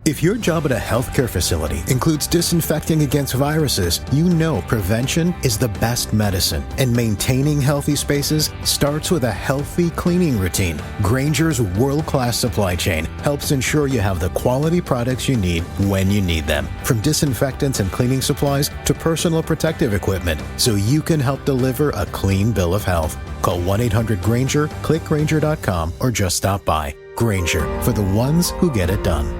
If your job at a healthcare facility includes disinfecting against viruses, you know prevention is the best medicine, and maintaining healthy spaces starts with a healthy cleaning routine. Grainger's world-class supply chain helps ensure you have the quality products you need when you need them, from disinfectants and cleaning supplies to personal protective equipment, so you can help deliver a clean bill of health. Call 1-800-GRAINGER, click Grainger.com, or just stop by. Grainger, for the ones who get it done.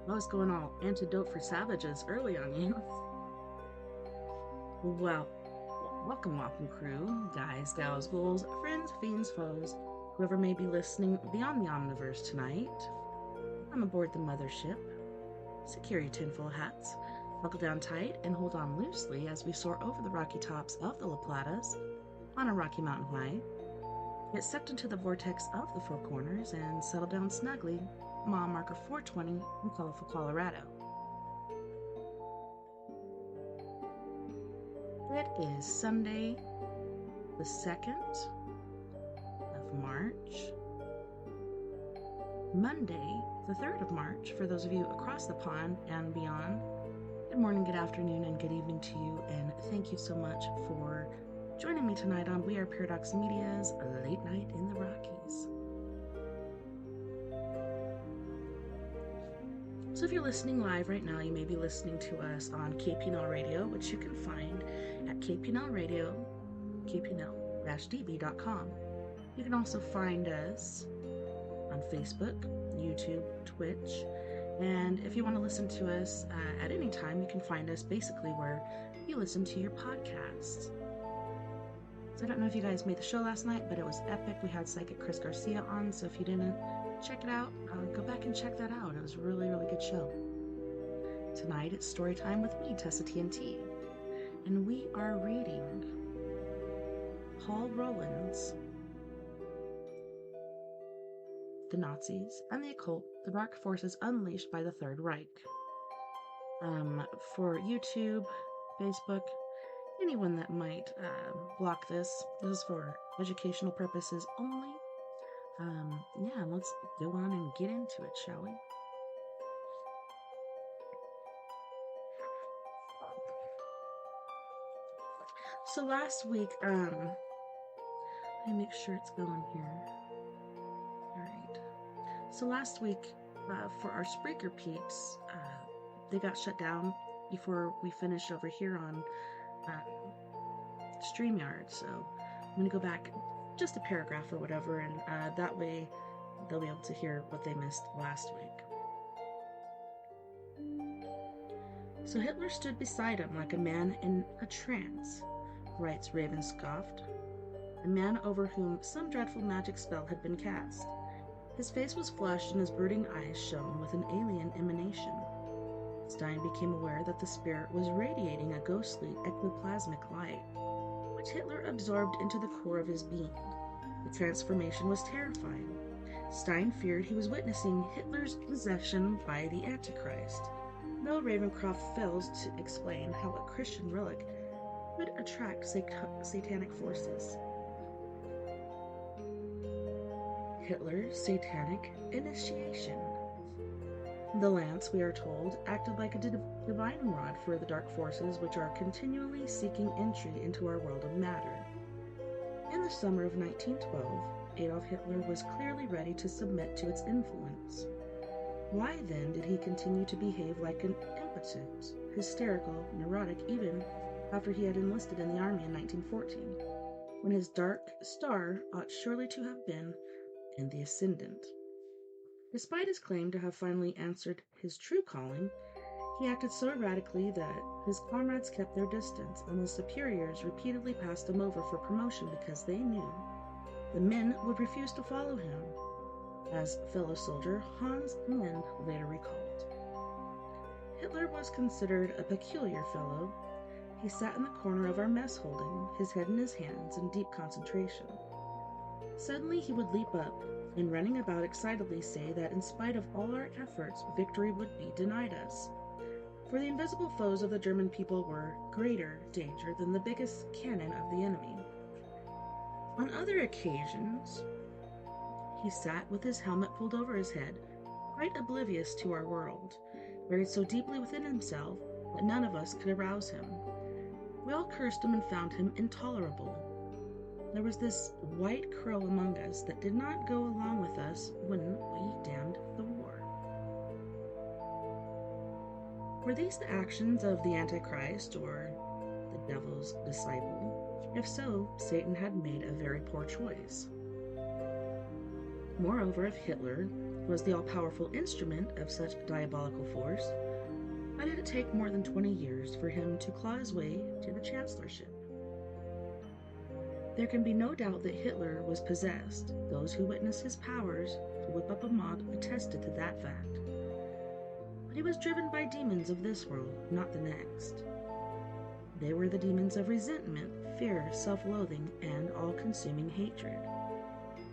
I was going all antidote for savages early on you. Well, welcome crew, guys, gals, ghouls, friends, fiends, foes, whoever may be listening beyond the Omniverse tonight. I'm aboard the mothership. Secure your tinfoil hats, buckle down tight, and hold on loosely as we soar over the rocky tops of the La Platas on a rocky mountain high. Get sucked into the vortex of the Four Corners and settle down snugly, mile marker 420 in colorful Colorado. It is Sunday, the 2nd of March, Monday, the 3rd of March, for those of you across the pond and beyond. Good morning, good afternoon, and good evening to you, and thank you so much for joining me tonight on We Are Paradox Media's Late Night in the Rockies. So if you're listening live right now, you may be listening to us on KPNL Radio, which you can find at KPNL Radio, kpnl-db.com. You can also find us on Facebook, YouTube, Twitch, and if you want to listen to us at any time, you can find us basically where you listen to your podcasts. So I don't know if you guys made the show last night, but it was epic. We had Psychic Chris Garcia on, so if you didn't check it out, go back and check that out. It was a really, really good show. Tonight it's story time with me, TessaTNT, and we are reading Paul Roland's The Nazis and the Occult, the Dark Forces Unleashed by the Third Reich. For YouTube, Facebook, anyone that might block this is for educational purposes only. Yeah, let's go on and get into it, shall we? So last week, let me make sure it's going here. All right. So last week, for our Spreaker Peeps they got shut down before we finished over here on StreamYard. So I'm going to go back just a paragraph or whatever, and that way they'll be able to hear what they missed last week. So Hitler stood beside him like a man in a trance, writes Ravenscoft, a man over whom some dreadful magic spell had been cast. His face was flushed and his brooding eyes shone with an alien emanation. Stein became aware that the spirit was radiating a ghostly ectoplasmic light, which Hitler absorbed into the core of his being. The transformation was terrifying. Stein feared he was witnessing Hitler's possession by the Antichrist, though Ravencroft fails to explain how a Christian relic could attract satanic forces. Hitler's satanic initiation. The lance, we are told, acted like a divine rod for the dark forces which are continually seeking entry into our world of matter. In the summer of 1912, Adolf Hitler was clearly ready to submit to its influence. Why then did he continue to behave like an impotent, hysterical, neurotic even after he had enlisted in the army in 1914, when his dark star ought surely to have been in the ascendant? Despite his claim to have finally answered his true calling, he acted so erratically that his comrades kept their distance, and his superiors repeatedly passed him over for promotion because they knew the men would refuse to follow him, as fellow soldier Hans Lind later recalled. Hitler was considered a peculiar fellow. He sat in the corner of our mess holding, his head in his hands, in deep concentration. Suddenly he would leap up, and running about excitedly say that in spite of all our efforts, victory would be denied us. For the invisible foes of the German people were greater danger than the biggest cannon of the enemy. On other occasions, he sat with his helmet pulled over his head, quite oblivious to our world, buried so deeply within himself that none of us could arouse him. We all cursed him and found him intolerable. There was this white crow among us that did not go along with us when we damned the war. Were these the actions of the Antichrist or the devil's disciple? If so, Satan had made a very poor choice. Moreover, if Hitler was the all-powerful instrument of such diabolical force, why did it take more than 20 years for him to claw his way to the chancellorship? There can be no doubt that Hitler was possessed. Those who witnessed his powers to whip up a mob attested to that fact. But he was driven by demons of this world, not the next. They were the demons of resentment, fear, self-loathing, and all-consuming hatred.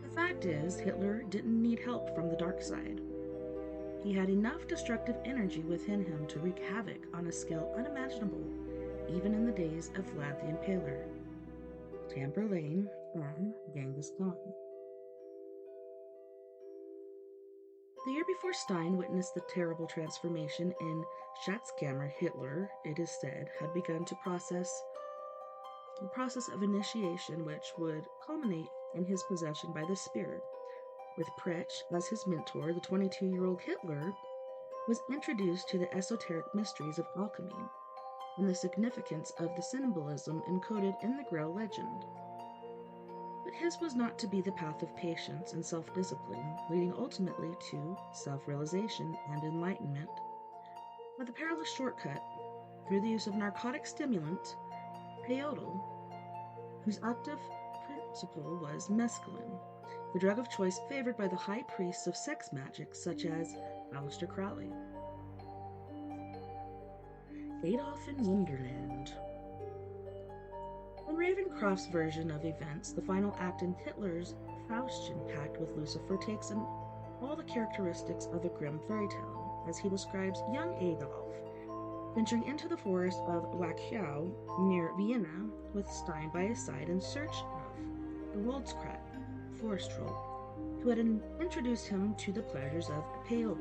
The fact is, Hitler didn't need help from the dark side. He had enough destructive energy within him to wreak havoc on a scale unimaginable, even in the days of Vlad the Impaler, Tamburlaine, and Genghis Khan. The year before Stein witnessed the terrible transformation in Schatzkammer, Hitler, it is said, had begun to process a process of initiation which would culminate in his possession by the Spirit. With Pretsch as his mentor, the 22-year-old Hitler was introduced to the esoteric mysteries of alchemy and the significance of the symbolism encoded in the Grail legend. But his was not to be the path of patience and self-discipline, leading ultimately to self-realization and enlightenment, but the perilous shortcut through the use of narcotic stimulant, peyote, whose active principle was mescaline, the drug of choice favored by the high priests of sex magic such as Aleister Crowley. Adolf in Wonderland. In Ravencroft's version of events, the final act in Hitler's Faustian pact with Lucifer takes in all the characteristics of a grim fairy tale, as he describes young Adolf venturing into the forest of Wachau near Vienna with Stein by his side in search of the Waldskrat, forest troll, who had introduced him to the pleasures of peyote.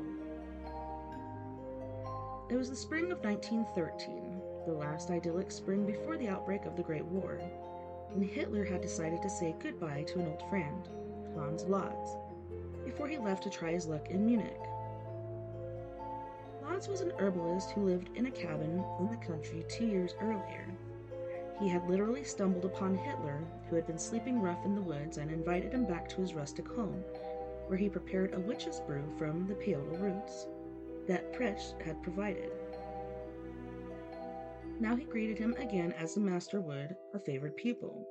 It was the spring of 1913, the last idyllic spring before the outbreak of the Great War, and Hitler had decided to say goodbye to an old friend, Hans Lotz, before he left to try his luck in Munich. Franz was an herbalist who lived in a cabin in the country 2 years earlier. He had literally stumbled upon Hitler, who had been sleeping rough in the woods, and invited him back to his rustic home, where he prepared a witch's brew from the peyote roots that Precht had provided. Now he greeted him again as the master would a favored pupil,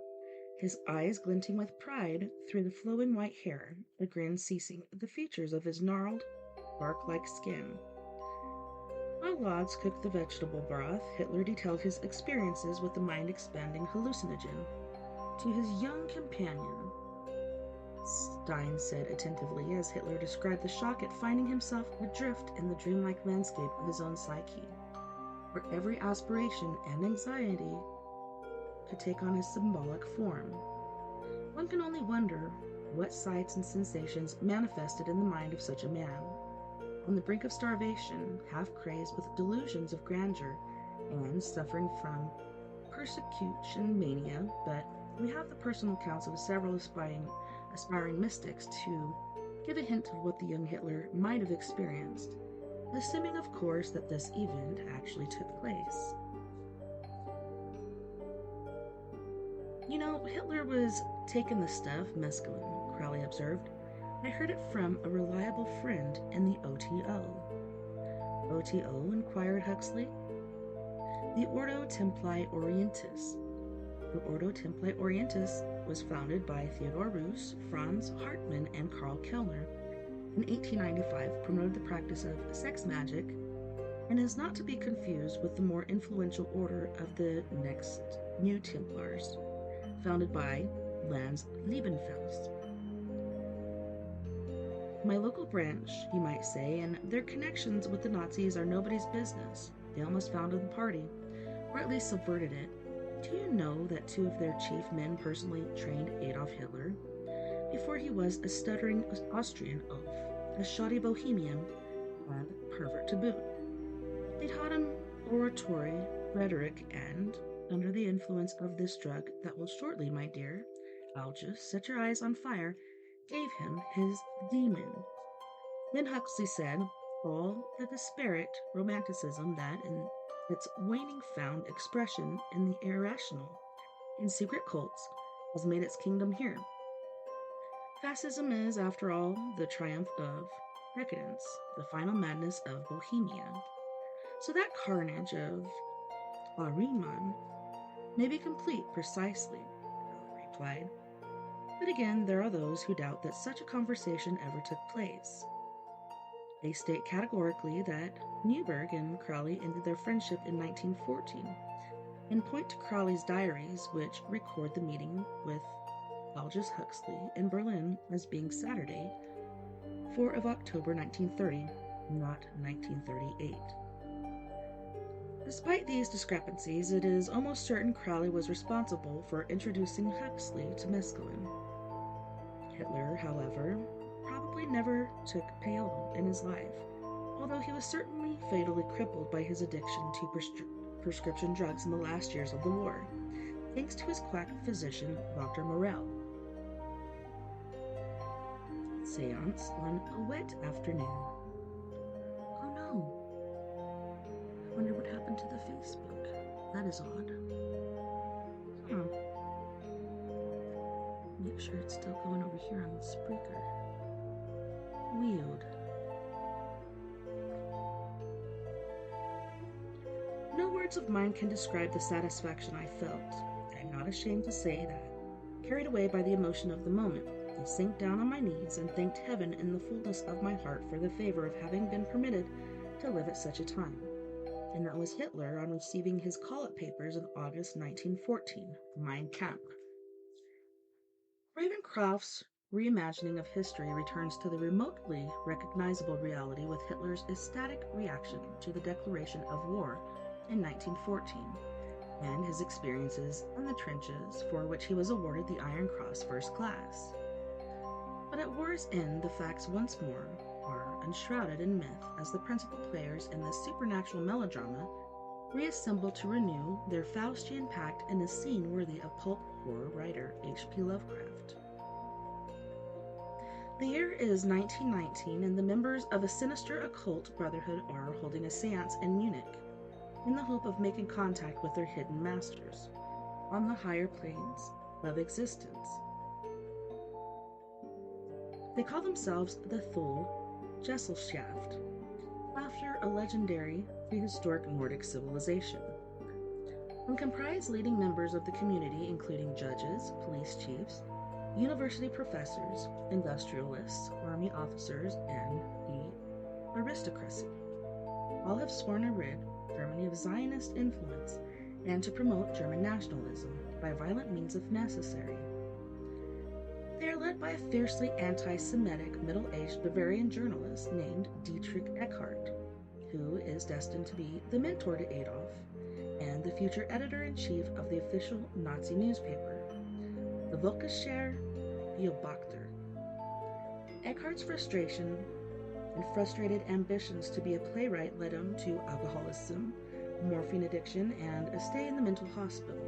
his eyes glinting with pride through the flowing white hair, a grin ceasing the features of his gnarled, bark-like skin. While Lodz cooked the vegetable broth, Hitler detailed his experiences with the mind-expanding hallucinogen to his young companion. Stein said attentively as Hitler described the shock at finding himself adrift in the dreamlike landscape of his own psyche, where every aspiration and anxiety could take on a symbolic form. One can only wonder what sights and sensations manifested in the mind of such a man. On the brink of starvation, half crazed with delusions of grandeur, and suffering from persecution mania, but we have the personal accounts of several aspiring mystics to give a hint of what the young Hitler might have experienced, assuming, of course, that this event actually took place. You know, Hitler was taking the stuff, mescaline, Crowley observed. I heard it from a reliable friend in the OTO. OTO? Inquired Huxley. The Ordo Templi Orientis. The Ordo Templi Orientis was founded by Theodor Roos, Franz Hartmann, and Karl Kellner. In 1895, promoted the practice of sex magic, and is not to be confused with the more influential order of the next New Templars, founded by Lanz Liebenfels. My local branch, you might say, and their connections with the Nazis are nobody's business. They almost founded the party, or at least subverted it. Do you know that 2 of their chief men personally trained Adolf Hitler before he was a stuttering Austrian oaf, a shoddy bohemian, and pervert to boot? They taught him oratory, rhetoric, and, under the influence of this drug that will shortly, my dear, I'll just set your eyes on fire, gave him his demon. Then Huxley said, all the disparate romanticism that, in its waning, found expression in the irrational, in secret cults, has made its kingdom here. Fascism is, after all, the triumph of decadence, the final madness of Bohemia. So that carnage of Ahriman may be complete precisely, Crowley replied. But again, there are those who doubt that such a conversation ever took place. They state categorically that Newberg and Crowley ended their friendship in 1914, and point to Crowley's diaries, which record the meeting with Aldous Huxley in Berlin as being Saturday, 4 of October 1930, not 1938. Despite these discrepancies, it is almost certain Crowley was responsible for introducing Huxley to mescaline. Hitler, however, probably never took peyote in his life, although he was certainly fatally crippled by his addiction to prescription drugs in the last years of the war, thanks to his quack physician, Dr. Morell. Seance on a wet afternoon. Oh no. I wonder what happened to the Facebook. That is odd. Make sure it's still going over here on the Spreaker. Weird. No words of mine can describe the satisfaction I felt. I'm not ashamed to say that. Carried away by the emotion of the moment, I sank down on my knees and thanked heaven in the fullness of my heart for the favor of having been permitted to live at such a time. And that was Hitler on receiving his call-up papers in August 1914, Mein Kampf. Ravencroft's reimagining of history returns to the remotely recognizable reality with Hitler's ecstatic reaction to the declaration of war in 1914, and his experiences in the trenches, for which he was awarded the Iron Cross First Class. But at war's end, the facts once more are enshrouded in myth as the principal players in this supernatural melodrama reassemble to renew their Faustian pact in a scene worthy of pulp horror writer H.P. Lovecraft. The year is 1919, and the members of a sinister occult brotherhood are holding a seance in Munich in the hope of making contact with their hidden masters on the higher planes of existence. They call themselves the Thule Gesellschaft, after a legendary prehistoric Nordic civilization, and comprise leading members of the community, including judges, police chiefs, university professors, industrialists, army officers, and the aristocracy. All have sworn to rid Germany of Zionist influence and to promote German nationalism by violent means if necessary. They are led by a fiercely anti-Semitic middle-aged Bavarian journalist named Dietrich Eckart, who is destined to be the mentor to Adolf and the future editor-in-chief of the official Nazi newspaper, the Völkischer Beobachter. Eckhart's frustration and frustrated ambitions to be a playwright led him to alcoholism, morphine addiction, and a stay in the mental hospital.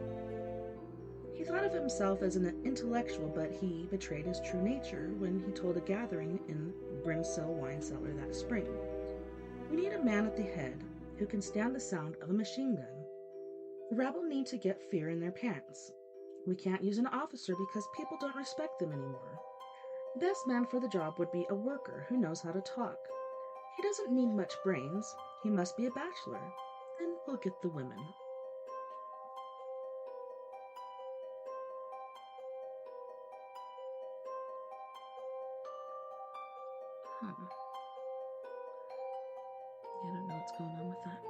He thought of himself as an intellectual, but he betrayed his true nature when he told a gathering in Brimsell wine cellar that spring, "We need a man at the head who can stand the sound of a machine gun. The rabble need to get fear in their pants. We can't use an officer because people don't respect them anymore. The best man for the job would be a worker who knows how to talk. He doesn't need much brains. He must be a bachelor. Then we'll get the women." I don't know what's going on with that.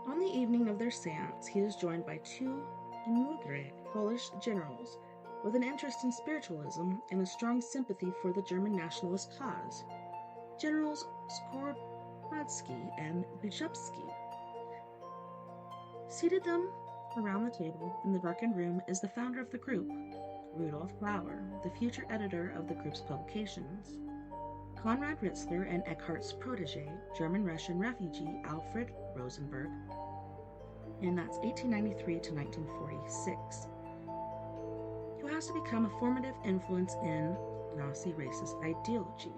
On the evening of their seance, he is joined by two immigrant Polish generals with an interest in spiritualism and a strong sympathy for the German nationalist cause, Generals Skoropadsky and Byczewski. Seated them around the table in the darkened room is the founder of the group, Rudolf Glauer, the future editor of the group's publications, Konrad Ritzler, and Eckhart's protege, German-Russian refugee Alfred Rosenberg, and that's 1893 to 1946, who has to become a formative influence in Nazi racist ideology.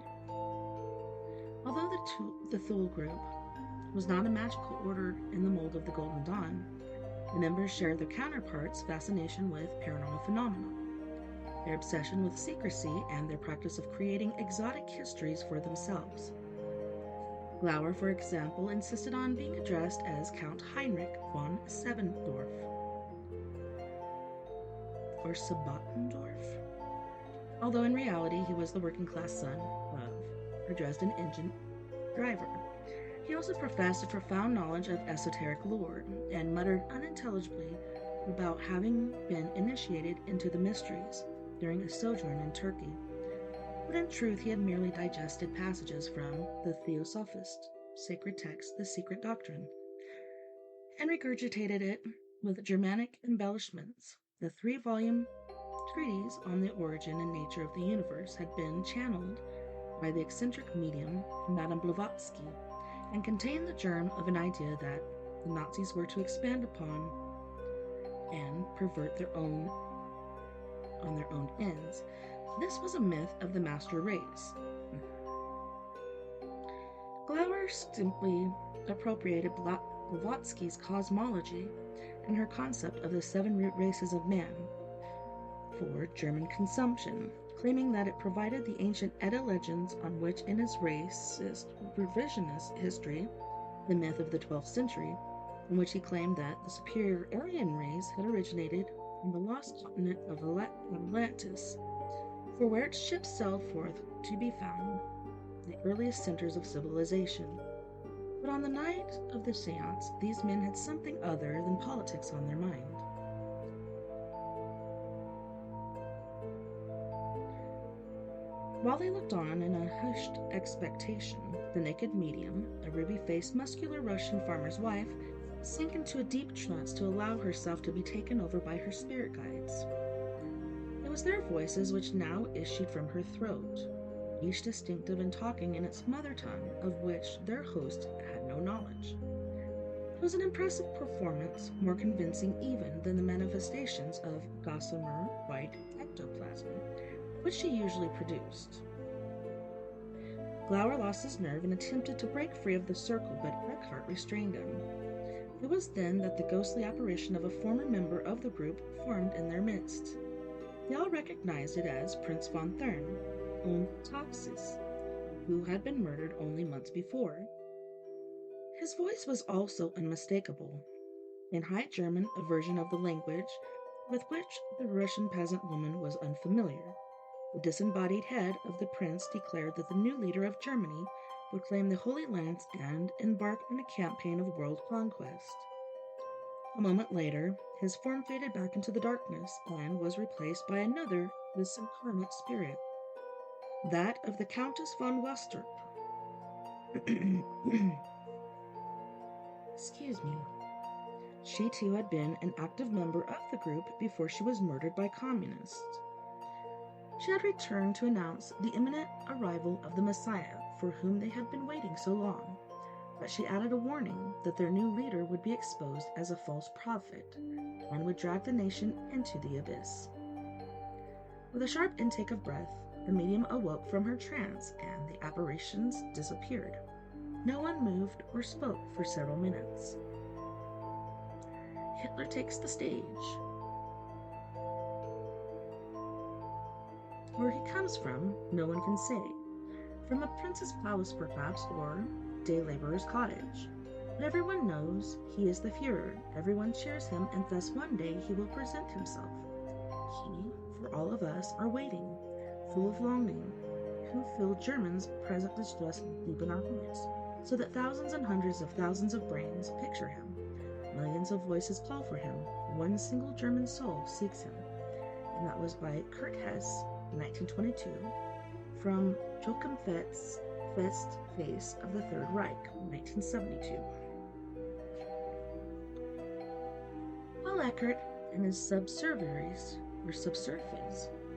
Although the Thule group was not a magical order in the mold of the Golden Dawn, the members shared their counterparts' fascination with paranormal phenomena, their obsession with secrecy, and their practice of creating exotic histories for themselves. Glauer, for example, insisted on being addressed as Count Heinrich von Sebendorf, or Sabotendorf, although in reality he was the working-class son of a Dresden engine driver. He also professed a profound knowledge of esoteric lore and muttered unintelligibly about having been initiated into the mysteries during a sojourn in Turkey, but in truth he had merely digested passages from the Theosophist, sacred text, The Secret Doctrine, and regurgitated it with Germanic embellishments. The 3-volume treatise on the origin and nature of the universe had been channeled by the eccentric medium Madame Blavatsky and contained the germ of an idea that the Nazis were to expand upon and pervert on their own ends. This was a myth of the master race. Glauer simply appropriated Blavatsky's cosmology and her concept of the 7 root races of man for German consumption, claiming that it provided the ancient Edda legends on which in his racist revisionist history, the myth of the 12th century, in which he claimed that the superior Aryan race had originated in the lost continent of Atlantis, for where its ships sailed forth to be found the earliest centers of civilization. But on the night of the seance, these men had something other than politics on their mind. While they looked on in a hushed expectation, the naked medium, a ruby-faced, muscular Russian farmer's wife, sank into a deep trance to allow herself to be taken over by her spirit guides. It was their voices which now issued from her throat, each distinctive and talking in its mother tongue, of which their host had no knowledge. It was an impressive performance, more convincing even than the manifestations of gossamer white ectoplasm, which she usually produced. Glauer lost his nerve and attempted to break free of the circle, but Eckhart restrained him. It was then that the ghostly apparition of a former member of the group formed in their midst. They all recognized it as Prince von Thurn, und Taxis, who had been murdered only months before. His voice was also unmistakable. In High German, a version of the language with which the Russian peasant woman was unfamiliar, the disembodied head of the prince declared that the new leader of Germany would claim the Holy Lands and embark on a campaign of world conquest. A moment later, his form faded back into the darkness and was replaced by another disincarnate spirit, that of the Countess von Westerp. Excuse me. She too had been an active member of the group before she was murdered by communists. She had returned to announce the imminent arrival of the Messiah for whom they had been waiting so long, but she added a warning that their new leader would be exposed as a false prophet and would drag the nation into the abyss. With a sharp intake of breath, the medium awoke from her trance and the apparitions disappeared. No one moved or spoke for several minutes. Hitler takes the stage. Where he comes from, no one can say. From a prince's palace, perhaps, or day laborer's cottage. But everyone knows he is the Fuhrer. Everyone cheers him, and thus one day he will present himself. He, for all of us, are waiting, full of longing, who feel Germans present distress deep in our hearts, so that thousands and hundreds of thousands of brains picture him. Millions of voices call for him. One single German soul seeks him. And that was by Kurt Hess, 1922, from Joachim Fest, Face of the Third Reich, 1972. Paul Eckhart and his subserviaries were subversives.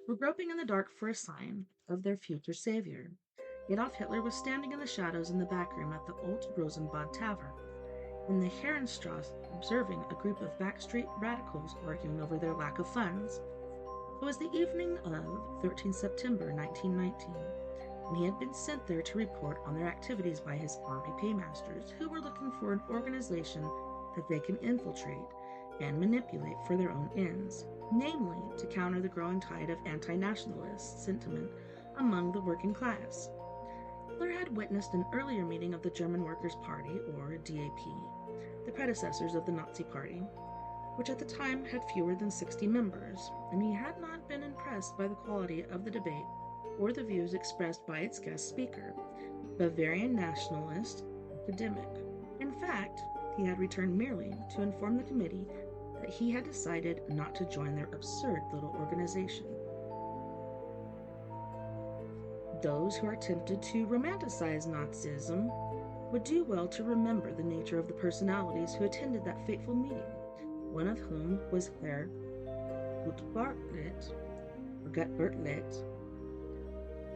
Were groping in the dark for a sign of their future savior. Adolf Hitler was standing in the shadows in the back room at the Old Rosenbad Tavern, in the Herrenstrasse, observing a group of backstreet radicals arguing over their lack of funds. It was the evening of 13 September 1919, and he had been sent there to report on their activities by his army paymasters, who were looking for an organization that they can infiltrate and manipulate for their own ends, namely to counter the growing tide of anti-nationalist sentiment among the working class. Hitler had witnessed an earlier meeting of the German Workers' Party, or DAP, the predecessors of the Nazi Party, which at the time had fewer than 60 members, and he had not been impressed by the quality of the debate or the views expressed by its guest speaker, Bavarian nationalist academic. In fact, he had returned merely to inform the committee that he had decided not to join their absurd little organization. Those who are tempted to romanticize Nazism would do well to remember the nature of the personalities who attended that fateful meeting, one of whom was Herr Gutbertlet,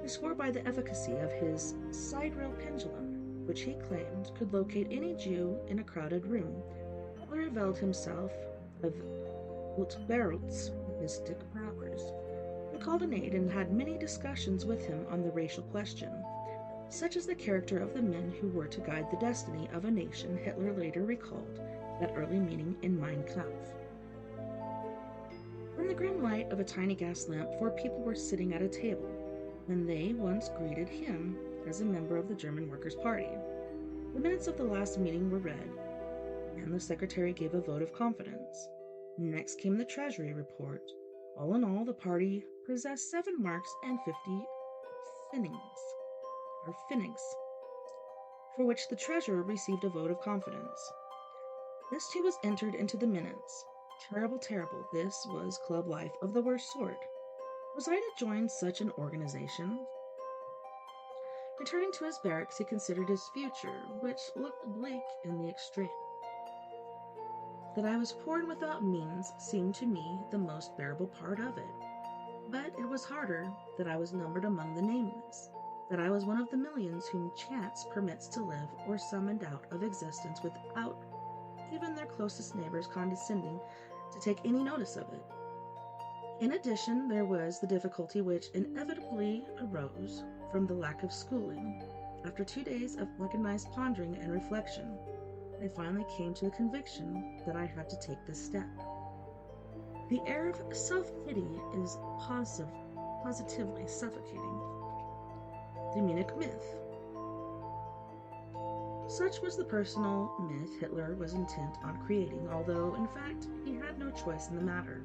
who swore by the efficacy of his sidereal pendulum, which he claimed could locate any Jew in a crowded room. Hitler availed himself of Gutbert's mystic powers. He called an aide and had many discussions with him on the racial question. Such is the character of the men who were to guide the destiny of a nation, Hitler later recalled that early meeting in Mein Kampf. In the grim light of a tiny gas lamp, 4 people were sitting at a table, and they once greeted him as a member of the German Workers' Party. The minutes of the last meeting were read, and the secretary gave a vote of confidence. Next came the Treasury report. All in all, the party possessed 7 marks and 50 pfennigs, for which the treasurer received a vote of confidence. This too was entered into the minutes. Terrible, terrible, this was club life of the worst sort. Was I to join such an organization? Returning to his barracks, he considered his future, which looked bleak in the extreme. That I was poor and without means seemed to me the most bearable part of it. But it was harder that I was numbered among the nameless, that I was one of the millions whom chance permits to live or summoned out of existence without even their closest neighbors condescending to take any notice of it. In addition, there was the difficulty which inevitably arose from the lack of schooling. After 2 days of organized pondering and reflection, I finally came to the conviction that I had to take this step. The air of self-pity is positively suffocating. The Munich myth. Such was the personal myth Hitler was intent on creating, although, in fact, he had no choice in the matter.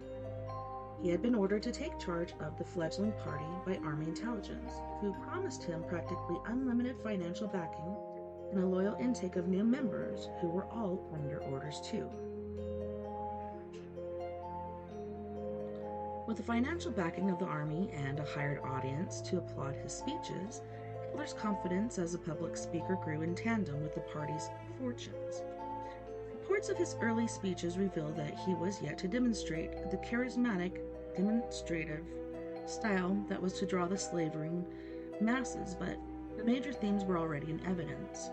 He had been ordered to take charge of the fledgling party by Army intelligence, who promised him practically unlimited financial backing and a loyal intake of new members who were all under orders too. With the financial backing of the army and a hired audience to applaud his speeches, Hitler's confidence as a public speaker grew in tandem with the party's fortunes. Reports of his early speeches reveal that he was yet to demonstrate the charismatic, demonstrative style that was to draw the slavering masses, but the major themes were already in evidence.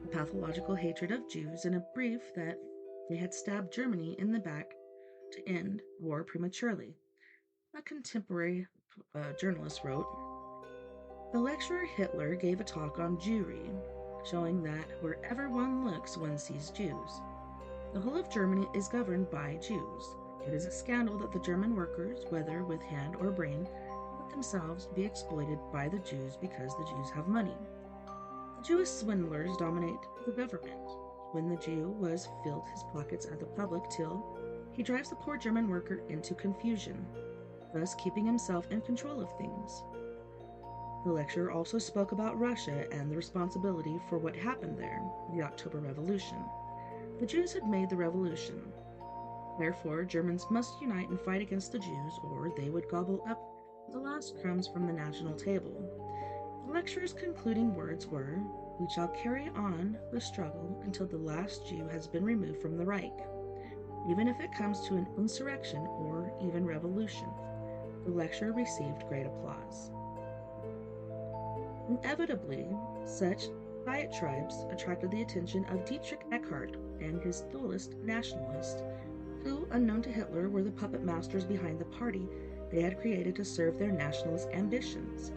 The pathological hatred of Jews and a brief that they had stabbed Germany in the back to end war prematurely. A contemporary journalist wrote, "The lecturer Hitler gave a talk on Jewry, showing that wherever one looks, one sees Jews. The whole of Germany is governed by Jews. It is a scandal that the German workers, whether with hand or brain, let themselves be exploited by the Jews because the Jews have money. The Jewish swindlers dominate the government. When the Jew was filled his pockets at the public till he drives the poor German worker into confusion, thus keeping himself in control of things." The lecturer also spoke about Russia and the responsibility for what happened there, the October Revolution. The Jews had made the revolution. Therefore, Germans must unite and fight against the Jews, or they would gobble up the last crumbs from the national table. The lecturer's concluding words were, "We shall carry on the struggle until the last Jew has been removed from the Reich, even if it comes to an insurrection or even revolution." The lecture received great applause. Inevitably, such diatribes attracted the attention of Dietrich Eckart and his dualist nationalists, who, unknown to Hitler, were the puppet masters behind the party they had created to serve their nationalist ambitions.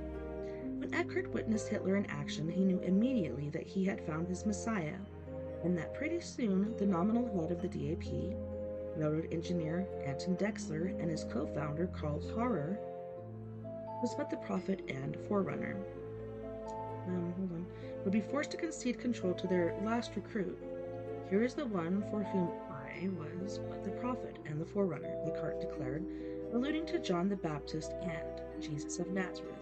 When Eckart witnessed Hitler in action, he knew immediately that he had found his Messiah, and that pretty soon the nominal head of the DAP, railroad engineer Anton Dexler, and his co-founder Karl Harrer, was but the prophet and forerunner. Would be forced to concede control to their last recruit. "Here is the one for whom I was but the prophet and the forerunner," Eckhart declared, alluding to John the Baptist and Jesus of Nazareth.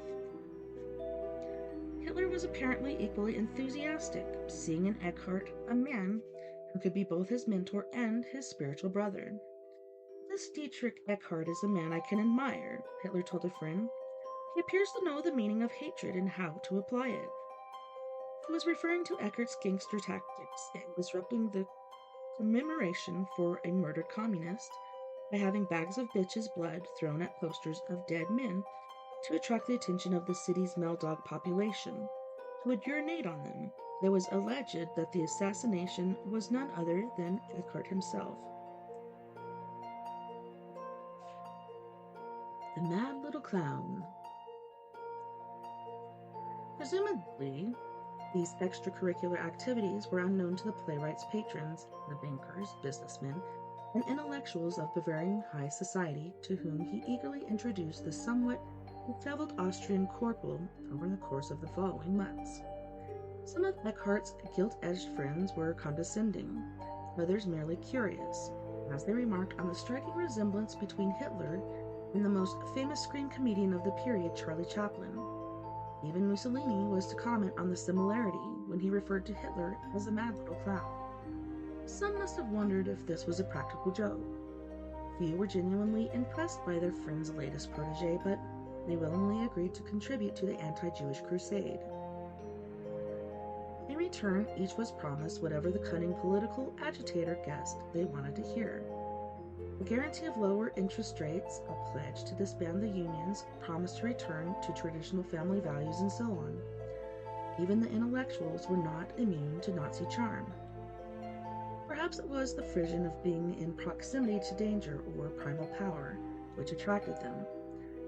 Hitler was apparently equally enthusiastic, seeing in Eckhart a man who could be both his mentor and his spiritual brother. "This Dietrich Eckart is a man I can admire," Hitler told a friend. "He appears to know the meaning of hatred and how to apply it." He was referring to Eckart's gangster tactics and disrupting the commemoration for a murdered communist by having bags of bitches' blood thrown at posters of dead men to attract the attention of the city's male dog population, who would urinate on them. It was alleged that the assassination was none other than Eckart himself. The Mad Little Clown. Presumably, these extracurricular activities were unknown to the playwright's patrons, the bankers, businessmen, and intellectuals of Bavarian high society, to whom he eagerly introduced the somewhat disheveled Austrian corporal over the course of the following months. Some of Eckhart's gilt-edged friends were condescending, others merely curious, as they remarked on the striking resemblance between Hitler and the most famous screen comedian of the period, Charlie Chaplin. Even Mussolini was to comment on the similarity when he referred to Hitler as a mad little clown. Some must have wondered if this was a practical joke. Few were genuinely impressed by their friend's latest protege, but they willingly agreed to contribute to the anti-Jewish crusade. In return, each was promised whatever the cunning political agitator guessed they wanted to hear. A guarantee of lower interest rates, a pledge to disband the unions, promise to return to traditional family values, and so on. Even the intellectuals were not immune to Nazi charm. Perhaps Perhaps it was the frisson of being in proximity to danger or primal power which attracted them.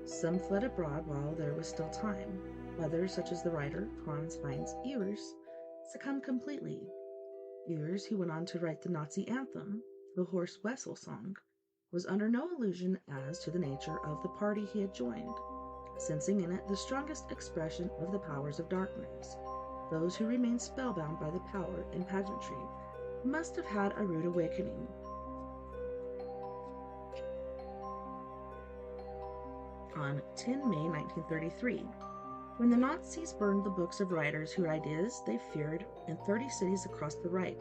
Some fled abroad while there was still time. Others, such as the writer Hans Heinz Ewers, succumbed completely. Ewers, who went on to write the Nazi anthem, the Horst Wessel song, was under no illusion as to the nature of the party he had joined, sensing in it the strongest expression of the powers of darkness. Those who remained spellbound by the power and pageantry must have had a rude awakening. On 10 May 1933, when the Nazis burned the books of writers whose ideas they feared in 30 cities across the Reich,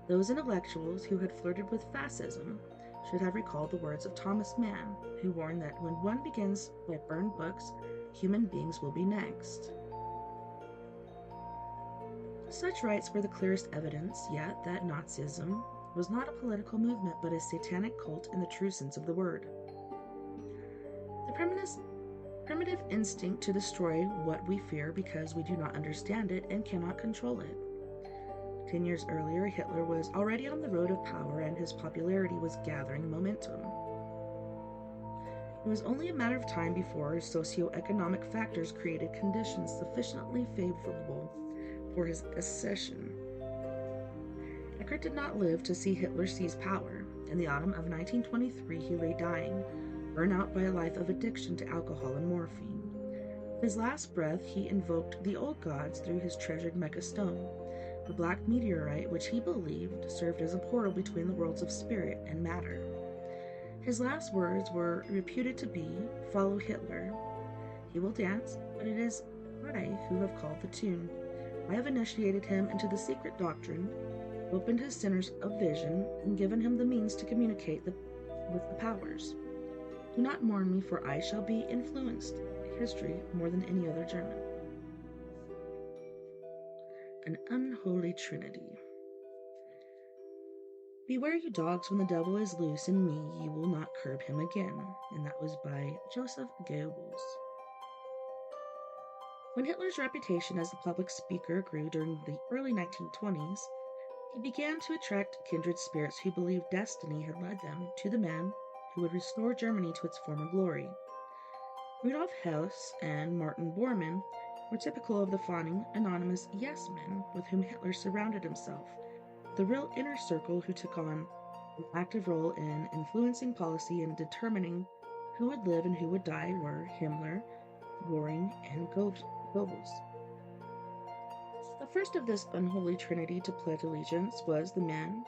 those intellectuals who had flirted with fascism should have recalled the words of Thomas Mann, who warned that when one begins by burned books, human beings will be next. Such rites were the clearest evidence yet that Nazism was not a political movement but a satanic cult in the true sense of the word. The primitive instinct to destroy what we fear because we do not understand it and cannot control it. 10 years earlier, Hitler was already on the road of power and his popularity was gathering momentum. It was only a matter of time before socioeconomic factors created conditions sufficiently favorable for his accession. Eckert did not live to see Hitler seize power. In the autumn of 1923, he lay dying, burnt out by a life of addiction to alcohol and morphine. With his last breath, he invoked the old gods through his treasured Mecca stone, the black meteorite which he believed served as a portal between the worlds of spirit and matter. His last words were reputed to be, "Follow Hitler. He will dance, but it is I who have called the tune. I have initiated him into the secret doctrine, opened his sinners of vision, and given him the means to communicate with the powers. Do not mourn me, for I shall be influenced by history more than any other German." An unholy trinity. "Beware, you dogs, when the devil is loose in me, you will not curb him again." And that was by Joseph Goebbels. When Hitler's reputation as a public speaker grew during the early 1920s, he began to attract kindred spirits who believed destiny had led them to the man who would restore Germany to its former glory. Rudolf Hess and Martin Bormann were typical of the fawning, anonymous yes-men with whom Hitler surrounded himself, the real inner circle who took on an active role in influencing policy and determining who would live and who would die were Himmler, Göring, and Goebbels. The first of this unholy trinity to pledge allegiance was the man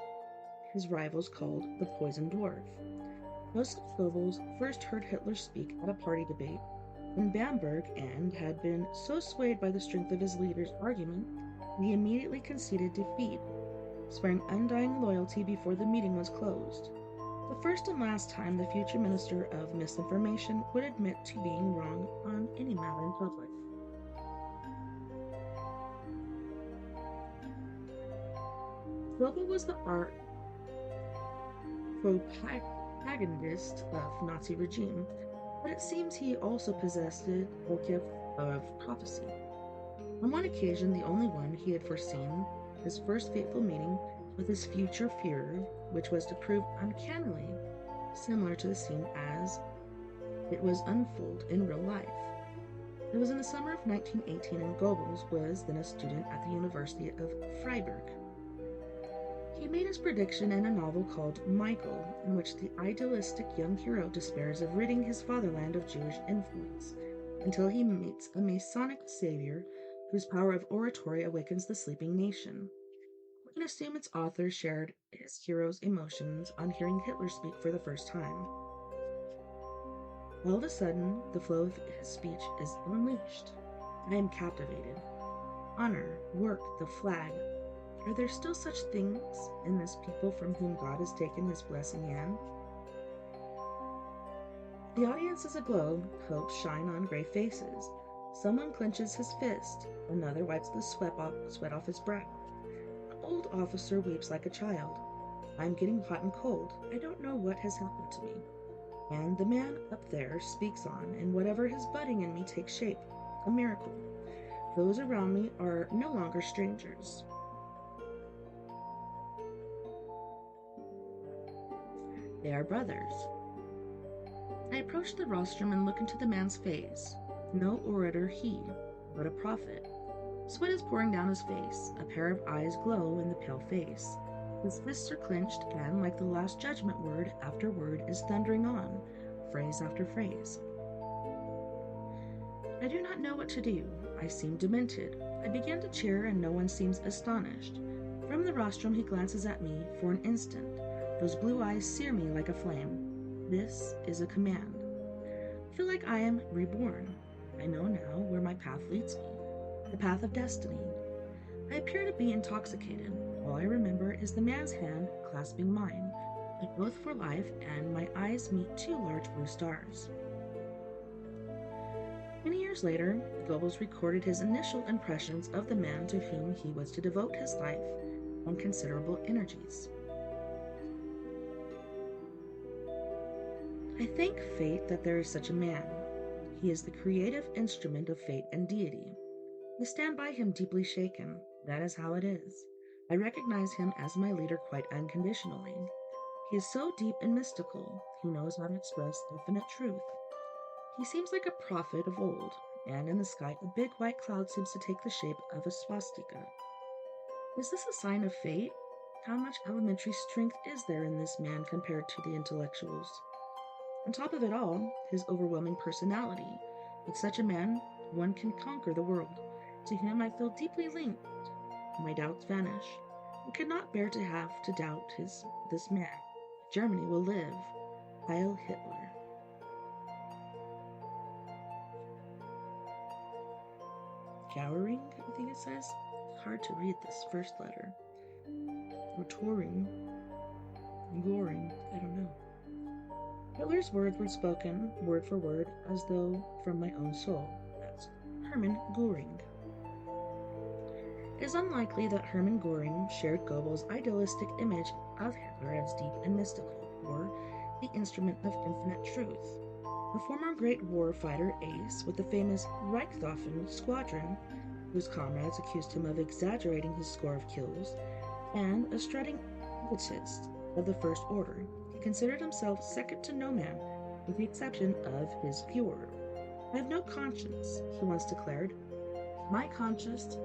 his rivals called the Poison Dwarf. Joseph Goebbels first heard Hitler speak at a party debate in Bamberg and had been so swayed by the strength of his leader's argument that he immediately conceded defeat, swearing undying loyalty before the meeting was closed. The first and last time the future minister of misinformation would admit to being wrong on any matter in public. Goebbels was the propagandist of Nazi regime, but it seems he also possessed a gift of prophecy. On one occasion, the only one he had foreseen, his first fateful meeting with his future Führer, which was to prove uncannily similar to the scene as it was unfold in real life. It was in the summer of 1918, and Goebbels was then a student at the University of Freiburg. He made his prediction in a novel called Michael, in which the idealistic young hero despairs of ridding his fatherland of Jewish influence, until he meets a Masonic savior whose power of oratory awakens the sleeping nation. We can assume its author shared his hero's emotions on hearing Hitler speak for the first time. All of a sudden, the flow of his speech is unleashed. I am captivated. Honor, work, the flag. Are there still such things in this people from whom God has taken his blessing hand? The audience is aglow, hopes shine on grave faces. Someone clenches his fist, another wipes the sweat off his brow. An old officer weeps like a child. I'm getting hot and cold. I don't know what has happened to me. And the man up there speaks on, and whatever is budding in me takes shape. A miracle. Those around me are no longer strangers. They are brothers. I approach the rostrum and look into the man's face. No orator he, but a prophet. Sweat is pouring down his face. A pair of eyes glow in the pale face. His fists are clenched, and like the last judgment, word after word is thundering on, phrase after phrase. I do not know what to do. I seem demented. I begin to cheer, and no one seems astonished. From the rostrum he glances at me for an instant. Those blue eyes sear me like a flame. This is a command. I feel like I am reborn. I know now where my path leads me. The path of destiny. I appear to be intoxicated. All I remember is the man's hand clasping mine, an oath for life, and my eyes meet two large blue stars. Many years later, Goebbels recorded his initial impressions of the man to whom he was to devote his life and considerable energies. I thank fate that there is such a man. He is the creative instrument of fate and deity. I stand by him deeply shaken. That is how it is. I recognize him as my leader quite unconditionally. He is so deep and mystical. He knows how to express infinite truth. He seems like a prophet of old, and in the sky a big white cloud seems to take the shape of a swastika. Is this a sign of fate? How much elementary strength is there in this man compared to the intellectuals? On top of it all, his overwhelming personality. With such a man, one can conquer the world. To him I feel deeply linked. My doubts vanish. I could not bear to have to doubt this man. Germany will live. Heil Hitler. Gowering, I think it says. Hard to read this first letter. Or Toring. Goring, I don't know. Hitler's words were spoken, word for word, as though from my own soul. That's Hermann Göring. It is unlikely that Hermann Göring shared Goebbels' idealistic image of Hitler as deep and mystical, or the instrument of infinite truth. A former great war fighter ace with the famous Reichswaffen squadron, whose comrades accused him of exaggerating his score of kills, and a strutting egotist of the First Order, he considered himself second to no man, with the exception of his Führer. I have no conscience, he once declared. My conscience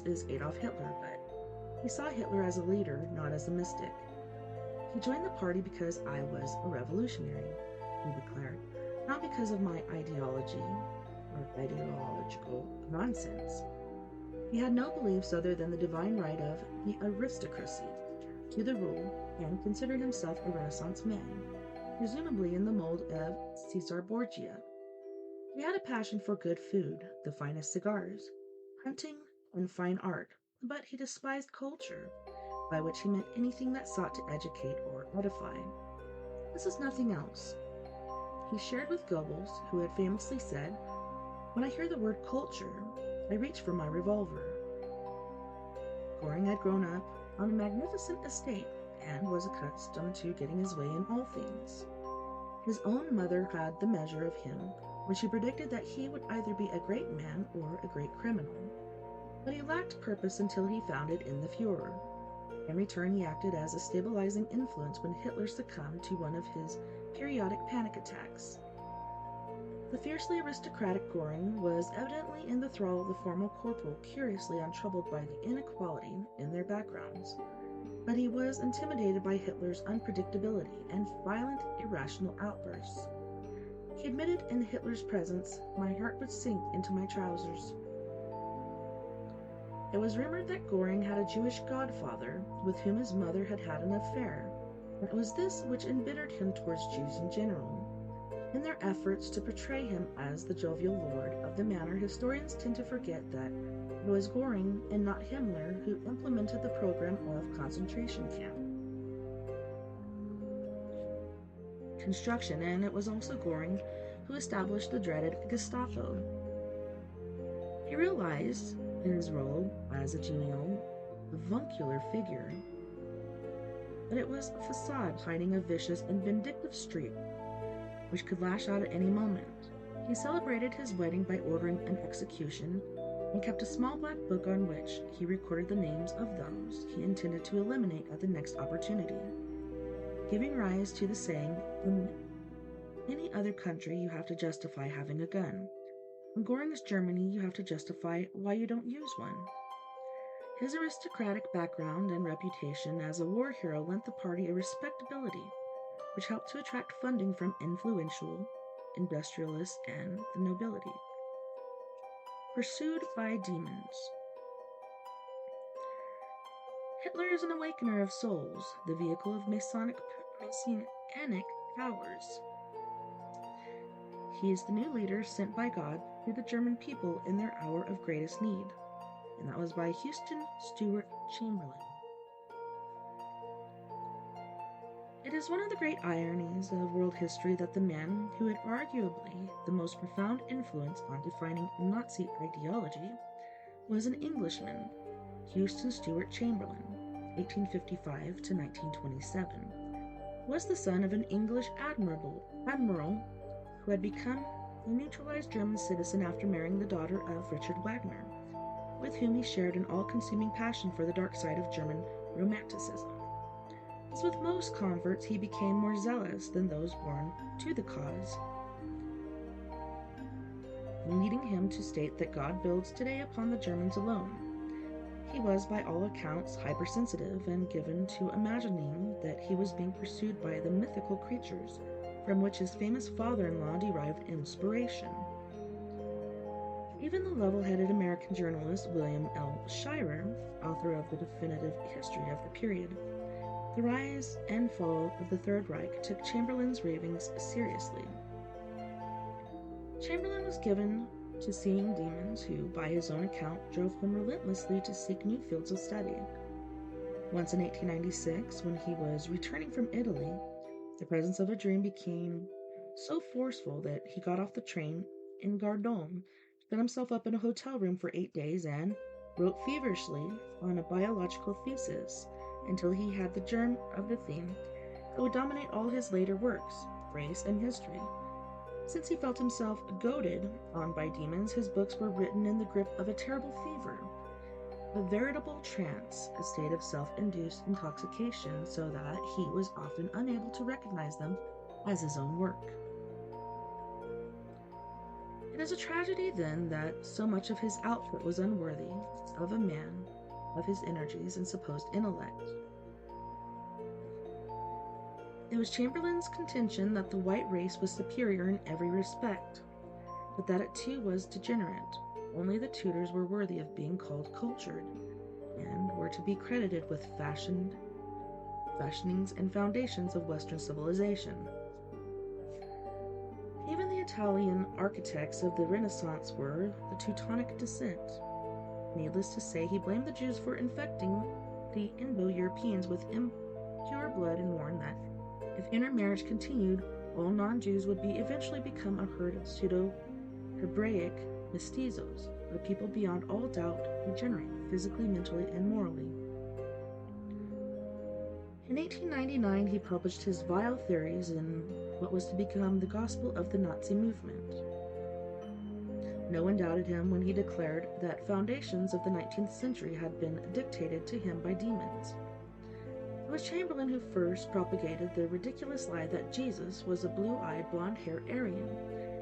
is Adolf Hitler, but he saw Hitler as a leader, not as a mystic. He joined the party because I was a revolutionary, he declared, not because of my ideology or ideological nonsense. He had no beliefs other than the divine right of the aristocracy to the rule, and considered himself a Renaissance man, presumably in the mold of Caesar Borgia. He had a passion for good food, the finest cigars, hunting, and fine art, but he despised culture, by which he meant anything that sought to educate or edify. This is nothing else. He shared with Goebbels, who had famously said, "When I hear the word culture, I reach for my revolver." Göring had grown up on a magnificent estate and was accustomed to getting his way in all things. His own mother had the measure of him when she predicted that he would either be a great man or a great criminal. But he lacked purpose until he found it in the Führer. In return, he acted as a stabilizing influence when Hitler succumbed to one of his periodic panic attacks. The fiercely aristocratic Göring was evidently in the thrall of the former corporal, curiously untroubled by the inequality in their backgrounds. But he was intimidated by Hitler's unpredictability and violent, irrational outbursts. He admitted in Hitler's presence, "My heart would sink into my trousers." It was rumored that Göring had a Jewish godfather with whom his mother had had an affair, and it was this which embittered him towards Jews in general. In their efforts to portray him as the jovial lord of the manor, historians tend to forget that it was Göring and not Himmler who implemented the program of concentration camp construction, and it was also Göring who established the dreaded Gestapo. He realized, in his role as a genial, avuncular figure, that it was a facade hiding a vicious and vindictive streak which could lash out at any moment. He celebrated his wedding by ordering an execution and kept a small black book on which he recorded the names of those he intended to eliminate at the next opportunity. giving rise to the saying, in any other country you have to justify having a gun. In Göring's Germany, you have to justify why you don't use one. His aristocratic background and reputation as a war hero lent the party a respectability, which helped to attract funding from influential industrialists and the nobility. Pursued by demons. Hitler is an awakener of souls, the vehicle of Masonic powers. He is the new leader sent by God to the German people in their hour of greatest need, and that was by Houston Stewart Chamberlain. It is one of the great ironies of world history that the man who had arguably the most profound influence on defining Nazi ideology was an Englishman, Houston Stewart Chamberlain, 1855 to 1927, was the son of an English admiral who had become a naturalized German citizen after marrying the daughter of Richard Wagner, with whom he shared an all-consuming passion for the dark side of German Romanticism. As with most converts, he became more zealous than those born to the cause, leading him to state that God builds today upon the Germans alone. He was, by all accounts, hypersensitive and given to imagining that he was being pursued by the mythical creatures from which his famous father-in-law derived inspiration. Even the level-headed American journalist William L. Shirer, author of the definitive history of the period, The Rise and Fall of the Third Reich, took Chamberlain's ravings seriously. Chamberlain was given to seeing demons who, by his own account, drove him relentlessly to seek new fields of study. Once in 1896, when he was returning from Italy, the presence of a dream became so forceful that he got off the train in Gardone, shut himself up in a hotel room for 8 days, and wrote feverishly on a biological thesis until he had the germ of the theme that would dominate all his later works, race and history. Since he felt himself goaded on by demons, his books were written in the grip of a terrible fever, a veritable trance, a state of self-induced intoxication, so that he was often unable to recognize them as his own work. It is a tragedy, then, that so much of his output was unworthy of a man of his energies and supposed intellect. It was Chamberlain's contention that the white race was superior in every respect, but that it too was degenerate. Only the Tudors were worthy of being called cultured, and were to be credited with fashionings and foundations of Western civilization. Even the Italian architects of the Renaissance were the Teutonic descent. Needless to say, he blamed the Jews for infecting the Indo-Europeans with impure blood and warned that if intermarriage continued, all non-Jews would eventually become a herd of pseudo-Hebraic mestizos, a people beyond all doubt degenerate physically, mentally, and morally. In 1899, he published his vile theories in what was to become the gospel of the Nazi movement. No one doubted him when he declared that foundations of the 19th century had been dictated to him by demons. It was Chamberlain who first propagated the ridiculous lie that Jesus was a blue-eyed, blonde-haired Aryan,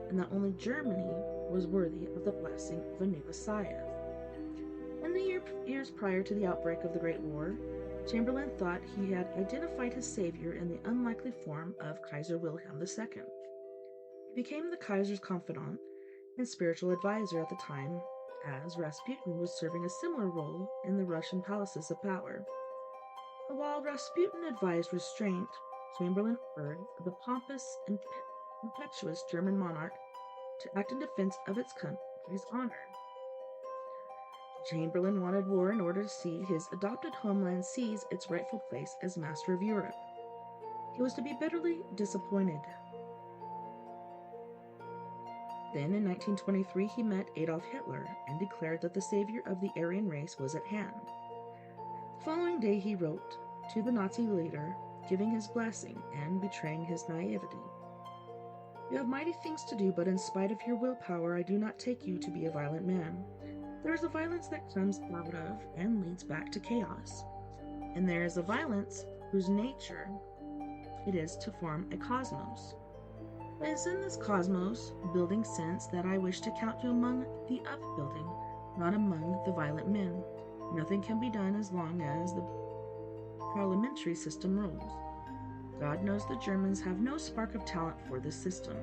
and that only Germany was worthy of the blessing of a new Messiah. In the years prior to the outbreak of the Great War, Chamberlain thought he had identified his savior in the unlikely form of Kaiser Wilhelm II. He became the Kaiser's confidant and spiritual advisor at the time, as Rasputin was serving a similar role in the Russian palaces of power. But while Rasputin advised restraint, Chamberlain urged the pompous and impetuous German monarch to act in defense of its country's honor. Chamberlain wanted war in order to see his adopted homeland seize its rightful place as master of Europe. He was to be bitterly disappointed. Then, in 1923, he met Adolf Hitler and declared that the savior of the Aryan race was at hand. The following day, he wrote to the Nazi leader, giving his blessing and betraying his naivety. "You have mighty things to do, but in spite of your willpower, I do not take you to be a violent man. There is a violence that comes out of and leads back to chaos. And there is a violence whose nature it is to form a cosmos. It is in this cosmos, building sense, that I wish to count you among the upbuilding, not among the violent men. Nothing can be done as long as the parliamentary system rules. God knows the Germans have no spark of talent for this system.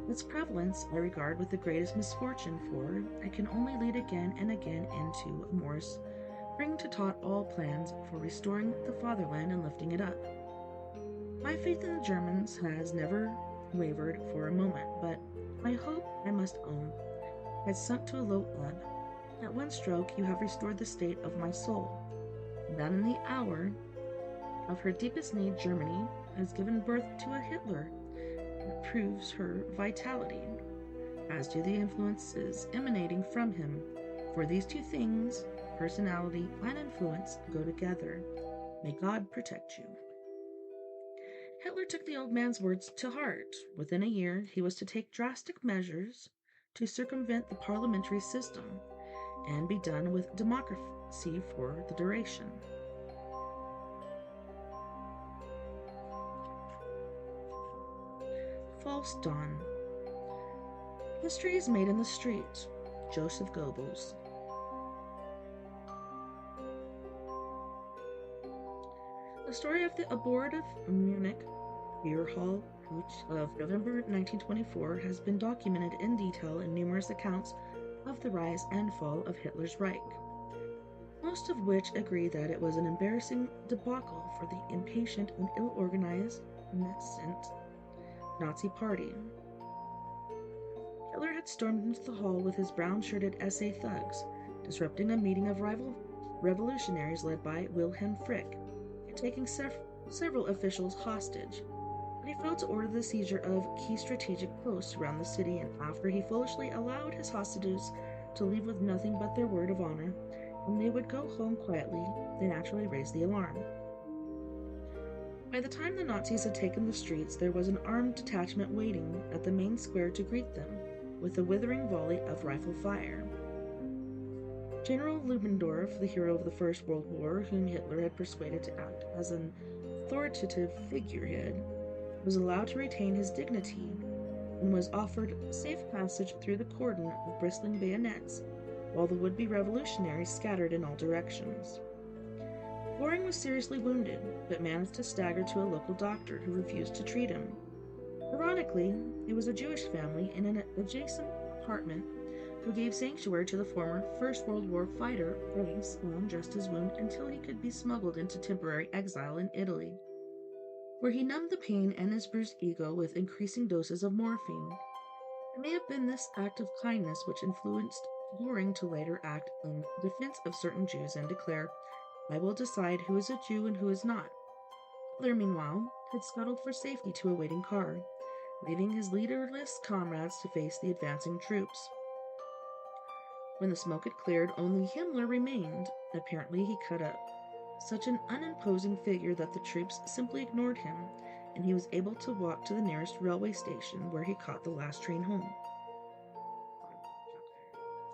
Its prevalence I regard with the greatest misfortune, for it can only lead again and again into a more spring to taunt all plans for restoring the fatherland and lifting it up. My faith in the Germans has never wavered for a moment, but my hope, I must own, has sunk to a low ebb. At one stroke you have restored the state of my soul, and that in the hour of her deepest need Germany has given birth to a Hitler that proves her vitality, as do the influences emanating from him, for these two things, personality and influence, go together. May God protect you. Hitler took the old man's words to heart. Within a year, he was to take drastic measures to circumvent the parliamentary system and be done with democracy for the duration. False dawn. History is made in the street. Joseph Goebbels. The story of the abortive Munich beer hall putsch of November 1924 has been documented in detail in numerous accounts of the rise and fall of Hitler's Reich, most of which agree that it was an embarrassing debacle for the impatient and ill-organized, nascent Nazi party. Hitler had stormed into the hall with his brown-shirted SA thugs, disrupting a meeting of rival revolutionaries led by Wilhelm Frick, and taking several officials hostage. But he failed to order the seizure of key strategic posts around the city, and after he foolishly allowed his hostages to leave with nothing but their word of honor, and they would go home quietly, they naturally raised the alarm. By the time the Nazis had taken the streets, there was an armed detachment waiting at the main square to greet them, with a withering volley of rifle fire. General Ludendorff, the hero of the First World War, whom Hitler had persuaded to act as an authoritative figurehead, was allowed to retain his dignity and was offered safe passage through the cordon of bristling bayonets, while the would-be revolutionaries scattered in all directions. Goring was seriously wounded, but managed to stagger to a local doctor who refused to treat him. Ironically, it was a Jewish family in an adjacent apartment who gave sanctuary to the former First World War fighter, Grace, and undressed his wound until he could be smuggled into temporary exile in Italy, where he numbed the pain and his bruised ego with increasing doses of morphine. It may have been this act of kindness which influenced Goring to later act in defense of certain Jews and declare, "I will decide who is a Jew and who is not." Hitler, meanwhile, had scuttled for safety to a waiting car, leaving his leaderless comrades to face the advancing troops. When the smoke had cleared, only Himmler remained. Apparently he cut up such an unimposing figure that the troops simply ignored him, and he was able to walk to the nearest railway station, where he caught the last train home.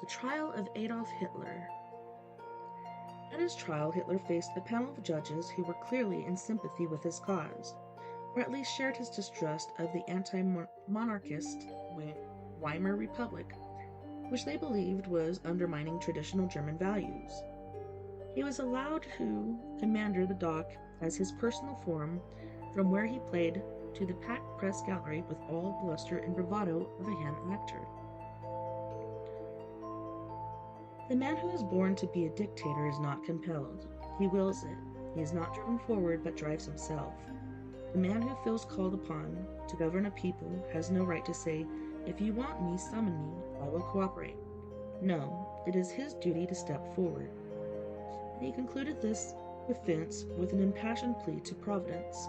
The trial of Adolf Hitler. At his trial, Hitler faced a panel of judges who were clearly in sympathy with his cause, or at least shared his distrust of the anti-monarchist Weimar Republic, which they believed was undermining traditional German values. He was allowed to commander the dock as his personal forum, from where he played to the packed press gallery with all bluster and bravado of a ham actor. The man who is born to be a dictator is not compelled. He wills it. He is not driven forward, but drives himself. The man who feels called upon to govern a people has no right to say, "If you want me, summon me. I will cooperate." No, it is his duty to step forward. And he concluded this defense with an impassioned plea to Providence.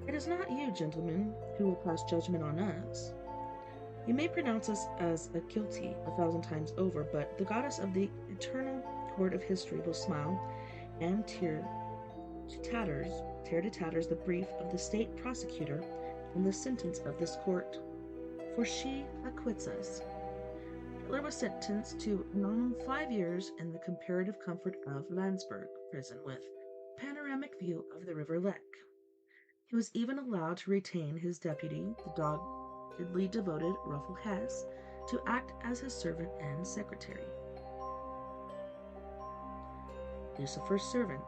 "It is not you, gentlemen, who will pass judgment on us. You may pronounce us as guilty 1,000 times over, but the goddess of the eternal court of history will smile and tear to tatters the brief of the state prosecutor and the sentence of this court, for she acquits us." Hitler was sentenced to a nominal 5 years in the comparative comfort of Landsberg prison with panoramic view of the River Lech. He was even allowed to retain his deputy, the doggedly devoted Ruffel Hess, to act as his servant and secretary. Lucifer's servant.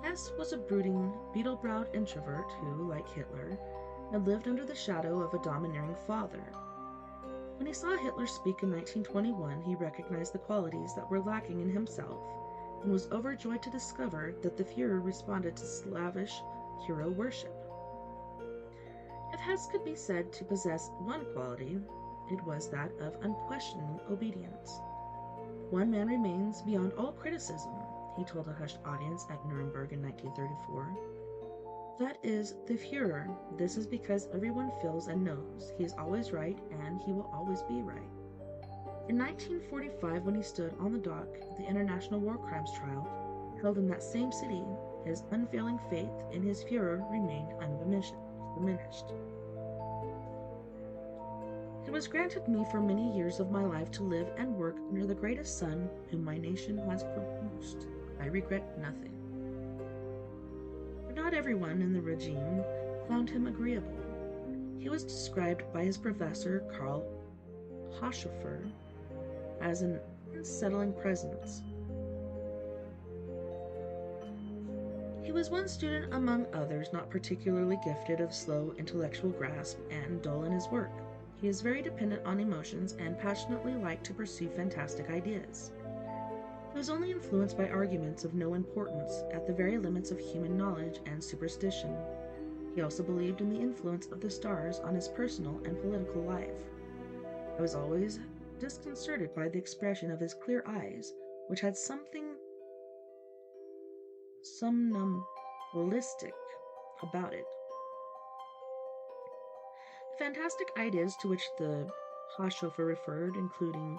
Hess was a brooding, beetle-browed introvert who, like Hitler, had lived under the shadow of a domineering father. When he saw Hitler speak in 1921, he recognized the qualities that were lacking in himself and was overjoyed to discover that the Fuhrer responded to slavish hero worship. If Hess could be said to possess one quality, it was that of unquestioning obedience. One man remains beyond all criticism, he told a hushed audience at Nuremberg in 1934. That is the Fuhrer. This is because everyone feels and knows he is always right and he will always be right. In 1945, when he stood on the dock of the International War Crimes trial, held in that same city, his unfailing faith in his Fuhrer remained undiminished. It was granted me for many years of my life to live and work under the greatest son whom my nation has produced. I regret nothing. But not everyone in the regime found him agreeable. He was described by his professor, Karl Hochhofer, as an unsettling presence. He was one student among others not particularly gifted of slow intellectual grasp and dull in his work. He is very dependent on emotions and passionately liked to pursue fantastic ideas. He was only influenced by arguments of no importance at the very limits of human knowledge and superstition. He also believed in the influence of the stars on his personal and political life. I was always disconcerted by the expression of his clear eyes, which had something somnambulistic about it. The fantastic ideas to which the Hochhofer referred, including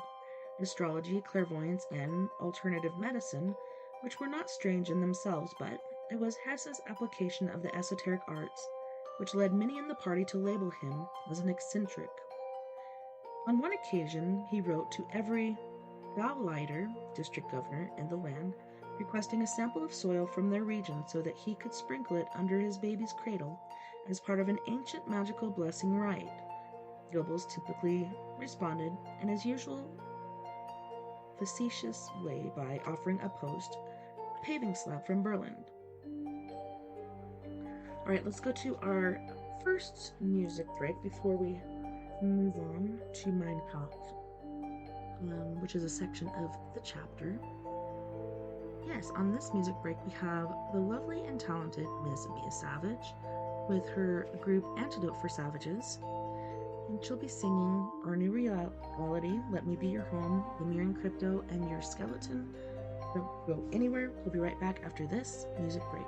astrology, clairvoyance, and alternative medicine, which were not strange in themselves, but it was Hess's application of the esoteric arts which led many in the party to label him as an eccentric. On one occasion, he wrote to every Gauleiter, district governor in the land, requesting a sample of soil from their region so that he could sprinkle it under his baby's cradle as part of an ancient magical blessing rite. Goebbels typically responded in his usual facetious way by offering a paving slab from Berlin. Alright, let's go to our first music break before we move on to Mein Kampf, which is a section of the chapter. Yes, on this music break we have the lovely and talented Miss Mia Savage with her group Antidote for Savages, and she'll be singing Our New Reality, Let Me Be Your Home, The Mirror and Crypto, and Your Skeleton. Don't go anywhere, we'll be right back after this music break.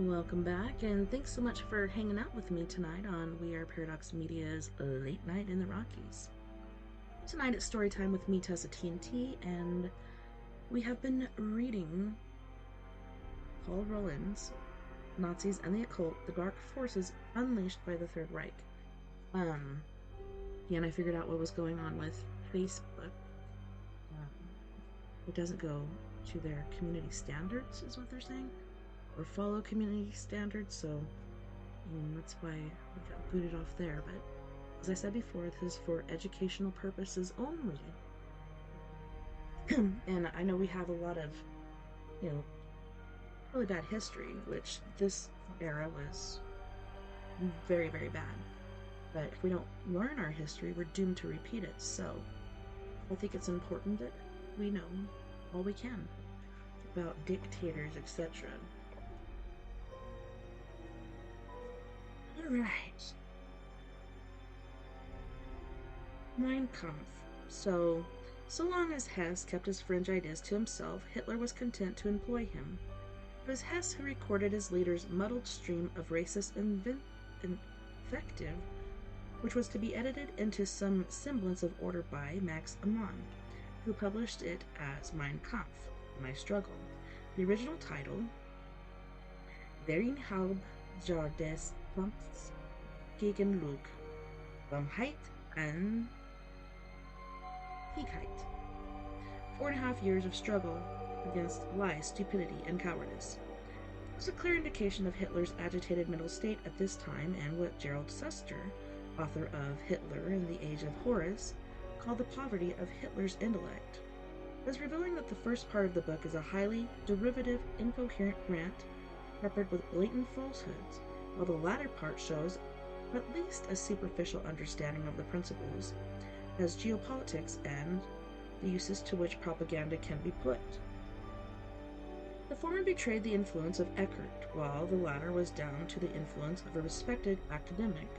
Welcome back, and thanks so much for hanging out with me tonight on We Are Paradox Media's Late Night in the Rockies. Tonight it's story time with me, TessaTNT, and we have been reading Paul Roland's Nazis and the Occult, the Dark Forces Unleashed by the Third Reich. And I figured out what was going on with Facebook. It doesn't go to their community standards, is what they're saying, or follow community standards, so that's why we got booted off there. But as I said before, this is for educational purposes only. And I know we have a lot of, really bad history, which this era was very, very bad. But if we don't learn our history, we're doomed to repeat it. So I think it's important that we know all we can about dictators, etc. Alright. Mein Kampf. So long as Hess kept his fringe ideas to himself, Hitler was content to employ him. It was Hess who recorded his leader's muddled stream of racist invective, which was to be edited into some semblance of order by Max Ammann, who published it as Mein Kampf, My Struggle. The original title, Verinhalb Jahr des Kampfs gegen Lug, Wahrheit und Feigheit. 4.5 years of struggle against lies, stupidity, and cowardice. It was a clear indication of Hitler's agitated mental state at this time, and what Gerald Suster, author of Hitler in the Age of Horus, called the poverty of Hitler's intellect. It was revealing that the first part of the book is a highly derivative, incoherent rant peppered with blatant falsehoods, while the latter part shows at least a superficial understanding of the principles as geopolitics and the uses to which propaganda can be put. The former betrayed the influence of Eckert, while the latter was down to the influence of a respected academic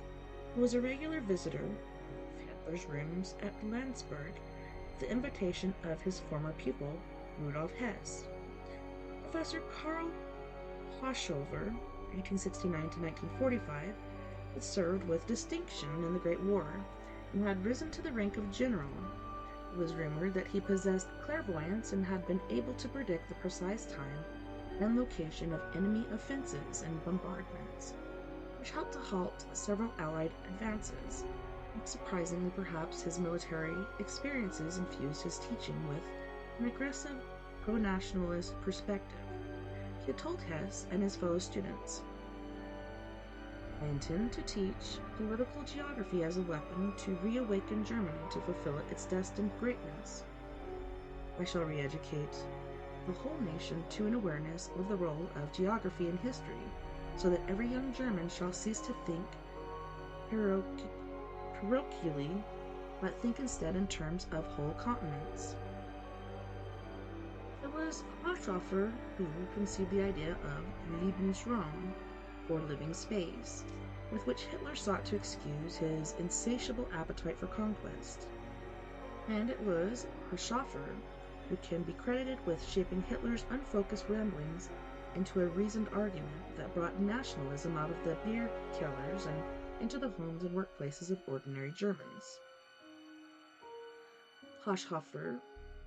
who was a regular visitor of Hitler's rooms at Landsberg at the invitation of his former pupil, Rudolf Hess. Professor Karl Hochhofer, 1869 to 1945, had served with distinction in the Great War and had risen to the rank of general. It was rumored that he possessed clairvoyance and had been able to predict the precise time and location of enemy offensives and bombardments, which helped to halt several Allied advances. Not surprisingly, perhaps, his military experiences infused his teaching with an aggressive, pro-nationalist perspective. He had told Hess and his fellow students, "I intend to teach political geography as a weapon to reawaken Germany to fulfill its destined greatness. I shall re-educate the whole nation to an awareness of the role of geography in history, so that every young German shall cease to think parochially, but think instead in terms of whole continents." It was Hochhofer who conceived the idea of Lebensraum, or living space, with which Hitler sought to excuse his insatiable appetite for conquest. And it was Hochhofer who can be credited with shaping Hitler's unfocused ramblings into a reasoned argument that brought nationalism out of the beer kellers and into the homes and workplaces of ordinary Germans. Hochhofer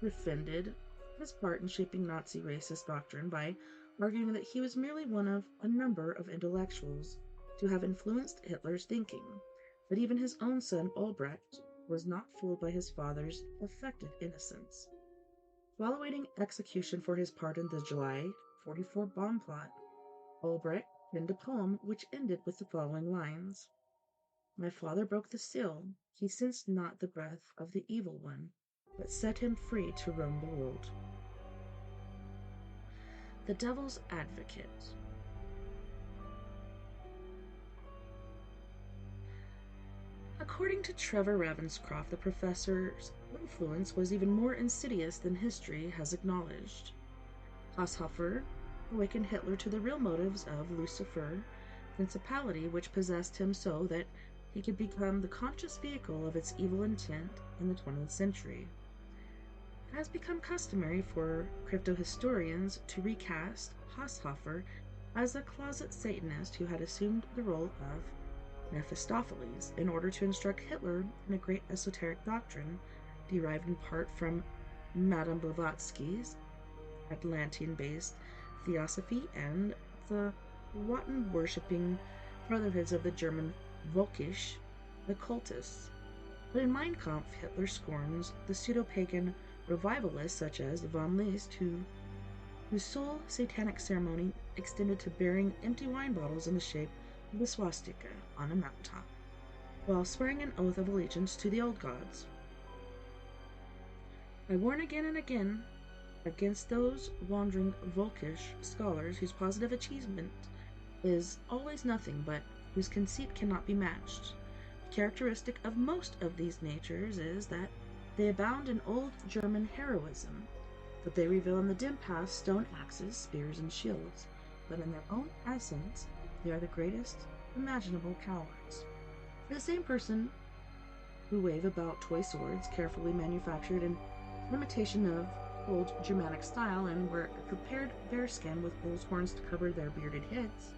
defended his part in shaping Nazi racist doctrine by arguing that he was merely one of a number of intellectuals to have influenced Hitler's thinking, but even his own son Albrecht was not fooled by his father's affected innocence. While awaiting execution for his part in the July 44 bomb plot, Albrecht penned a poem which ended with the following lines: "My father broke the seal, he sensed not the breath of the evil one, but set him free to roam the world." The Devil's Advocate. According to Trevor Ravenscroft, the professor's influence was even more insidious than history has acknowledged. Hochhofer awakened Hitler to the real motives of Lucifer, principality which possessed him so that he could become the conscious vehicle of its evil intent in the 20th century. It has become customary for crypto-historians to recast Hochhofer as a closet Satanist who had assumed the role of Mephistopheles in order to instruct Hitler in a great esoteric doctrine derived in part from Madame Blavatsky's Atlantean-based theosophy and the rotten-worshipping brotherhoods of the German Völkisch occultists. But in Mein Kampf, Hitler scorns the pseudo-pagan revivalists such as von Liszt, whose sole satanic ceremony extended to burying empty wine bottles in the shape of the swastika on a mountaintop, while swearing an oath of allegiance to the old gods. I warn again and again against those wandering Völkisch scholars whose positive achievement is always nothing but whose conceit cannot be matched. The characteristic of most of these natures is that they abound in old German heroism, that they reveal in the dim past stone axes, spears, and shields, but in their own essence they are the greatest imaginable cowards. For the same person who wave about toy swords carefully manufactured in imitation of old Germanic style and wear a prepared bearskin with bull's horns to cover their bearded heads,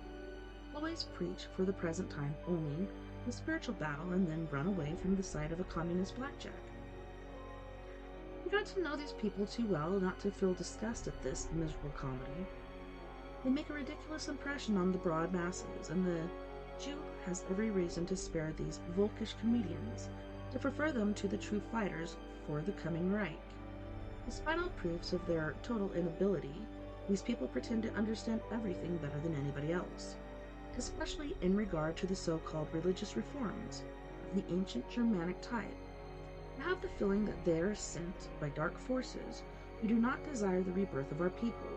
always preach for the present time only the spiritual battle and then run away from the sight of a communist blackjack. We got to know these people too well not to feel disgust at this miserable comedy. They make a ridiculous impression on the broad masses, and the Jew has every reason to spare these Völkisch comedians, to prefer them to the true fighters for the coming Reich. Despite all proofs of their total inability, these people pretend to understand everything better than anybody else, especially in regard to the so-called religious reforms of the ancient Germanic type. I have the feeling that they are sent by dark forces who do not desire the rebirth of our people,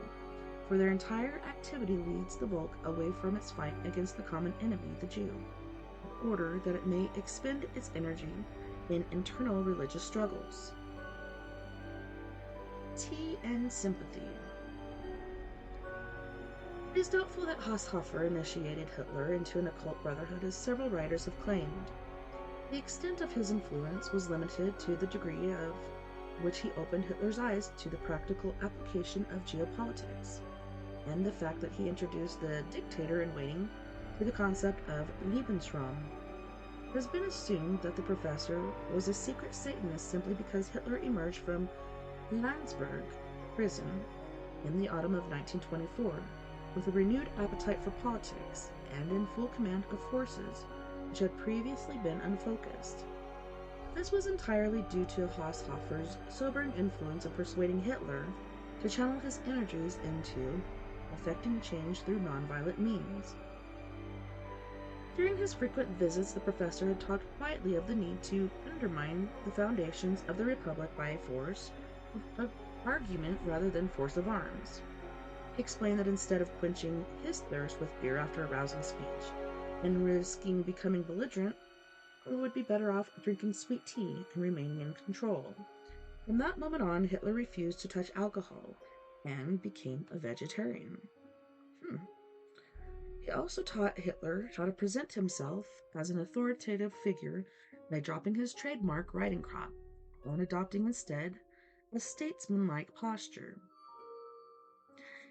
for their entire activity leads the Volk away from its fight against the common enemy, the Jew, in order that it may expend its energy in internal religious struggles. Tea and sympathy. It is doubtful that Haushofer initiated Hitler into an occult brotherhood, as several writers have claimed. The extent of his influence was limited to the degree of which he opened Hitler's eyes to the practical application of geopolitics, and the fact that he introduced the dictator-in-waiting to the concept of Lebensraum. It has been assumed that the professor was a secret Satanist simply because Hitler emerged from Landsberg prison in the autumn of 1924 with a renewed appetite for politics and in full command of forces which had previously been unfocused. This was entirely due to Haushofer's sobering influence in persuading Hitler to channel his energies into effecting change through nonviolent means. During his frequent visits, the professor had talked quietly of the need to undermine the foundations of the Republic by force of argument rather than force of arms. He explained that instead of quenching his thirst with beer after a rousing speech and risking becoming belligerent, we would be better off drinking sweet tea and remaining in control. From that moment on, Hitler refused to touch alcohol and became a vegetarian. He also taught Hitler how to present himself as an authoritative figure by dropping his trademark riding crop and adopting instead a statesmanlike posture.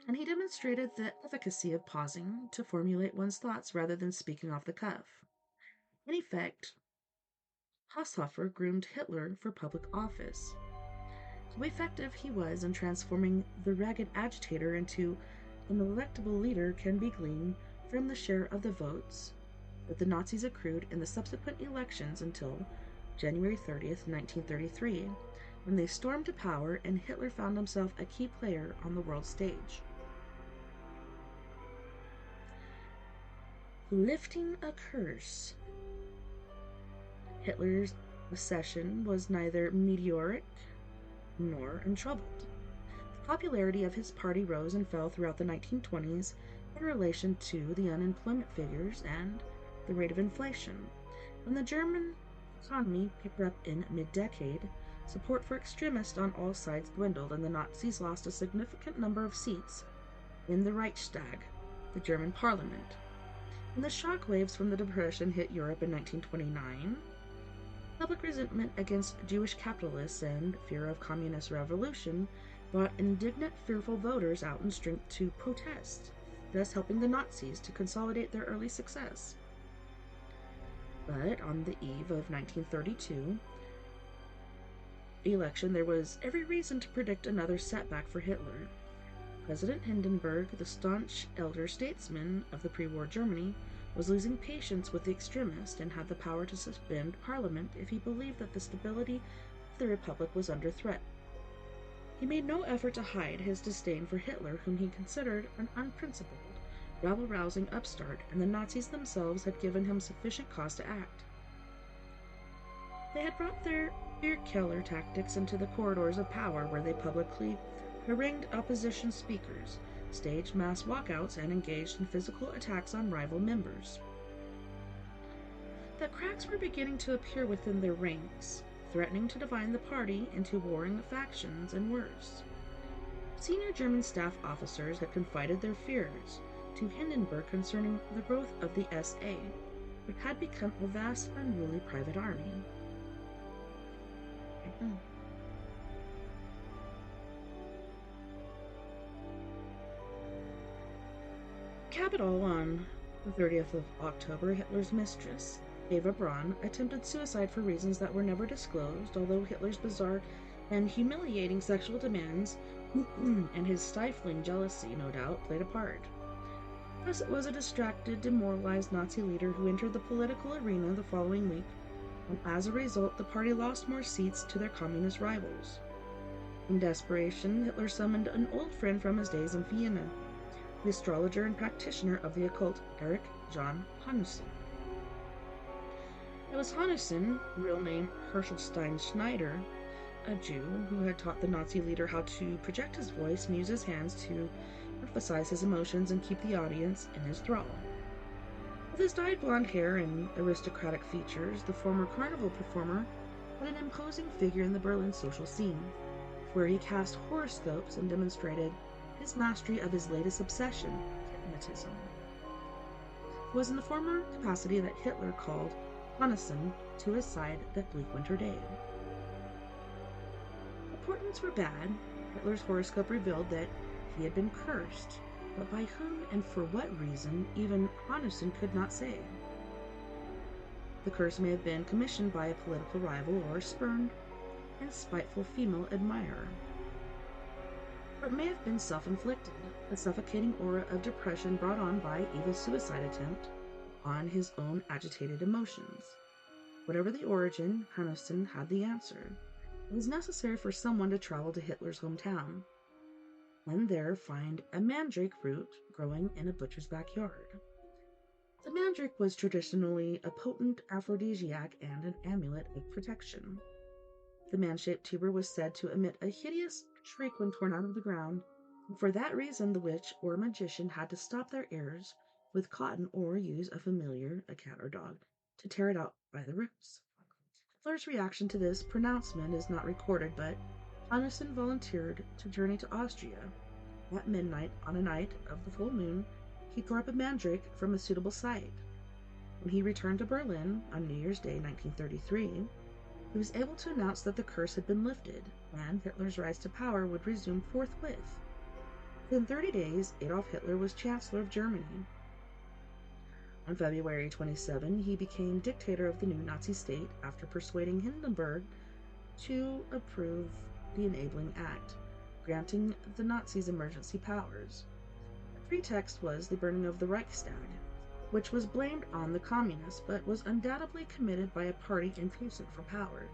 And he demonstrated the efficacy of pausing to formulate one's thoughts rather than speaking off the cuff. In effect, Haushofer groomed Hitler for public office. How effective he was in transforming the ragged agitator into an electable leader can be gleaned from the share of the votes that the Nazis accrued in the subsequent elections until January 30th, 1933, when they stormed to power and Hitler found himself a key player on the world stage. Lifting a curse. Hitler's accession was neither meteoric nor untroubled. The popularity of his party rose and fell throughout the 1920s in relation to the unemployment figures and the rate of inflation. When the German economy picked up in mid-decade, support for extremists on all sides dwindled, and the Nazis lost a significant number of seats in the Reichstag, the German parliament. When the shock waves from the Depression hit Europe in 1929, public resentment against Jewish capitalists and fear of communist revolution brought indignant, fearful voters out in strength to protest. thus helping the Nazis to consolidate their early success. But on the eve of 1932 election, there was every reason to predict another setback for Hitler. President Hindenburg, the staunch elder statesman of the pre-war Germany, was losing patience with the extremist and had the power to suspend Parliament if he believed that the stability of the Republic was under threat. He made no effort to hide his disdain for Hitler, whom he considered an unprincipled, rabble-rousing upstart, and the Nazis themselves had given him sufficient cause to act. They had brought their beer-killer tactics into the corridors of power, where they publicly harangued opposition speakers, staged mass walkouts, and engaged in physical attacks on rival members. The cracks were beginning to appear within their ranks, threatening to divide the party into warring factions and worse. Senior German staff officers had confided their fears to Hindenburg concerning the growth of the SA, which had become a vast, unruly private army. Capital on the 30th of October, Hitler's mistress, Eva Braun, attempted suicide for reasons that were never disclosed, although Hitler's bizarre and humiliating sexual demands and his stifling jealousy, no doubt, played a part. Thus, it was a distracted, demoralized Nazi leader who entered the political arena the following week, and as a result, the party lost more seats to their communist rivals. In desperation, Hitler summoned an old friend from his days in Vienna, the astrologer and practitioner of the occult, Erich John Hanussen. It was Hanussen, real name Herschelstein Schneider, a Jew who had taught the Nazi leader how to project his voice and use his hands to emphasize his emotions and keep the audience in his thrall. With his dyed blonde hair and aristocratic features, the former carnival performer had an imposing figure in the Berlin social scene, where he cast horoscopes and demonstrated his mastery of his latest obsession, hypnotism. It was in the former capacity that Hitler called Hanussen to his side that bleak winter day. The portents were bad. Hitler's horoscope revealed that he had been cursed, but by whom and for what reason, even Hanussen could not say. The curse may have been commissioned by a political rival or spurned and spiteful female admirer. Or it may have been self-inflicted, a suffocating aura of depression brought on by Eva's suicide attempt on his own agitated emotions. Whatever the origin, Hanussen had the answer. It was necessary for someone to travel to Hitler's hometown, and there find a mandrake root growing in a butcher's backyard. The mandrake was traditionally a potent aphrodisiac and an amulet of protection. The man-shaped tuber was said to emit a hideous shriek when torn out of the ground, and for that reason the witch or magician had to stop their ears with cotton or use a familiar, a cat or dog, to tear it out by the roots. Hitler's reaction to this pronouncement is not recorded, but Hanussen volunteered to journey to Austria. At midnight, on a night of the full moon, he tore up a mandrake from a suitable site. When he returned to Berlin on New Year's Day 1933, he was able to announce that the curse had been lifted, and Hitler's rise to power would resume forthwith. Within 30 days, Adolf Hitler was Chancellor of Germany. On February 27, he became dictator of the new Nazi state after persuading Hindenburg to approve the Enabling Act, granting the Nazis emergency powers. The pretext was the burning of the Reichstag, which was blamed on the communists, but was undoubtedly committed by a party impatient for power.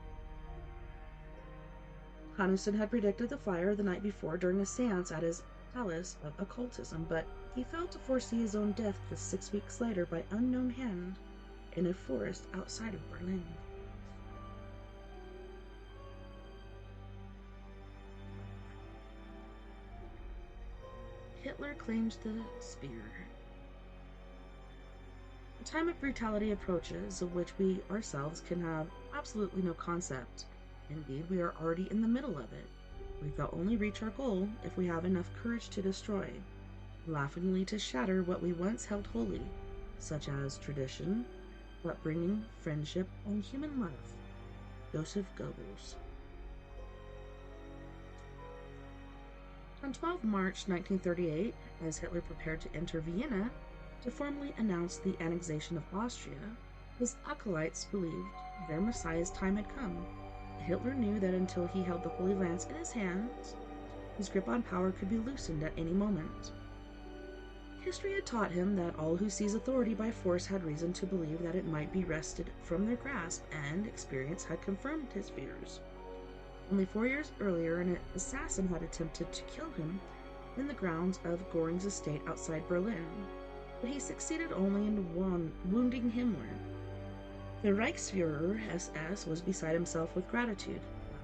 Hanussen had predicted the fire the night before during a seance at his palace of occultism, but he failed to foresee his own death just 6 weeks later by unknown hand in a forest outside of Berlin. Hitler claims the spear. A time of brutality approaches, of which we ourselves can have absolutely no concept. Indeed, we are already in the middle of it. We shall only reach our goal if we have enough courage to destroy, laughingly to shatter what we once held holy, such as tradition, upbringing, friendship, and human love. Joseph Goebbels. On 12 March 1938, as Hitler prepared to enter Vienna to formally announce the annexation of Austria, his acolytes believed their Messiah's time had come. Hitler knew that until he held the Holy Lance in his hands, his grip on power could be loosened at any moment. History had taught him that all who seize authority by force had reason to believe that it might be wrested from their grasp, and experience had confirmed his fears. Only 4 years earlier, an assassin had attempted to kill him in the grounds of Göring's estate outside Berlin, but he succeeded only in wounding Himmler. The Reichsfuhrer SS was beside himself with gratitude,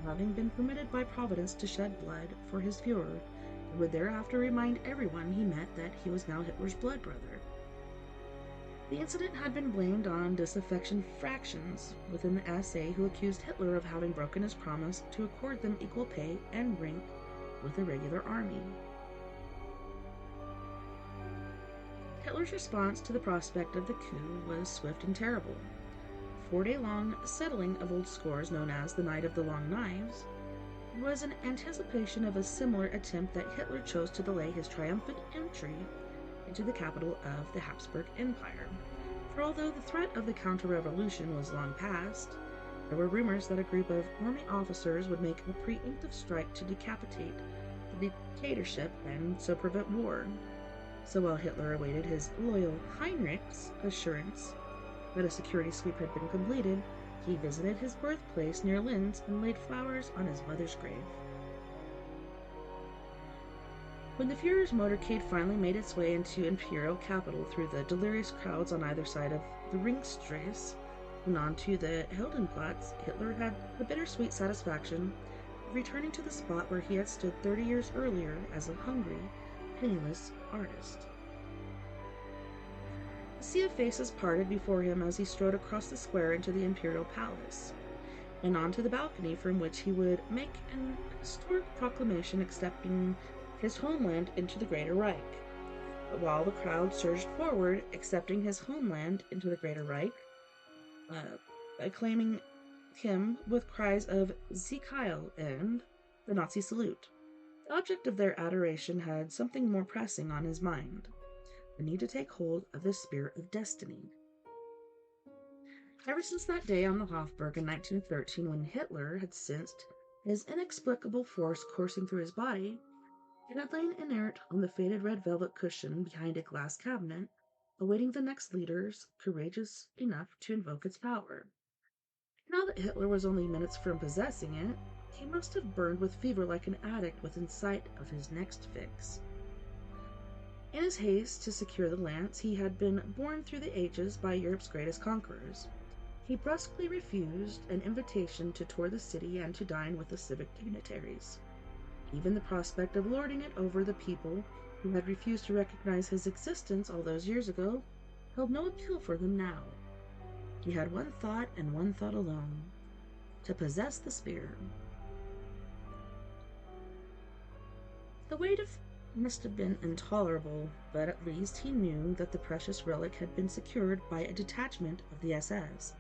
having been permitted by Providence to shed blood for his Fuhrer, and would thereafter remind everyone he met that he was now Hitler's blood brother. The incident had been blamed on disaffection fractions within the SA, who accused Hitler of having broken his promise to accord them equal pay and rank with the regular army. Hitler's response to the prospect of the coup was swift and terrible. A 4-day-long settling of old scores known as the Night of the Long Knives was an anticipation of a similar attempt that Hitler chose to delay his triumphant entry into the capital of the Habsburg Empire. For although the threat of the counter-revolution was long past, there were rumors that a group of army officers would make a preemptive strike to decapitate the dictatorship and so prevent war. So while Hitler awaited his loyal Heinrich's assurance that a security sweep had been completed, he visited his birthplace near Linz and laid flowers on his mother's grave. When the Fuhrer's motorcade finally made its way into imperial capital through the delirious crowds on either side of the Ringstrasse and onto the Heldenplatz, Hitler had the bittersweet satisfaction of returning to the spot where he had stood 30 years earlier as a hungry, penniless artist. A sea of faces parted before him as he strode across the square into the imperial palace, and onto the balcony from which he would make an historic proclamation accepting his homeland into the Greater Reich. But while the crowd surged forward, accepting his homeland into the Greater Reich, acclaiming him with cries of Sieg Heil and the Nazi salute. The object of their adoration had something more pressing on his mind: the need to take hold of the spirit of destiny. Ever since that day on the Hofburg in 1913, when Hitler had sensed his inexplicable force coursing through his body, it had lain inert on the faded red velvet cushion behind a glass cabinet, awaiting the next leaders courageous enough to invoke its power. Now that Hitler was only minutes from possessing it, he must have burned with fever like an addict within sight of his next fix. In his haste to secure the lance he had been borne through the ages by Europe's greatest conquerors, he brusquely refused an invitation to tour the city and to dine with the civic dignitaries. Even the prospect of lording it over the people who had refused to recognize his existence all those years ago held no appeal for them now. He had one thought and one thought alone: to possess the spear. The weight of must have been intolerable, but at least he knew that the precious relic had been secured by a detachment of the SS,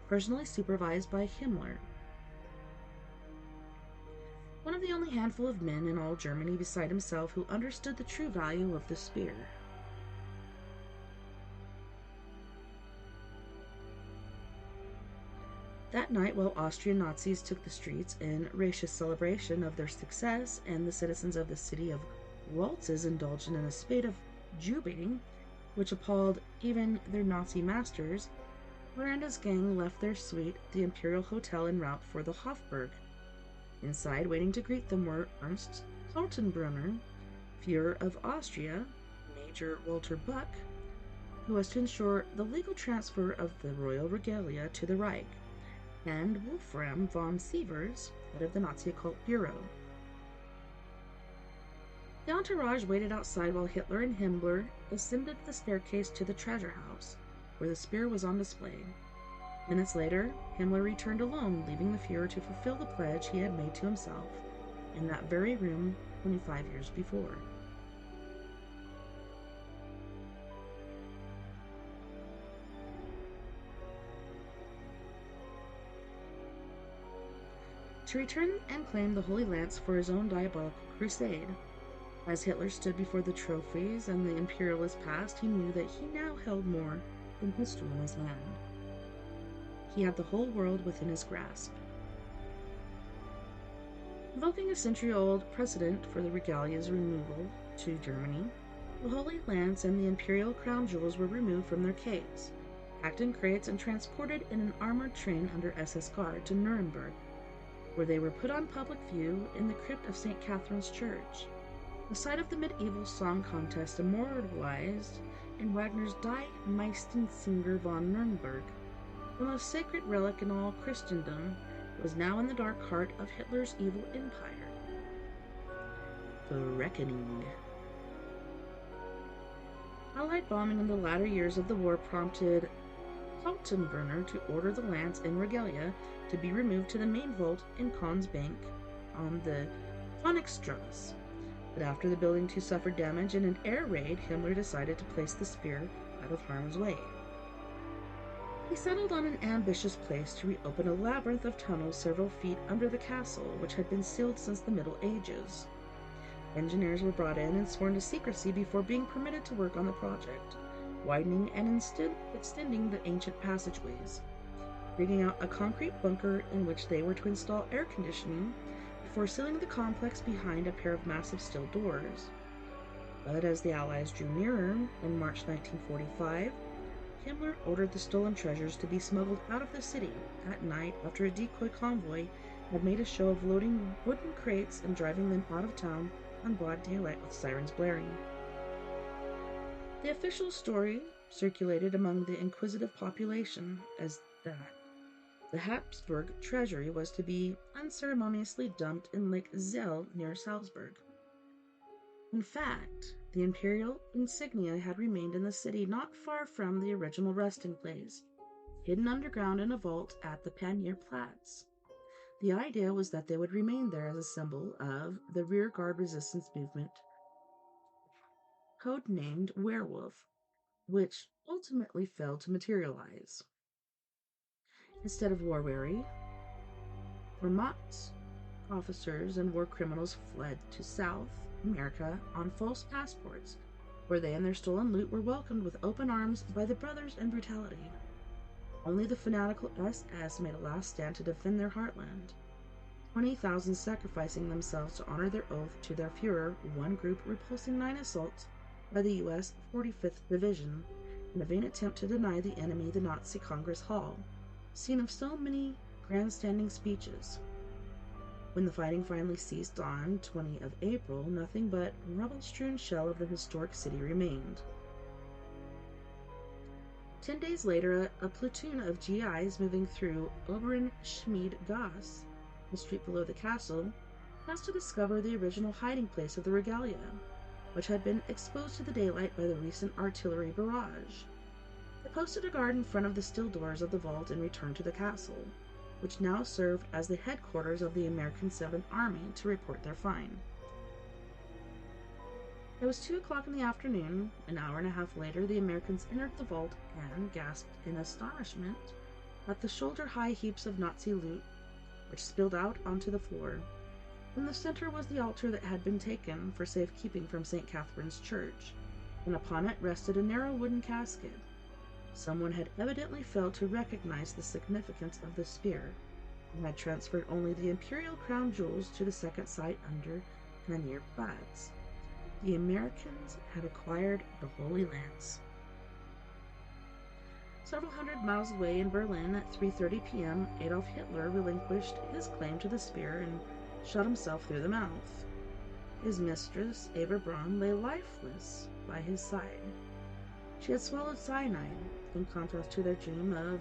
personally supervised by Himmler. One of the only handful of men in all Germany beside himself who understood the true value of the spear. That night, while Austrian Nazis took the streets in raucous celebration of their success, and the citizens of the city of Waltzes indulged in a spate of jubing which appalled even their Nazi masters, Miranda's gang left their suite at the Imperial Hotel en route for the Hofburg. Inside, waiting to greet them, were Ernst Kaltenbrunner, Fuhrer of Austria, Major Walter Buck, who was to ensure the legal transfer of the royal regalia to the Reich, and Wolfram von Sievers, head of the Nazi Occult Bureau. The entourage waited outside while Hitler and Himmler ascended the staircase to the treasure house, where the spear was on display. Minutes later, Himmler returned alone, leaving the Fuhrer to fulfill the pledge he had made to himself in that very room 25 years before. To return and claim the Holy Lance for his own diabolical crusade, As Hitler stood before the trophies and the imperialist past, he knew that he now held more than history in his hand. He had the whole world within his grasp. Invoking a century-old precedent for the regalia's removal to Germany, the Holy Lance and the imperial crown jewels were removed from their caves, packed in crates, and transported in an armored train under SS guard to Nuremberg, where they were put on public view in the crypt of St. Catherine's Church, the site of the medieval song contest immortalized in Wagner's Die Meistensinger von Nuremberg. The most sacred relic in all Christendom was now in the dark heart of Hitler's evil empire. The Reckoning. Allied bombing in the latter years of the war prompted Kaltenbrunner to order the lance and regalia to be removed to the main vault in Kahn's Bank on the Königstrasse. But after the building 2 suffered damage in an air raid, Himmler decided to place the spear out of harm's way. He settled on an ambitious place to reopen a labyrinth of tunnels several feet under the castle, which had been sealed since the Middle Ages. Engineers were brought in and sworn to secrecy before being permitted to work on the project, widening and extending the ancient passageways, digging out a concrete bunker in which they were to install air conditioning before sealing the complex behind a pair of massive steel doors. But as the Allies drew nearer, in March 1945, Himmler ordered the stolen treasures to be smuggled out of the city at night after a decoy convoy had made a show of loading wooden crates and driving them out of town on broad daylight with sirens blaring. The official story circulated among the inquisitive population as that the Habsburg treasury was to be unceremoniously dumped in Lake Zell near Salzburg. In fact, the imperial insignia had remained in the city not far from the original resting place, hidden underground in a vault at the Panierplatz. The idea was that they would remain there as a symbol of the rearguard resistance movement, codenamed Werewolf, which ultimately failed to materialize. Instead of war weary, Wehrmacht officers and war criminals fled to South America on false passports, where they and their stolen loot were welcomed with open arms by the brothers in brutality. Only the fanatical SS made a last stand to defend their heartland, 20,000 sacrificing themselves to honor their oath to their Fuhrer, one group repulsing 9 assaults by the U.S. 45th Division in a vain attempt to deny the enemy the Nazi Congress Hall, scene of so many grandstanding speeches. When the fighting finally ceased on 20 of April, nothing but rubble-strewn shell of the historic city remained. 10 days later, a platoon of GIs moving through Oberen-Schmied-Gasse, the street below the castle, passed to discover the original hiding place of the regalia, which had been exposed to the daylight by the recent artillery barrage. They posted a guard in front of the steel doors of the vault and returned to the castle, which now served as the headquarters of the American 7th Army, to report their find. It was 2 o'clock in the afternoon. An hour and a half later, the Americans entered the vault and gasped in astonishment at the shoulder-high heaps of Nazi loot, which spilled out onto the floor. In the center was the altar that had been taken for safekeeping from St. Catherine's Church, and upon it rested a narrow wooden casket. Someone had evidently failed to recognize the significance of the spear, and had transferred only the imperial crown jewels to the second site under Panierplatz. The Americans had acquired the Holy Lance. Several hundred miles away in Berlin at 3:30 p.m., Adolf Hitler relinquished his claim to the spear and shot himself through the mouth. His mistress, Eva Braun, lay lifeless by his side. She had swallowed cyanide. In contrast to their dream of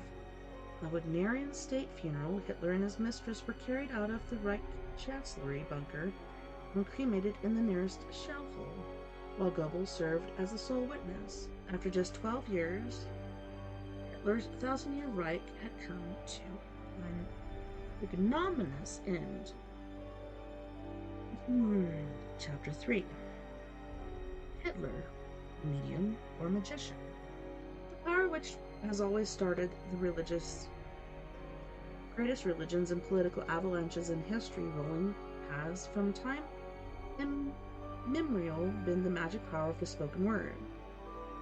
a Wagnerian state funeral, Hitler and his mistress were carried out of the Reich Chancellery bunker and cremated in the nearest shell hole, while Goebbels served as the sole witness. After just 12 years, Hitler's 1,000-year Reich had come to an ignominious end. Chapter 3. Hitler, medium or magician. The power which has always started the greatest religions and political avalanches in history rolling has, from time memorial been the magic power of the spoken word.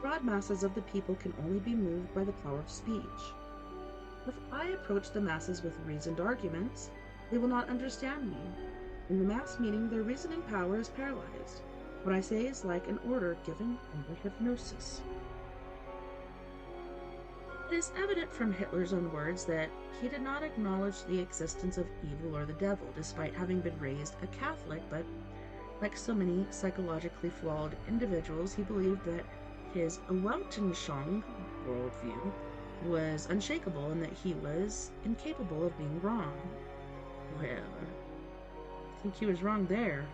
Broad masses of the people can only be moved by the power of speech. If I approach the masses with reasoned arguments, they will not understand me. In the mass meeting, their reasoning power is paralyzed. What I say is like an order given under hypnosis. It is evident from Hitler's own words that he did not acknowledge the existence of evil or the devil, despite having been raised a Catholic, but like so many psychologically flawed individuals, he believed that his Weltanschauung worldview was unshakable and that he was incapable of being wrong. Well, I think he was wrong there.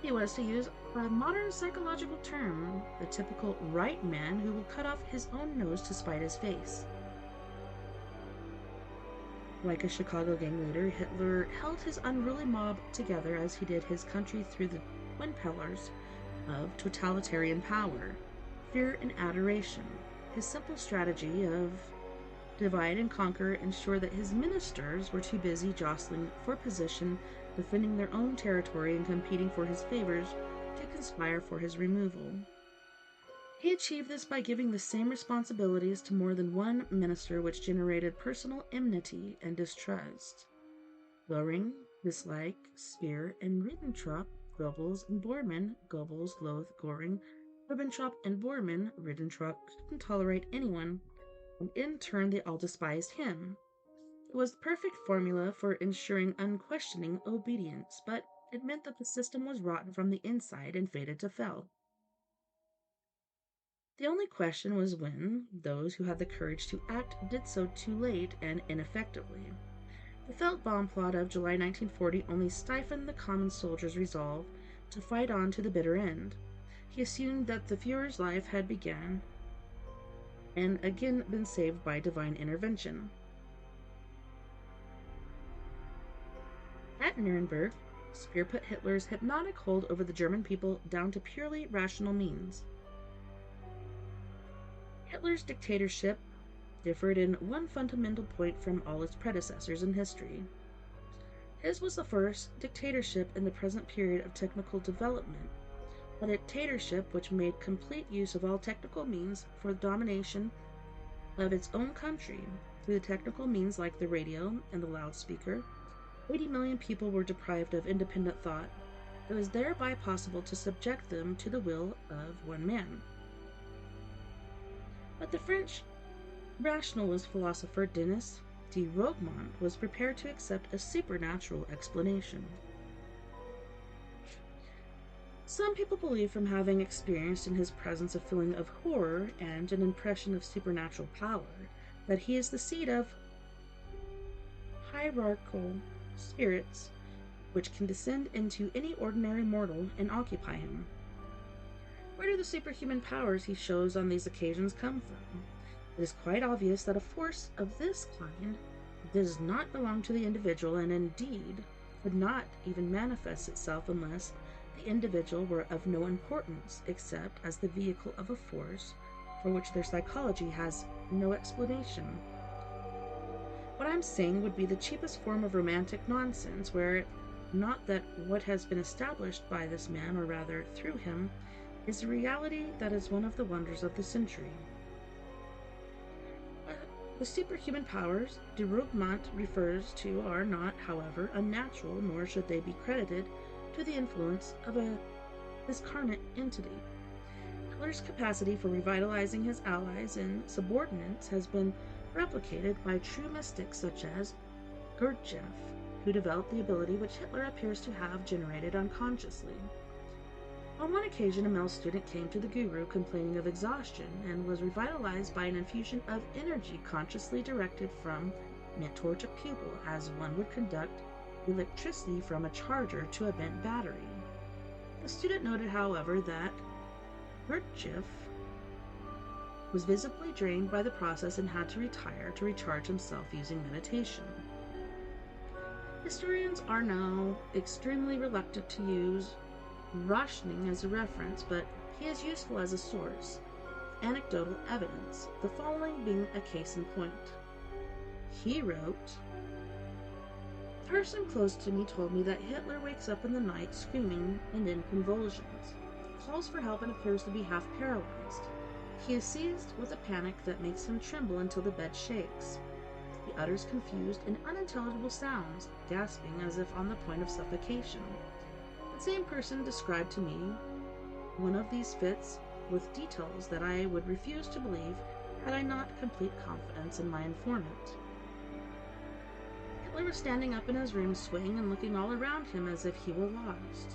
He was, to use a modern psychological term, the typical right man who will cut off his own nose to spite his face. Like a Chicago gang leader, Hitler held his unruly mob together as he did his country through the twin pillars of totalitarian power, fear and adoration. His simple strategy of divide and conquer ensured that his ministers were too busy jostling for position, defending their own territory, and competing for his favors to conspire for his removal. He achieved this by giving the same responsibilities to more than one minister, which generated personal enmity and distrust. Goering, dislike, Speer, and Ribbentrop, Goebbels, and Bormann, Goebbels, loathed Goring, Ribbentrop, and Bormann, Ribbentrop couldn't tolerate anyone, and in turn they all despised him. It was the perfect formula for ensuring unquestioning obedience, but it meant that the system was rotten from the inside and fated to fail. The only question was when those who had the courage to act did so too late and ineffectively. The felt bomb plot of July 1940 only stiffened the common soldier's resolve to fight on to the bitter end. He assumed that the Führer's life had begun and again been saved by divine intervention. At Nuremberg, Speer put Hitler's hypnotic hold over the German people down to purely rational means. Hitler's dictatorship differed in one fundamental point from all its predecessors in history. His was the first dictatorship in the present period of technical development, a dictatorship which made complete use of all technical means for the domination of its own country. Through the technical means like the radio and the loudspeaker, 80 million people were deprived of independent thought. It was thereby possible to subject them to the will of one man. But the French rationalist philosopher Denis de Roquemont was prepared to accept a supernatural explanation. Some people believe, from having experienced in his presence a feeling of horror and an impression of supernatural power, that he is the seed of hierarchical spirits which can descend into any ordinary mortal and occupy him. Where do the superhuman powers he shows on these occasions come from? It is quite obvious that a force of this kind does not belong to the individual, and indeed would not even manifest itself unless the individual were of no importance except as the vehicle of a force for which their psychology has no explanation. What I'm saying would be the cheapest form of romantic nonsense, were it not that what has been established by this man, or rather through him, is a reality that is one of the wonders of the century. The superhuman powers de Roquemont refers to are not, however, unnatural, nor should they be credited to the influence of a discarnate entity. Hitler's capacity for revitalizing his allies and subordinates has been replicated by true mystics such as Gurdjieff, who developed the ability which Hitler appears to have generated unconsciously. On one occasion, a male student came to the guru complaining of exhaustion and was revitalized by an infusion of energy consciously directed from mentor to pupil, as one would conduct electricity from a charger to a bent battery. The student noted, however, that Gurdjieff was visibly drained by the process and had to retire to recharge himself using meditation. Historians are now extremely reluctant to use rationing as a reference, but he is useful as a source. Anecdotal evidence, the following being a case in point. He wrote, A person close to me told me that Hitler wakes up in the night screaming and in convulsions, calls for help and appears to be half paralyzed. He is seized with a panic that makes him tremble until the bed shakes. He utters confused and unintelligible sounds, gasping as if on the point of suffocation. The same person described to me one of these fits with details that I would refuse to believe had I not complete confidence in my informant. Hitler was standing up in his room, swaying and looking all around him as if he were lost.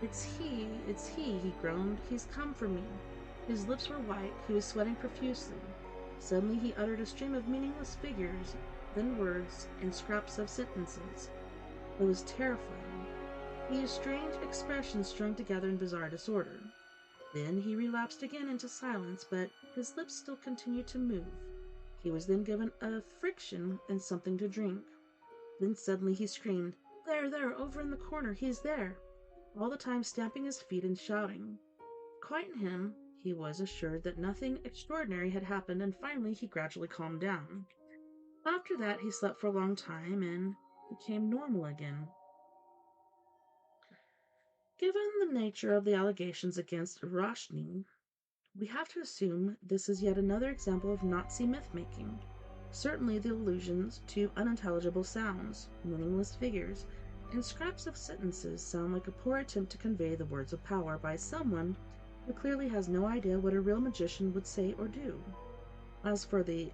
It's he, he groaned. He's come for me. His lips were white, he was sweating profusely. Suddenly he uttered a stream of meaningless figures, then words and scraps of sentences. It was terrifying. He used strange expressions strung together in bizarre disorder. Then he relapsed again into silence, but his lips still continued to move. He was then given a friction and something to drink. Then suddenly he screamed, there, over in the corner, he's there," all the time stamping his feet and shouting. Quieting him, he was assured that nothing extraordinary had happened, and finally he gradually calmed down. After that, he slept for a long time and became normal again. Given the nature of the allegations against Roshni, we have to assume this is yet another example of Nazi myth-making. Certainly the allusions to unintelligible sounds, meaningless figures, and scraps of sentences sound like a poor attempt to convey the words of power by someone who clearly has no idea what a real magician would say or do. As for the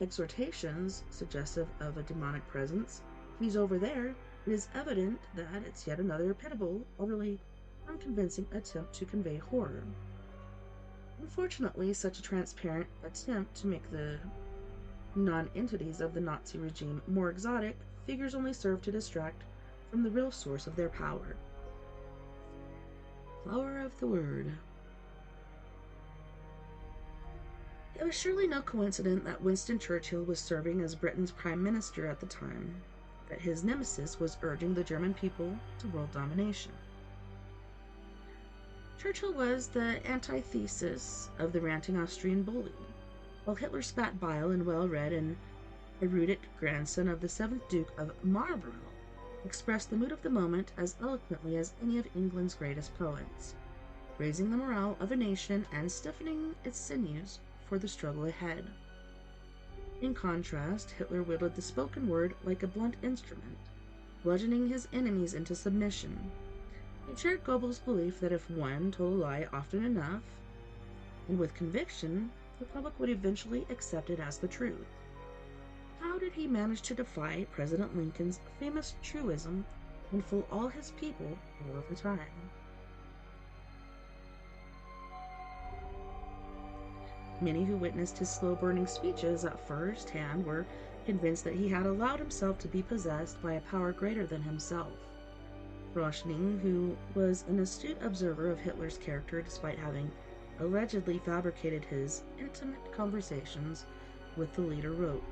exhortations suggestive of a demonic presence, he's over there, it is evident that it's yet another pitiable, overly unconvincing attempt to convey horror. Unfortunately, such a transparent attempt to make the non-entities of the Nazi regime more exotic figures only serve to distract from the real source of their power. Flower of the Word. It was surely no coincidence that Winston Churchill was serving as Britain's Prime Minister at the time that his nemesis was urging the German people to world domination. Churchill was the antithesis of the ranting Austrian bully, while Hitler spat bile and well-read and erudic grandson of the 7th Duke of Marlborough expressed the mood of the moment as eloquently as any of England's greatest poets, raising the morale of a nation and stiffening its sinews for the struggle ahead. In contrast, Hitler whittled the spoken word like a blunt instrument, bludgeoning his enemies into submission. He shared Goebbels' belief that if one told a lie often enough, and with conviction, the public would eventually accept it as the truth. How did he manage to defy President Lincoln's famous truism and fool all his people all of the time? Many who witnessed his slow-burning speeches at first hand were convinced that he had allowed himself to be possessed by a power greater than himself. Roshni, who was an astute observer of Hitler's character despite having allegedly fabricated his intimate conversations with the leader, wrote,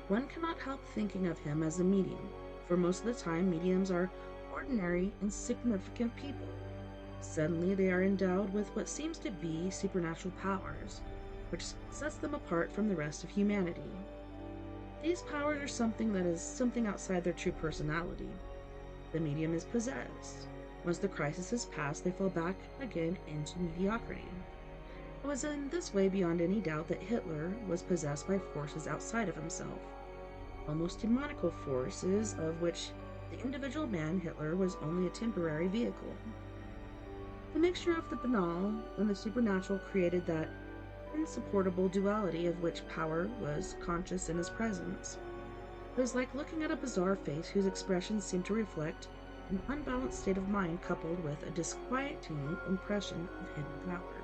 "One cannot help thinking of him as a medium, for most of the time mediums are ordinary, insignificant people. Suddenly they are endowed with what seems to be supernatural powers, which sets them apart from the rest of humanity. These powers are something outside their true personality. The medium is possessed. Once the crisis is past, they fall back again into mediocrity." It was in this way beyond any doubt that Hitler was possessed by forces outside of himself, almost demonical forces of which the individual man, Hitler, was only a temporary vehicle. The mixture of the banal and the supernatural created that insupportable duality of which power was conscious in his presence. It was like looking at a bizarre face whose expressions seemed to reflect an unbalanced state of mind coupled with a disquieting impression of hidden power.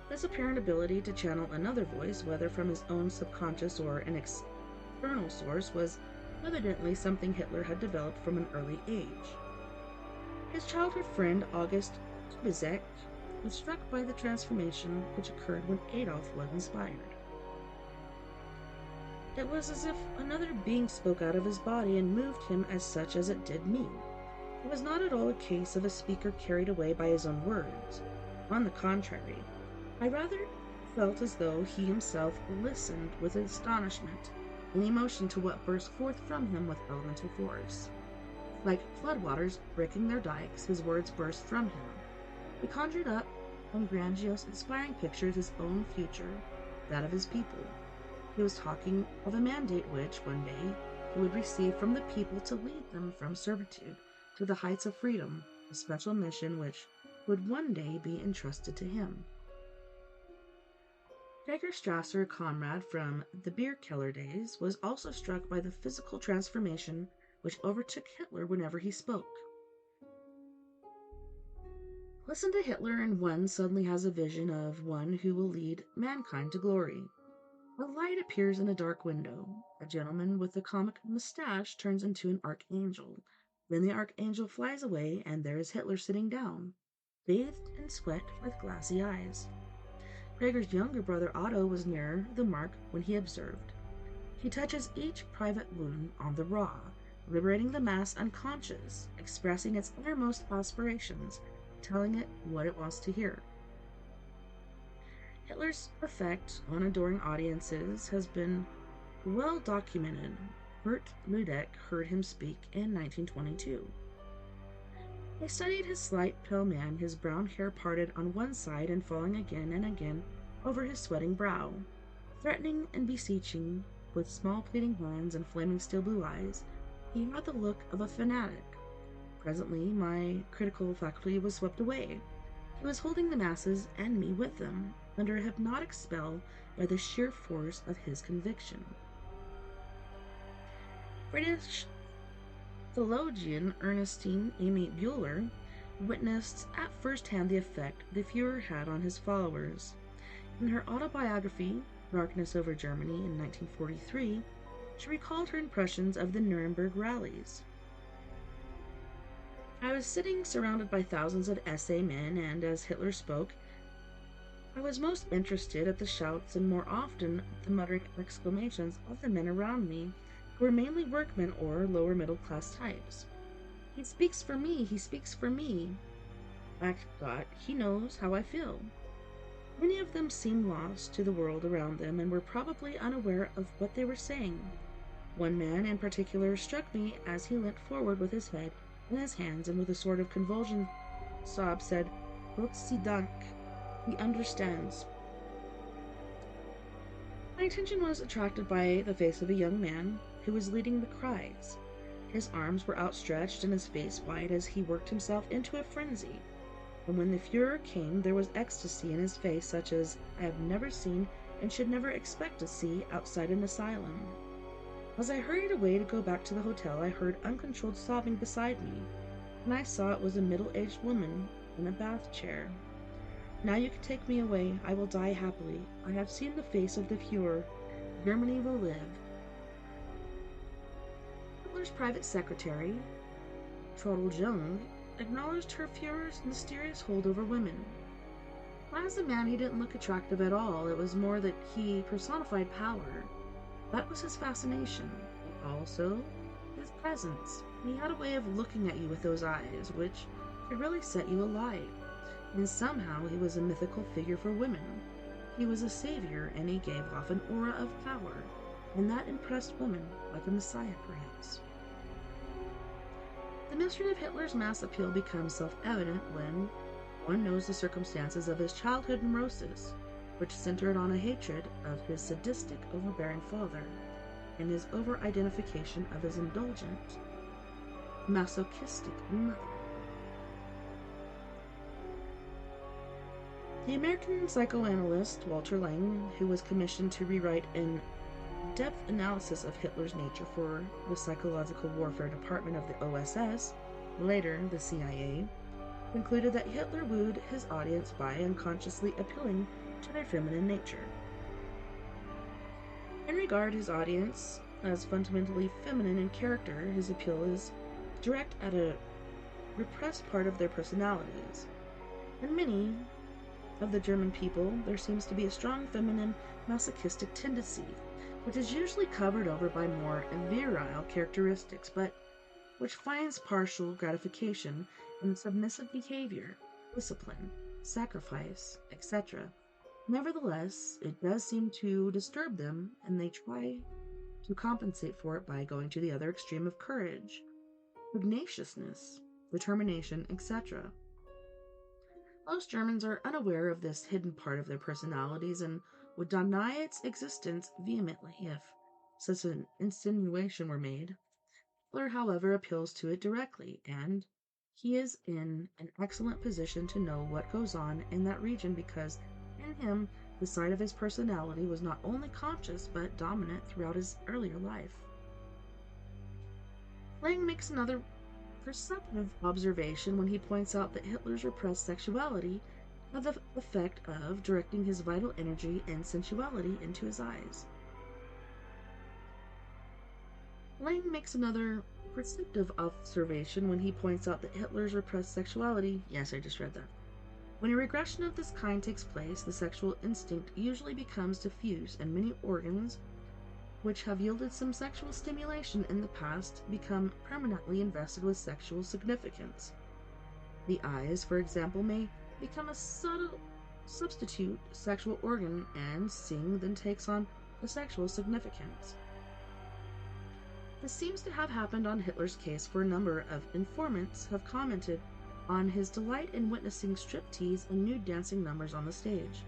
This apparent ability to channel another voice, whether from his own subconscious or an external source, was evidently something Hitler had developed from an early age. His childhood friend August Kubizek was struck by the transformation which occurred when Adolf was inspired. It was as if another being spoke out of his body and moved him as such as it did me. It was not at all a case of a speaker carried away by his own words. On the contrary, I rather felt as though he himself listened with astonishment and he motioned to what burst forth from him with elemental force. Like floodwaters breaking their dikes, his words burst from him. He conjured up in grandiose, inspiring pictures his own future, that of his people. He was talking of a mandate which, one day, he would receive from the people to lead them from servitude to the heights of freedom, a special mission which would one day be entrusted to him. Gregor Strasser, a comrade from the beer keller days, was also struck by the physical transformation which overtook Hitler whenever he spoke. Listen to Hitler, and one suddenly has a vision of one who will lead mankind to glory. A light appears in a dark window. A gentleman with a comic mustache turns into an archangel. Then the archangel flies away, and there is Hitler sitting down, bathed in sweat with glassy eyes. Gregor's younger brother Otto was near the mark when he observed. He touches each private wound on the raw, liberating the mass unconscious, expressing its innermost aspirations, telling it what it wants to hear. Hitler's effect on adoring audiences has been well documented. Bert Ludeck heard him speak in 1922. I studied his slight, pale man, his brown hair parted on one side and falling again and again over his sweating brow. Threatening and beseeching, with small pleading hands and flaming steel blue eyes, he had the look of a fanatic. Presently, my critical faculty was swept away. He was holding the masses and me with them, under a hypnotic spell by the sheer force of his conviction. British theologian Ernestine Amy Bueller witnessed at first hand the effect the Fuhrer had on his followers. In her autobiography, Darkness Over Germany, in 1943, she recalled her impressions of the Nuremberg rallies. I was sitting surrounded by thousands of SA men, and as Hitler spoke, I was most interested at the shouts and more often the muttering exclamations of the men around me, who were mainly workmen or lower middle class types. He speaks for me, he speaks for me. I thought, he knows how I feel. Many of them seemed lost to the world around them and were probably unaware of what they were saying. One man in particular struck me as he leant forward with his head in his hands and with a sort of convulsion sob said, Gott sei Dank, he understands. My attention was attracted by the face of a young man who was leading the cries. His arms were outstretched and his face wide as he worked himself into a frenzy. And when the Fuhrer came, there was ecstasy in his face such as I have never seen and should never expect to see outside an asylum. As I hurried away to go back to the hotel, I heard uncontrolled sobbing beside me, and I saw it was a middle-aged woman in a bath chair. Now you can take me away. I will die happily. I have seen the face of the Fuhrer. Germany will live. Hitler's private secretary, Trottel Jung, acknowledged her Fuhrer's mysterious hold over women. As a man, he didn't look attractive at all. It was more that he personified power. That was his fascination. Also, his presence. He had a way of looking at you with those eyes, which could really set you alight. And somehow he was a mythical figure for women. He was a savior, and he gave off an aura of power, and that impressed women like a messiah, perhaps. The mystery of Hitler's mass appeal becomes self-evident when one knows the circumstances of his childhood neurosis, which centered on a hatred of his sadistic, overbearing father, and his over-identification of his indulgent, masochistic mother. The American psychoanalyst Walter Lang, who was commissioned to rewrite an in-depth analysis of Hitler's nature for the Psychological Warfare Department of the OSS, later the CIA, concluded that Hitler wooed his audience by unconsciously appealing to their feminine nature. In regard his audience as fundamentally feminine in character, his appeal is direct at a repressed part of their personalities. In many of the German people, there seems to be a strong feminine masochistic tendency, which is usually covered over by more virile characteristics, but which finds partial gratification in submissive behavior, discipline, sacrifice, etc. Nevertheless, it does seem to disturb them, and they try to compensate for it by going to the other extreme of courage, pugnaciousness, determination, etc. Most Germans are unaware of this hidden part of their personalities and would deny its existence vehemently if such an insinuation were made. Hitler, however, appeals to it directly, and he is in an excellent position to know what goes on in that region because in him the side of his personality was not only conscious but dominant throughout his earlier life. Fling makes another perceptive observation when he points out that Hitler's repressed sexuality had the effect of directing his vital energy and sensuality into his eyes. Lang makes another perceptive observation when he points out that Hitler's repressed sexuality. Yes, I just read that. When a regression of this kind takes place, the sexual instinct usually becomes diffuse, and many organs which have yielded some sexual stimulation in the past become permanently invested with sexual significance. The eyes, for example, may become a subtle substitute sexual organ, and seeing then takes on a sexual significance. This seems to have happened on Hitler's case, for a number of informants have commented on his delight in witnessing striptease and nude dancing numbers on the stage.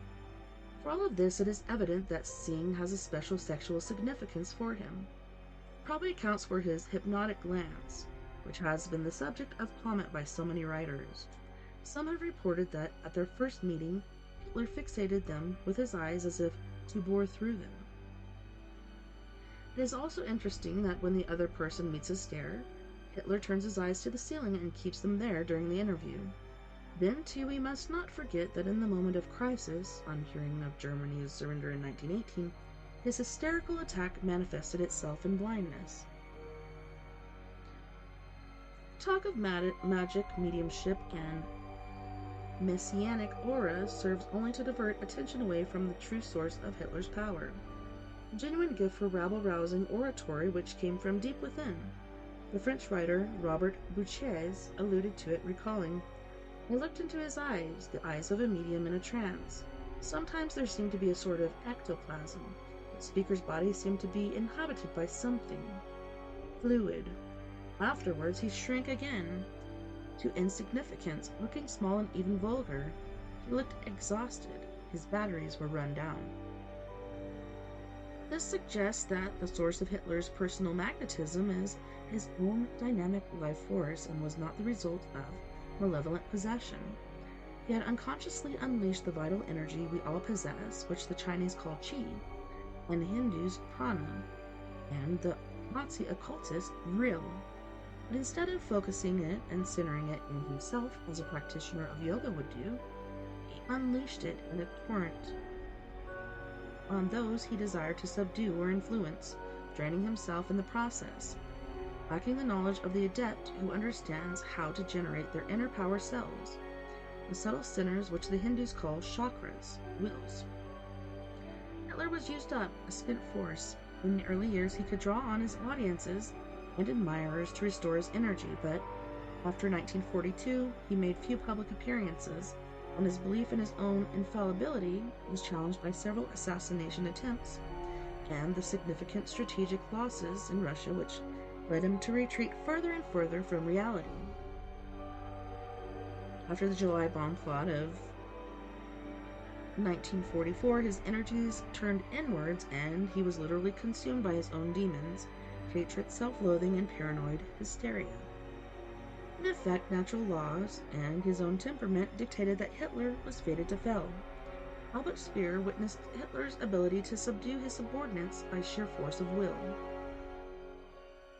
For all of this, it is evident that seeing has a special sexual significance for him. Probably accounts for his hypnotic glance, which has been the subject of comment by so many writers. Some have reported that at their first meeting, Hitler fixated them with his eyes as if to bore through them. It is also interesting that when the other person meets a stare, Hitler turns his eyes to the ceiling and keeps them there during the interview. Then, too, we must not forget that in the moment of crisis, on hearing of Germany's surrender in 1918, his hysterical attack manifested itself in blindness. Talk of magic, mediumship, and messianic aura serves only to divert attention away from the true source of Hitler's power. A genuine gift for rabble-rousing oratory which came from deep within. The French writer Robert Bouchez alluded to it, recalling, "I looked into his eyes, the eyes of a medium in a trance. Sometimes there seemed to be a sort of ectoplasm. The speaker's body seemed to be inhabited by something fluid. Afterwards he shrank again to insignificance, looking small and even vulgar. He looked exhausted. His batteries were run down." This suggests that the source of Hitler's personal magnetism is his own dynamic life force and was not the result of malevolent possession. He had unconsciously unleashed the vital energy we all possess, which the Chinese call qi, and the Hindus prana, and the Nazi occultist vril. But instead of focusing it and centering it in himself as a practitioner of yoga would do, he unleashed it in a torrent on those he desired to subdue or influence, draining himself in the process, lacking the knowledge of the adept who understands how to generate their inner power cells, the subtle centers which the Hindus call chakras, wills. Hitler was used up, a spent force. In the early years, he could draw on his audiences and admirers to restore his energy, but after 1942, he made few public appearances, and his belief in his own infallibility was challenged by several assassination attempts and the significant strategic losses in Russia, which led him to retreat further and further from reality. After the July bomb plot of 1944, his energies turned inwards and he was literally consumed by his own demons, hatred, self-loathing, and paranoid hysteria. In effect, natural laws and his own temperament dictated that Hitler was fated to fail. Albert Speer witnessed Hitler's ability to subdue his subordinates by sheer force of will.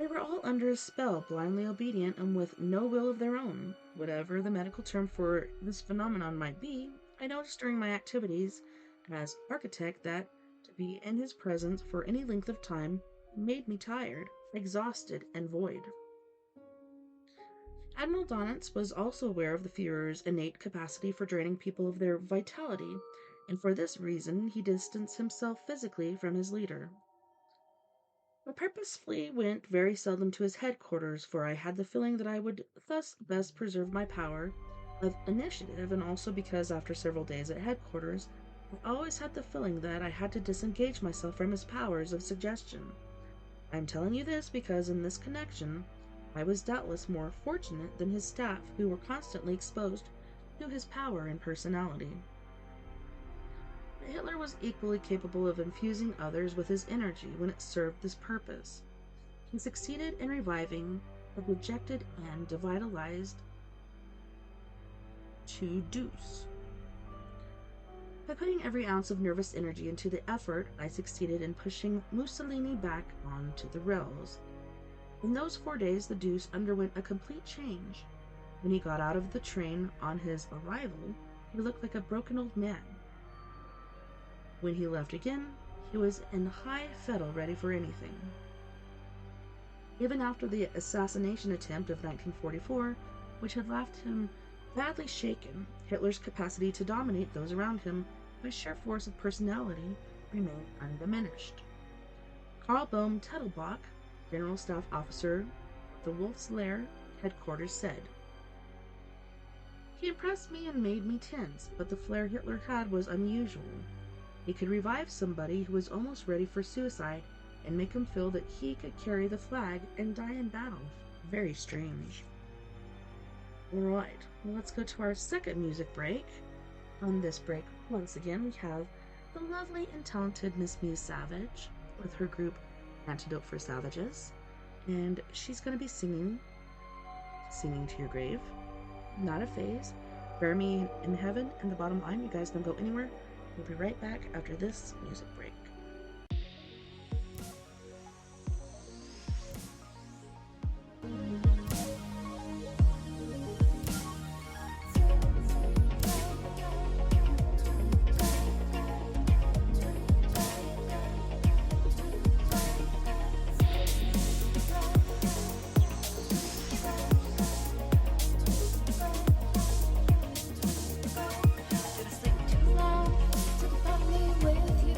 They were all under a spell, blindly obedient and with no will of their own. Whatever the medical term for this phenomenon might be, I noticed during my activities as architect that to be in his presence for any length of time made me tired, exhausted, and void. Admiral Donitz was also aware of the Führer's innate capacity for draining people of their vitality, and for this reason he distanced himself physically from his leader. I purposefully went very seldom to his headquarters, for I had the feeling that I would thus best preserve my power of initiative, and also because after several days at headquarters, I always had the feeling that I had to disengage myself from his powers of suggestion. I'm telling you this because in this connection, I was doubtless more fortunate than his staff, who were constantly exposed to his power and personality. Hitler was equally capable of infusing others with his energy when it served this purpose. He succeeded in reviving the dejected and devitalized to Deuce. By putting every ounce of nervous energy into the effort, I succeeded in pushing Mussolini back onto the rails. In those 4 days, the Deuce underwent a complete change. When he got out of the train on his arrival, he looked like a broken old man. When he left again, he was in high fettle, ready for anything. Even after the assassination attempt of 1944, which had left him badly shaken, Hitler's capacity to dominate those around him by sheer force of personality remained undiminished. Karl Bohm Tettelbach, General Staff Officer of the Wolf's Lair headquarters, said, "He impressed me and made me tense, but the flair Hitler had was unusual. He could revive somebody who was almost ready for suicide and make him feel that he could carry the flag and die in battle. Very strange." Alright, well, let's go to our second music break. On this break, once again, we have the lovely and talented Miss Muse Savage with her group Antidote for Savages. And she's going to be singing to Your Grave. Not a phase. Bury Me in Heaven, and the bottom line, you guys don't go anywhere. We'll be right back after this music break. Too long to find me with you.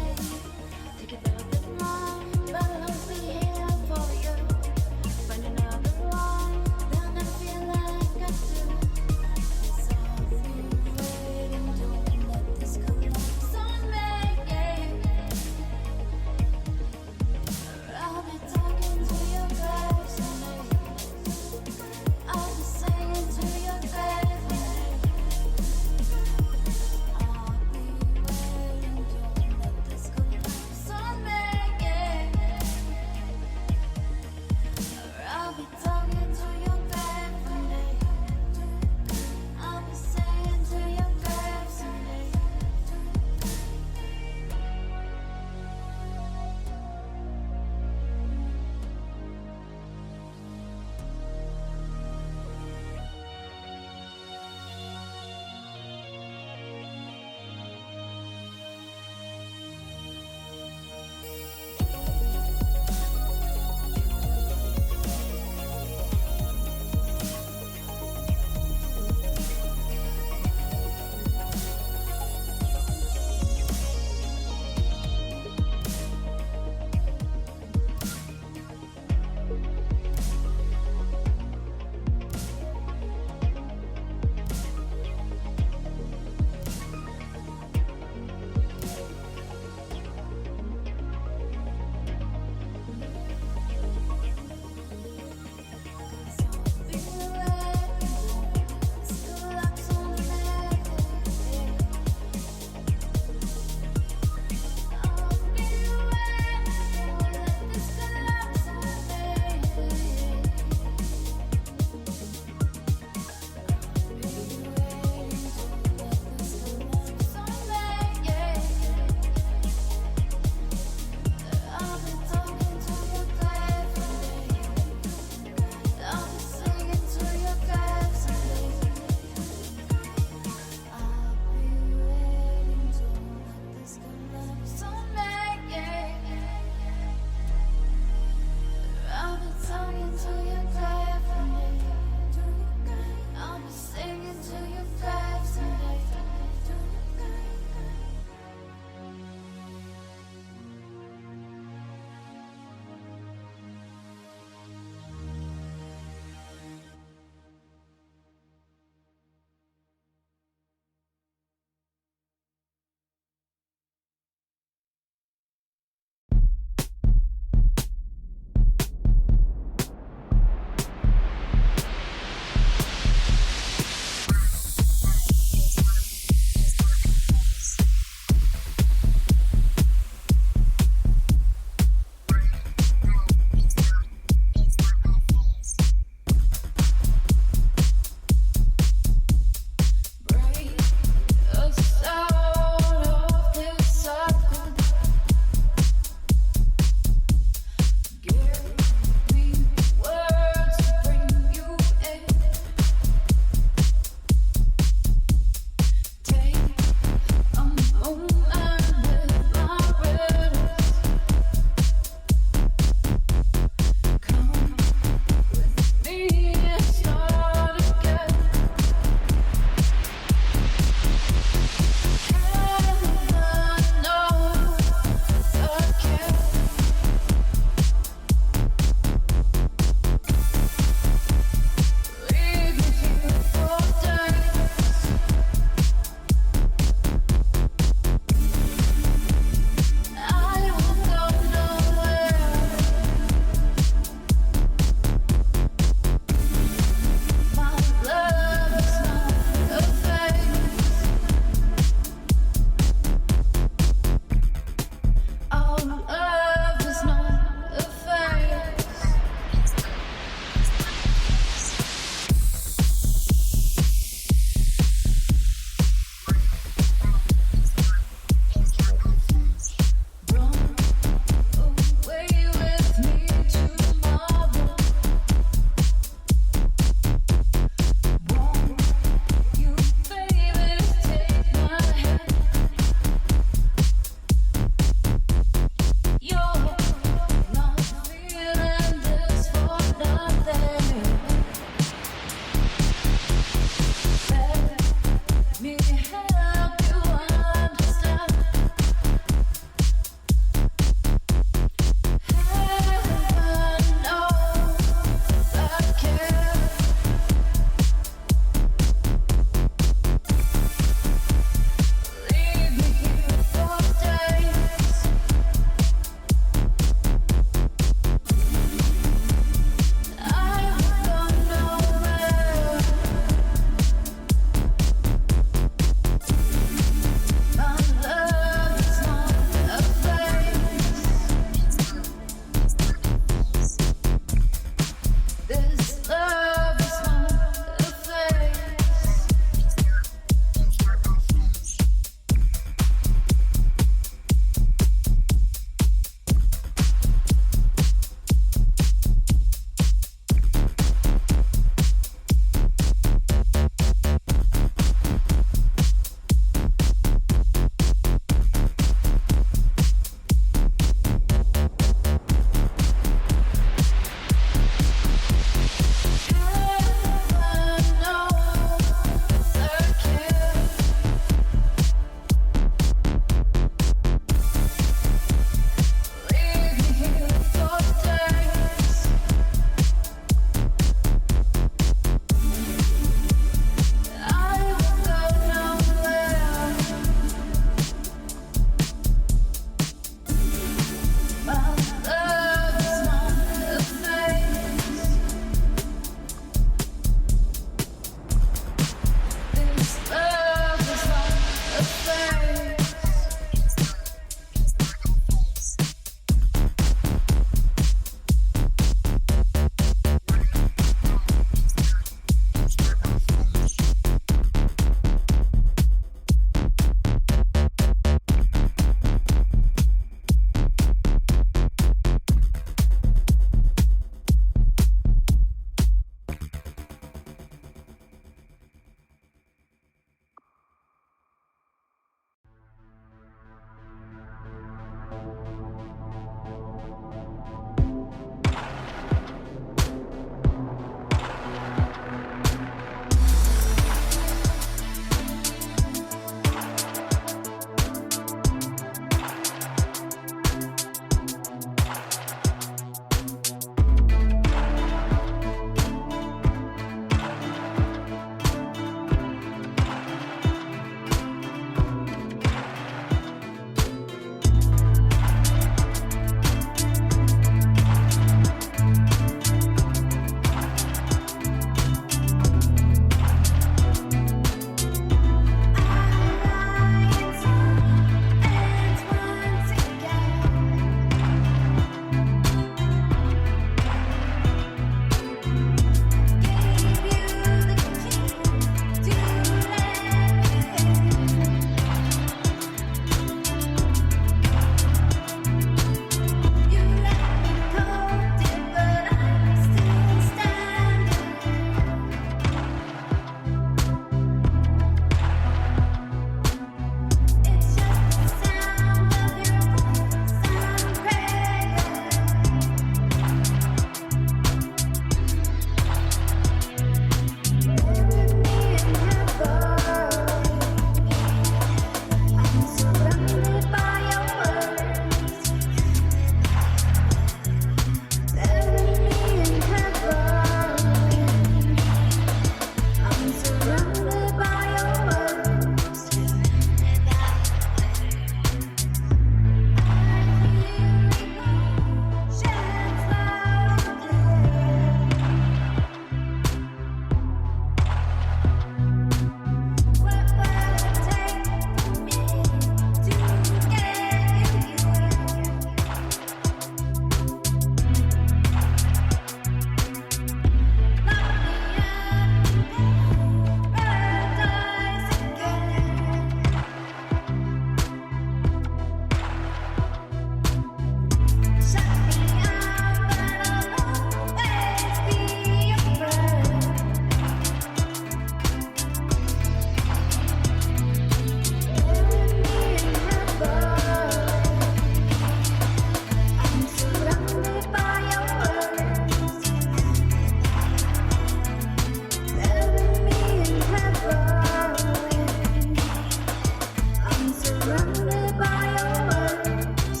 surrounded by your words.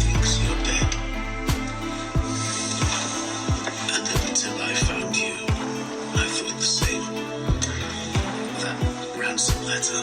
Thinks you're dead. And then until I found you, I thought the same. That ransom letter.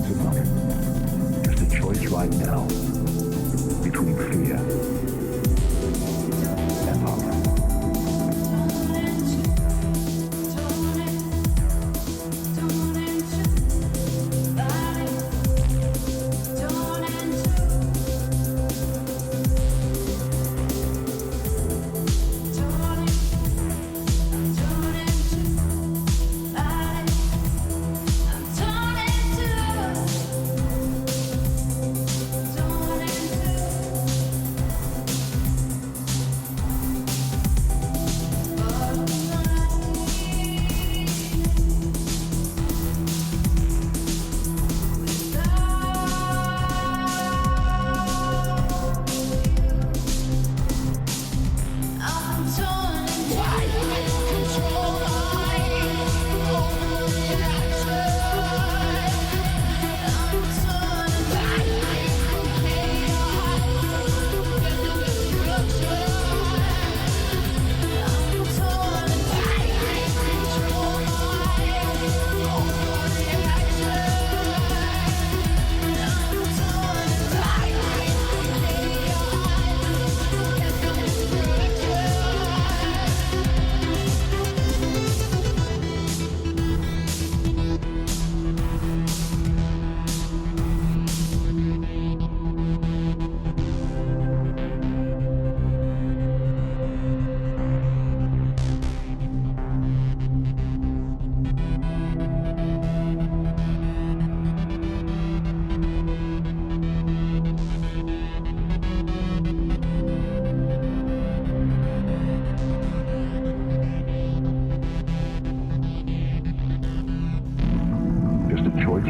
to nothing. Just a choice right now between fear and love.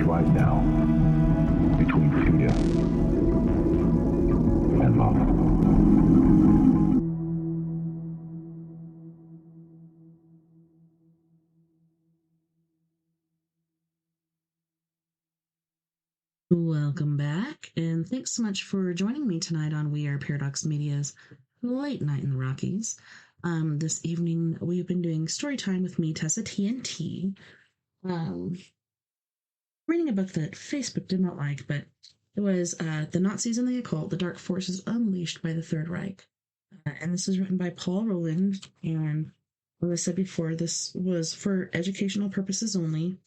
Right now, between fear and love. Welcome back, and thanks so much for joining me tonight on We Are Paradox Media's Late Night in the Rockies. This evening, we've been doing story time with me, TessaTNT. Reading a book that Facebook did not like, but it was The Nazis and the Occult, The Dark Forces Unleashed by the Third Reich. And this was written by Paul Roland, and as I said before, this was for educational purposes only.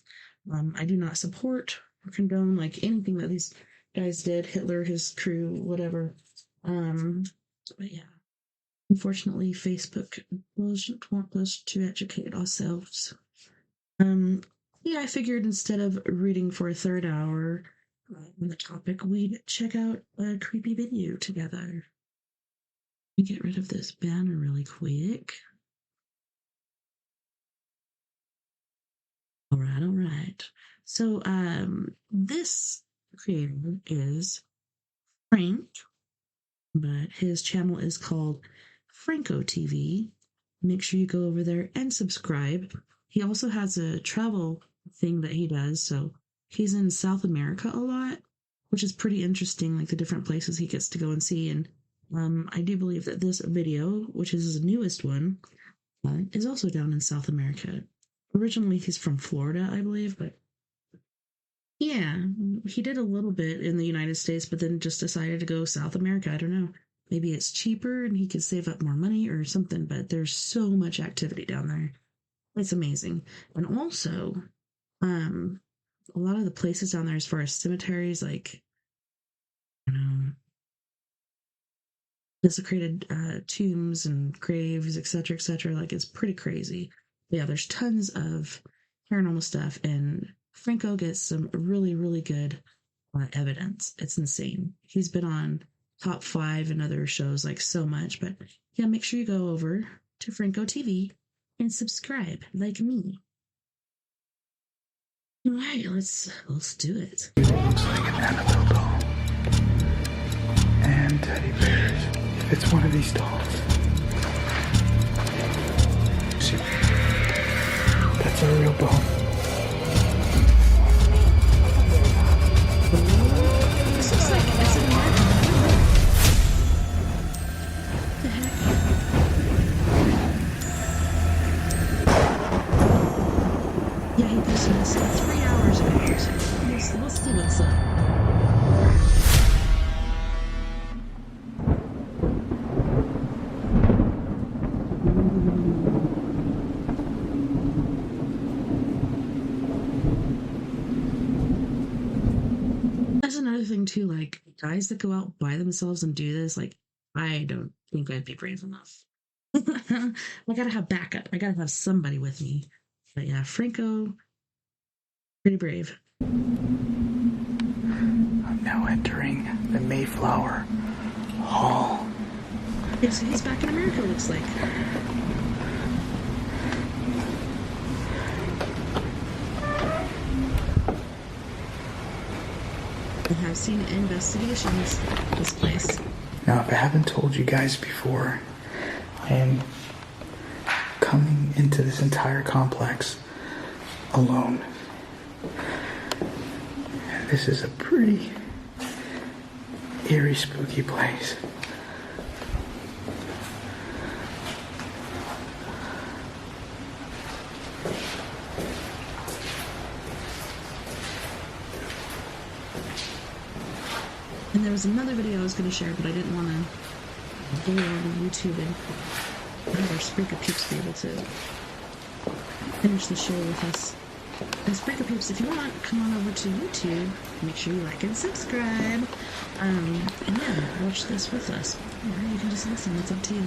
I do not support or condone like anything that these guys did, Hitler, his crew, whatever. But yeah, unfortunately, Facebook doesn't want us to educate ourselves. Yeah, I figured instead of reading for a third hour on the topic, we'd check out a creepy video together. Let me get rid of this banner really quick. All right. So, this creator is Frank, but his channel is called Franco TV. Make sure you go over there and subscribe. He also has a travel thing that he does, so he's in South America a lot, which is pretty interesting, like the different places he gets to go and see. And I do believe that this video, which is his newest one, is also down in South America. Originally he's from Florida, I believe, but yeah, he did a little bit in the United States, but then just decided to go South America. I don't know, maybe it's cheaper and he could save up more money or something, but there's so much activity down there. It's amazing. And also, a lot of the places down there as far as cemeteries, like, desecrated tombs and graves, etc., like, it's pretty crazy. But yeah, there's tons of paranormal stuff, and Franco gets some really, really good evidence. It's insane. He's been on Top 5 and other shows, like, so much. But yeah, make sure you go over to Franco TV and subscribe, like me. All right, let's do it. Looks like an Annabelle doll. And teddy bears. If it's one of these dolls. See, that's a real doll. This looks like it's a mark. What the heck? Yeah, he posted this 3 hours ago. So We'll see what's up. That's another thing too, like guys that go out by themselves and do this, like I don't think I'd be brave enough. I gotta have backup. I gotta have somebody with me. But yeah, Franco, pretty brave. I'm now entering the Mayflower Hall. Yeah, so he's back in America, it looks like. I have seen investigations at this place. Now, if I haven't told you guys before, I am coming into this entire complex alone. And this is a pretty eerie, spooky place. And there was another video I was going to share, but I didn't want to go on YouTube and have our Spreaker peeps be able to finish the show with us. And Spreaker peeps, if you want, come on over to YouTube. Make sure you like and subscribe. And yeah, watch this with us. Or you can just listen. It's up to you.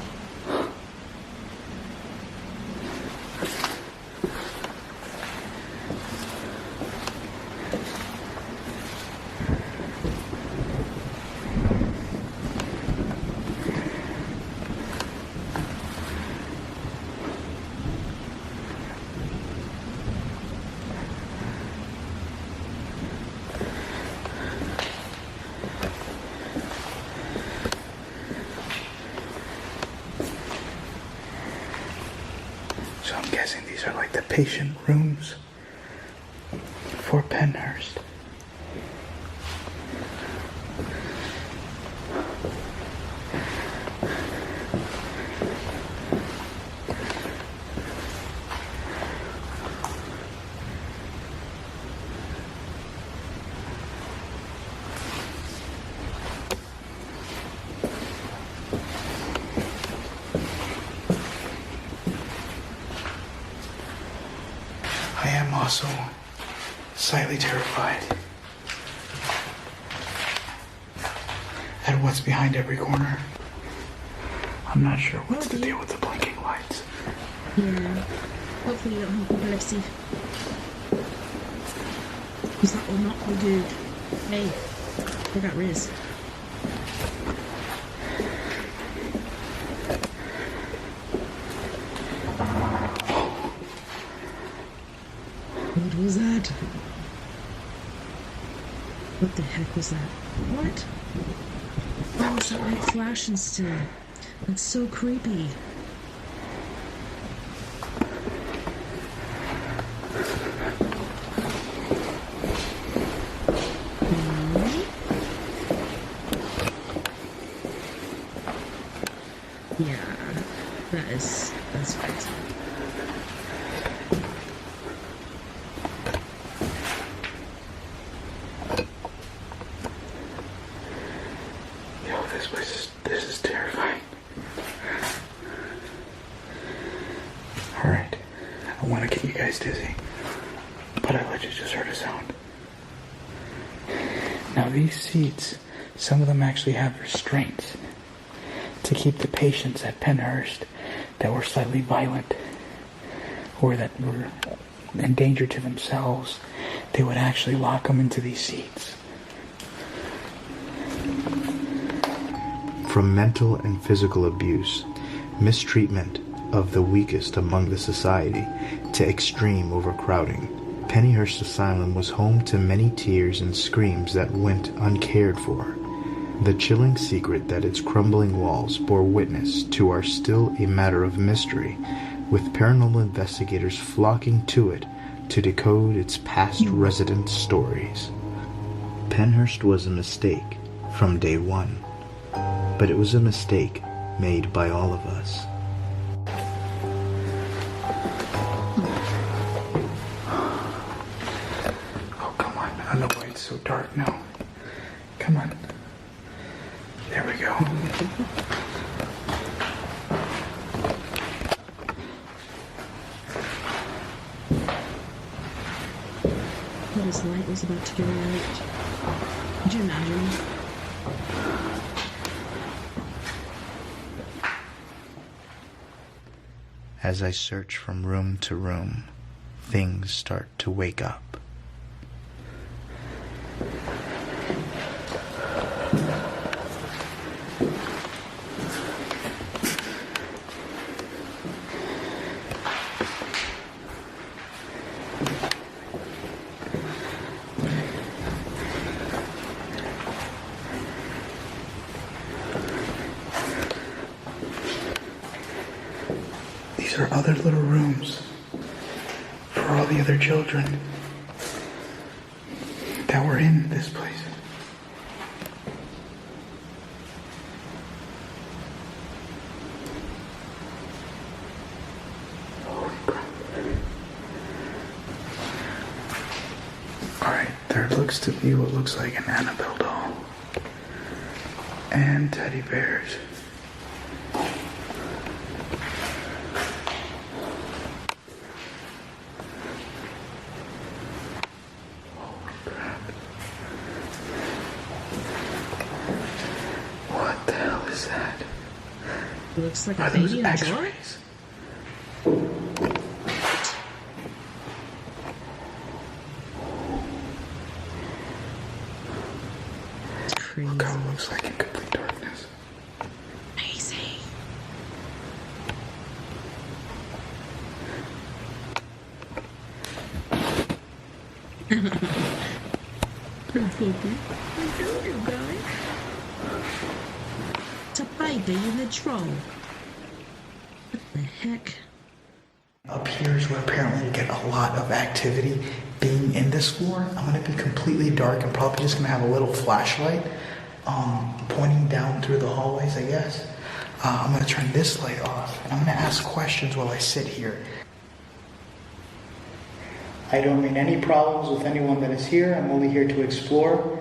So I'm guessing these are like the patient rooms for Penhurst. I am also slightly terrified at what's behind every corner. I'm not sure what's the deal with the blinking lights. Yeah. Hopefully you don't have epilepsy. Because that will not be good. Hey, I got Riz. What was that? What the heck was that? What? Oh, it's that light flashing still. That's so creepy. Yeah, that's crazy. Yo, this is terrifying. Alright, I don't want to get you guys dizzy, but I legit just heard a sound. Now these seats, some of them actually have restraints to keep the patients at Penhurst that were slightly violent or that were in danger to themselves. They would actually lock them into these seats. From mental and physical abuse, mistreatment of the weakest among the society, to extreme overcrowding, Pennyhurst Asylum was home to many tears and screams that went uncared for. The chilling secret that its crumbling walls bore witness to are still a matter of mystery, with paranormal investigators flocking to it to decode its past residents' stories. Penhurst was a mistake from day one, but it was a mistake made by all of us. Oh, come on. I know why it's dark now. Come on. There we go. But his light was about to go out. Could you imagine? As I search from room to room, things start to wake up. These are other little rooms for all the other children that were in this place. Holy crap. Alright, there looks to be what looks like an Annabelle doll. And teddy bears. What the hell is that? It looks like Are a those baby in a drawer. X-rays? It's crazy. Look how it looks like in complete darkness. Amazing. Little guy. It's a baby in the drawer. What the heck? Up here is where apparently you get a lot of activity being in this floor. I'm going to be completely dark and probably just going to have a little flashlight pointing down through the hallways, I guess. I'm going to turn this light off and I'm going to ask questions while I sit here. I don't mean any problems with anyone that is here. I'm only here to explore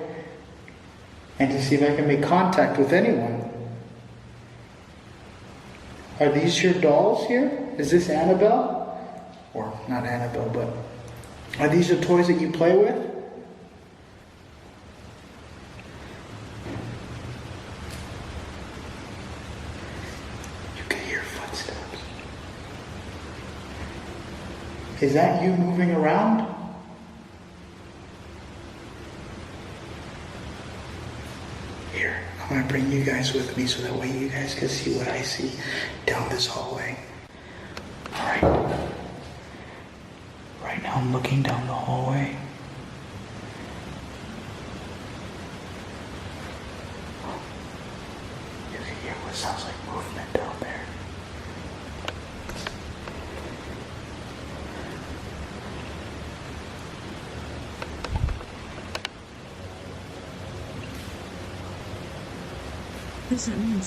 and to see if I can make contact with anyone. Are these your dolls here? Is this Annabelle? Or not Annabelle, but are these the toys that you play with? You can hear footsteps. Is that you moving around? Here, I'm going to bring you guys with me so that way you guys can see what I see down this hallway. Alright. Right now I'm looking down the hallway. You can hear what sounds like movement down there. What does that mean?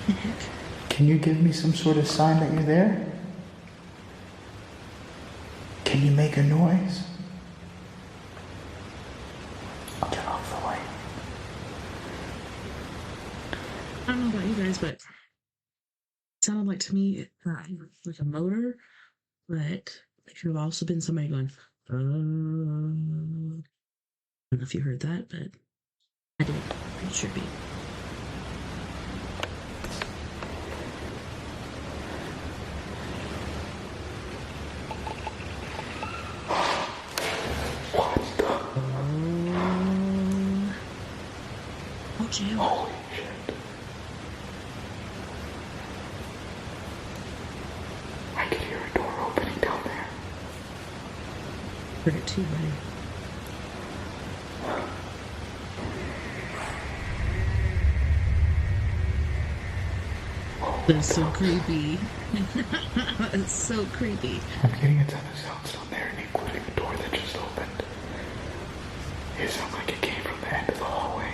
The heck? Can you give me some sort of sign that you're there? Can you make a noise? I'll turn off the light. I don't know about you guys, but it sounded like to me like a motor, but it could have also been somebody going, I don't know if you heard that, but I did. It should be. Oh, Jim. Holy shit. I could hear a door opening down there. Heard it too, buddy. That's so creepy. It's so creepy. I'm getting a ton of sounds down there, including the door that just opened. It sounds like it came from the end of the hallway.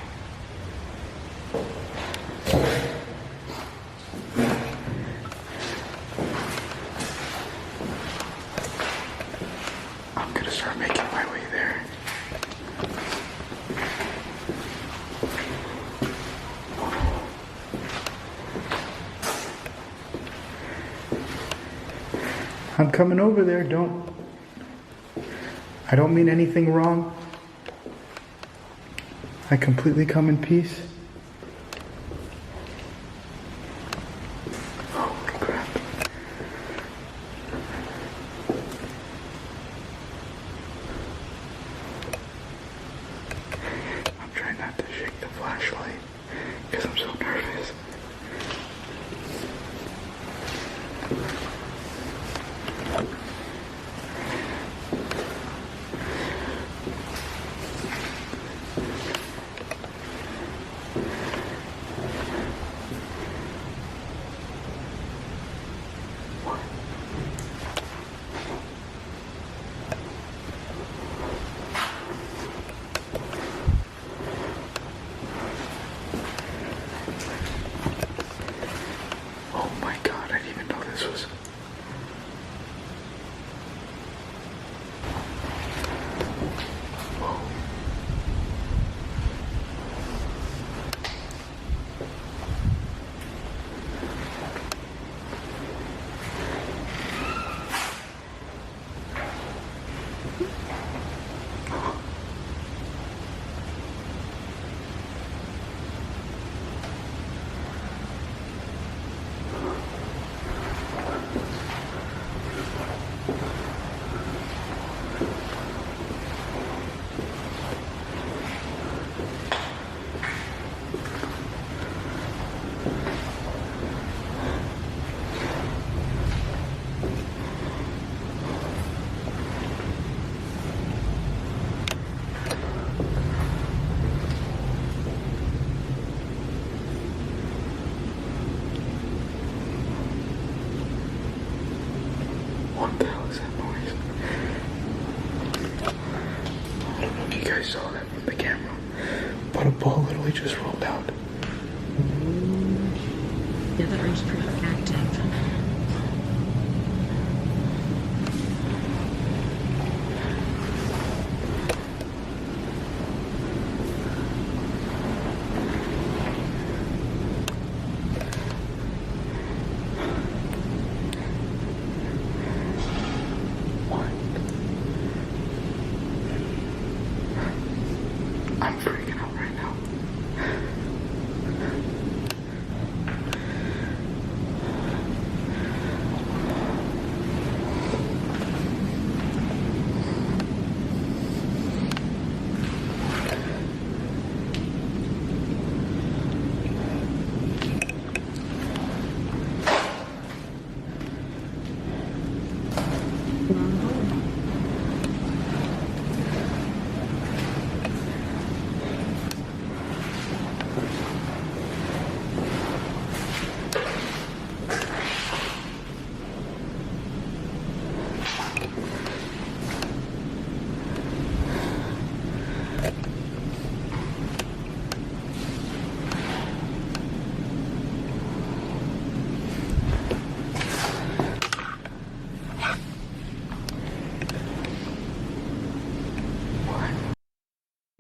I'm coming over there. I don't mean anything wrong. I completely come in peace. Holy crap. I'm trying not to shake the flashlight because I'm so nervous. Oh my god, I didn't even know this was... Whoa. What the hell is that noise? I don't know if you guys saw that from the camera, but a ball literally just rolled out. Yeah, that room's pretty active. I'm freaking out right now.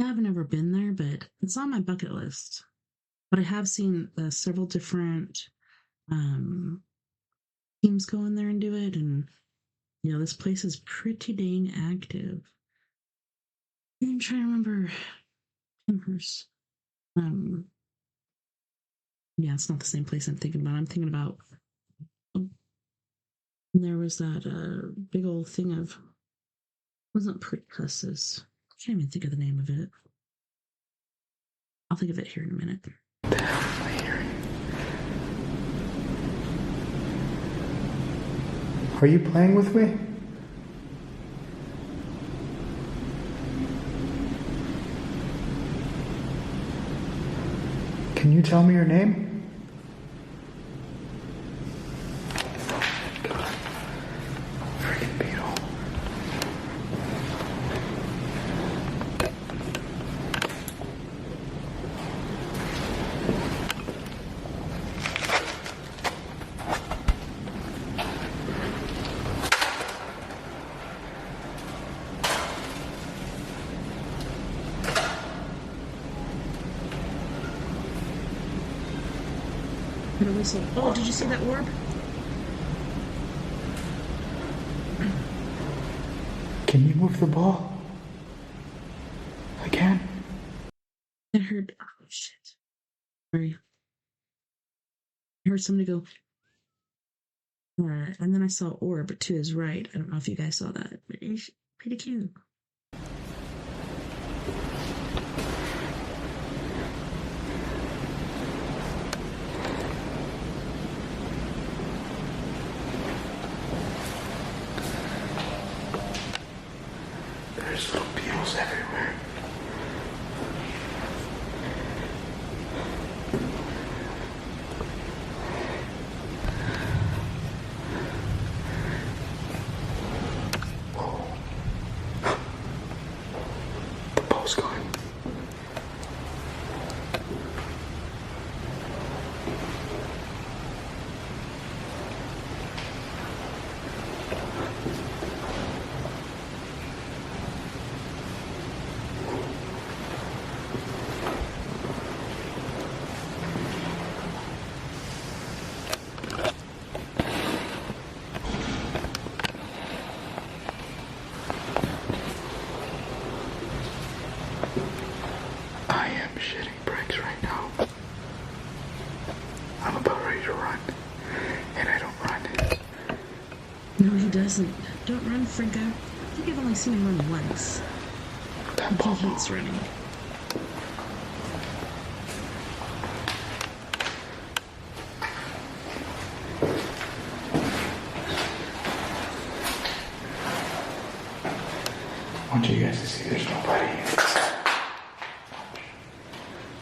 I've never been there, but it's on my bucket list. But I have seen several different teams go in there and do it, and this place is pretty dang active. I'm trying to remember Penhurst. Yeah, it's not the same place I'm thinking about. I'm thinking about there was that big old thing of wasn't pertussis. I can't even think of the name of it. I'll think of it here in a minute. What the hell am I hearing? Are you playing with me? Can you tell me your name? God. Freaking beetle. And a whistle. Oh, did you see that orb? Can you move the ball? Again? I heard, oh shit. Sorry. I heard somebody go, and then I saw orb to his right. I don't know if you guys saw that, but he's pretty cute. There's little beetles everywhere. Whoa. The ball's gone. I am shitting bricks right now. I'm about ready to run, and I don't run. No, he doesn't. Don't run, Franco. I think I've only seen him run once. That ball He hates running. I want you guys to see there's nobody in this.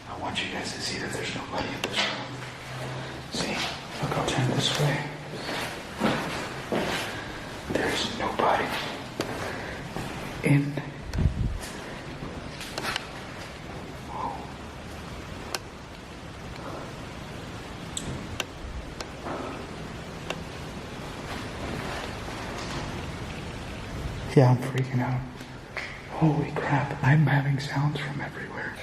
I want you guys to see that there's nobody in this room. See? Look, I'll turn this way. There's nobody in. Whoa. Yeah, I'm freaking out. Holy crap, I'm having sounds from everywhere.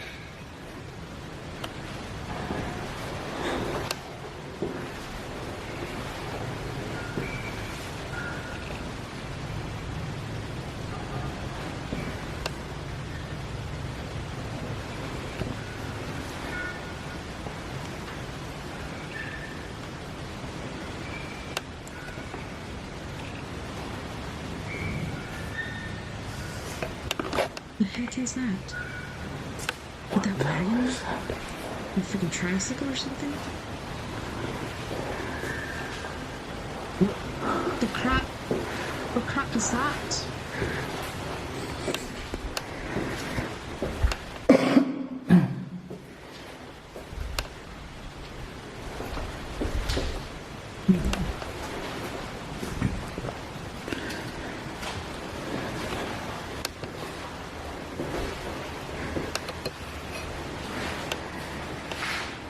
The heck is that? With that wagon? A freaking tricycle or something? What crap is that?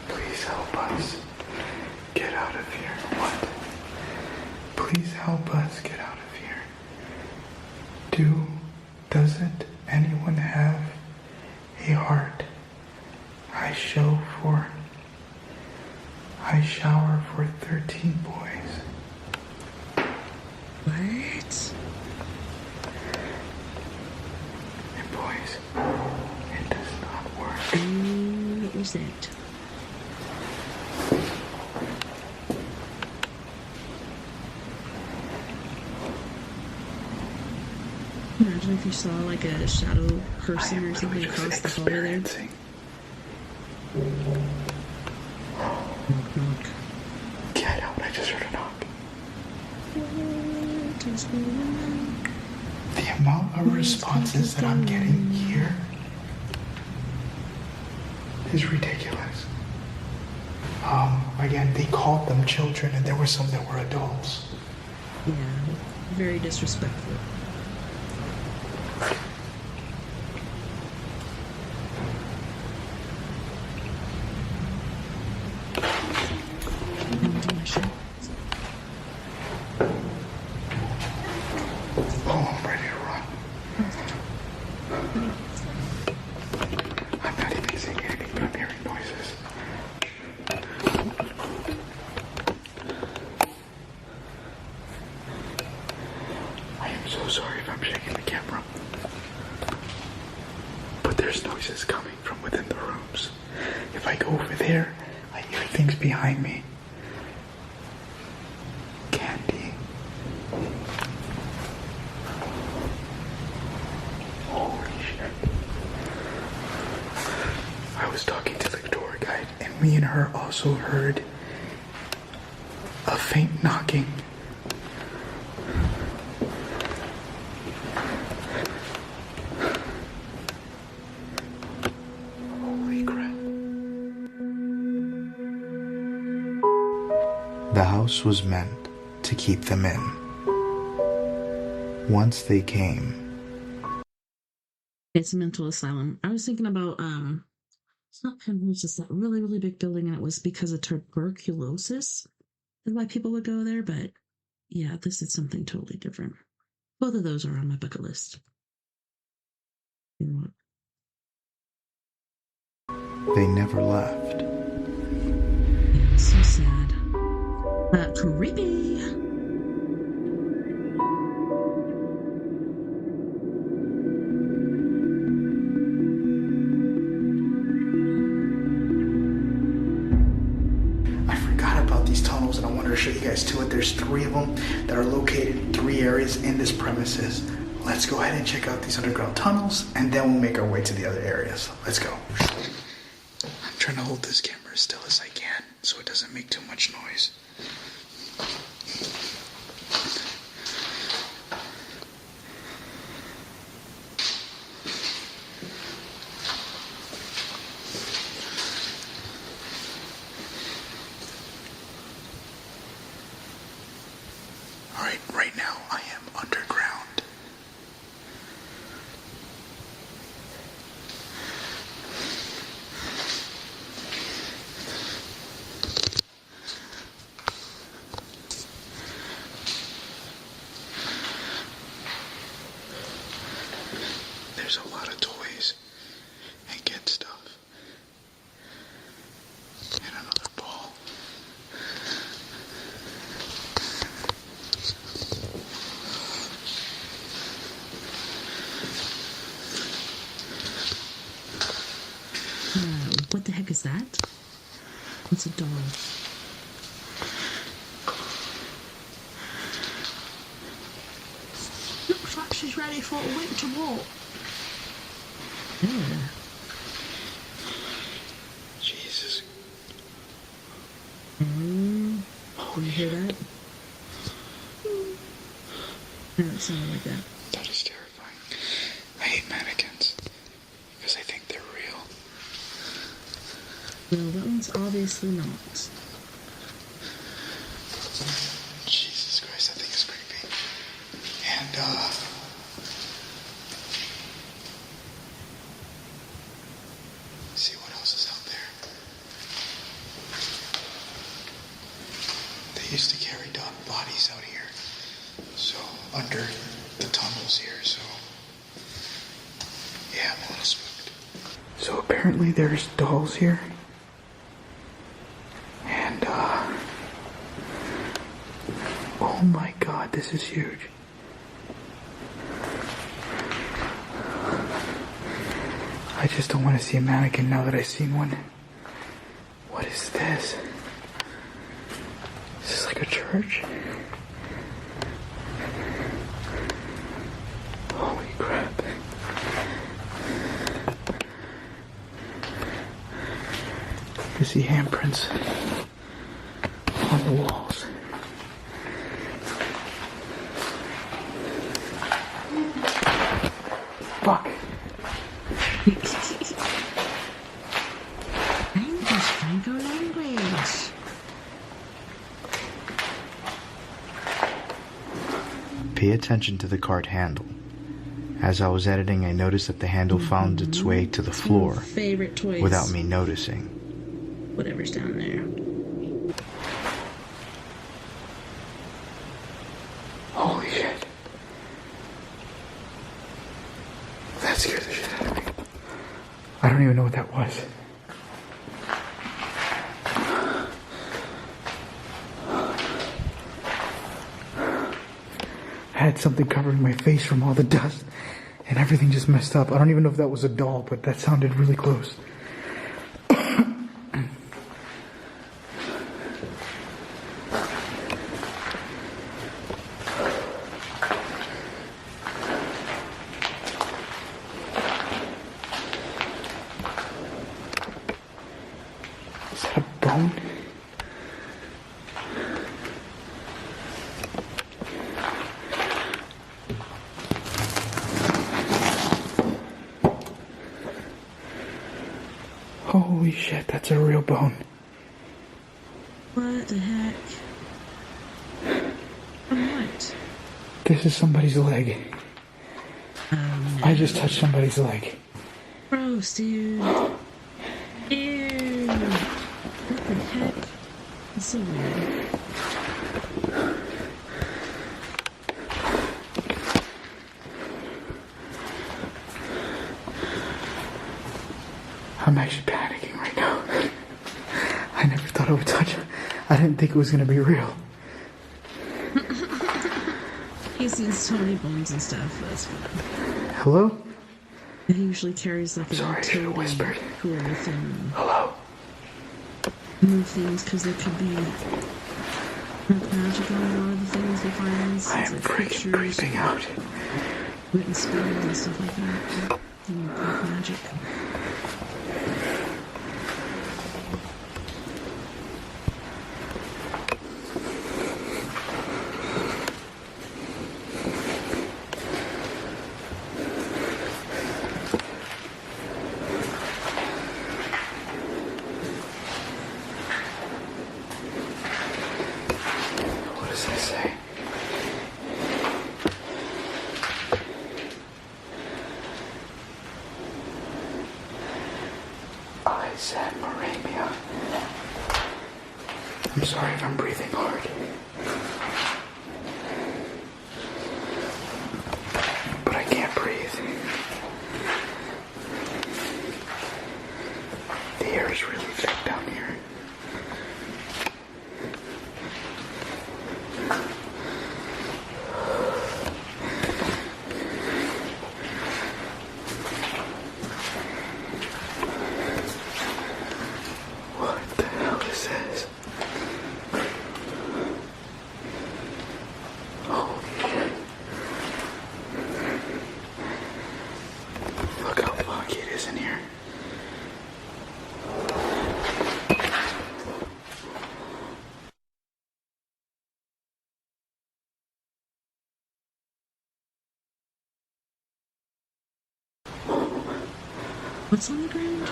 Please help us get out of here. What? Please help us get out of here. Doesn't anyone have a heart? I shower for 13 boys. What? And boys, it does not work. What was that? Imagine if you saw like a shadow person or something across the hallway there. Knock, knock. Get out, I just heard a knock. The amount of responses that I'm getting here is ridiculous. Again, they called them children and there were some that were adults. Yeah, very disrespectful. Oh, I'm ready to run. I'm not even seeing anything, but I'm hearing noises. noises coming from within the rooms. If I go over there, I hear things behind me. Candy. Holy shit. I was talking to the tour guide, and me and her also heard a faint knocking. Holy crap. The house was meant to keep them in. Once they came, It's a mental asylum. I was thinking about it's not Penrose, it's that really, really big building, and it was because of tuberculosis is why people would go there, but yeah, this is something totally different. Both of those are on my bucket list. they never left. Yeah, so sad. Creepy. I forgot about these tunnels, and I wanted to show you guys to it. There's 3 of them that are located in 3 areas in this premises. Let's go ahead and check out these underground tunnels, and then we'll make our way to the other areas. Let's go. I'm trying to hold this camera as still as I can so it doesn't make too much noise. Alright, right now I am underground. There's a lot of toys and kid stuff. And another ball. What the heck is that? It's a doll. Looks like she's ready for a winter walk. Yeah. Jesus. Oh, you hear that? No, it sounded like that. That is terrifying. I hate mannequins because I think they're real. Well, that one's obviously not. Jesus Christ, that thing is creepy. And, see what else is out there. They used to carry bodies out here. So, under the tunnels here, so. Yeah, I'm a little spooked. So apparently there's dolls here. And, oh my god, this is huge. I just don't want to see a mannequin now that I've seen one. What is this? Is this like a church? Holy crap. You can see handprints on the walls. Fuck. English, Franco language. Pay attention to the cart handle. As I was editing, I noticed that the handle found its way to the floor Favorite toys. without me noticing. Whatever's down there. Holy shit. That scared the shit out of me. I don't even know what that was. I had something covering my face from all the dust, and everything just messed up. I don't even know if that was a doll, but that sounded really close. Is that a bone? Holy shit, that's a real bone. What the heck? What? This is somebody's leg. Oh no. I just touched somebody's leg. Gross, dude. Ew. What the heck? It's so weird. I'm actually panicking right now. I never thought I would touch it. I didn't think it was going to be real. He's seen so many bones and stuff. That's fun. Hello? He usually carries like a Sorry, I should have utility whispered. cooler with him. Hello? Move things because there could be dark magic on a lot of the things he finds. I It's am like freaking pictures, creeping out. written spells and stuff like that. And dark magic. What does that say? I said Moramia. I'm sorry if I'm breathing hard. But I can't breathe. The air is really thick down here. What the hell is this? Holy shit. Look how foggy it is in here. What's on the ground?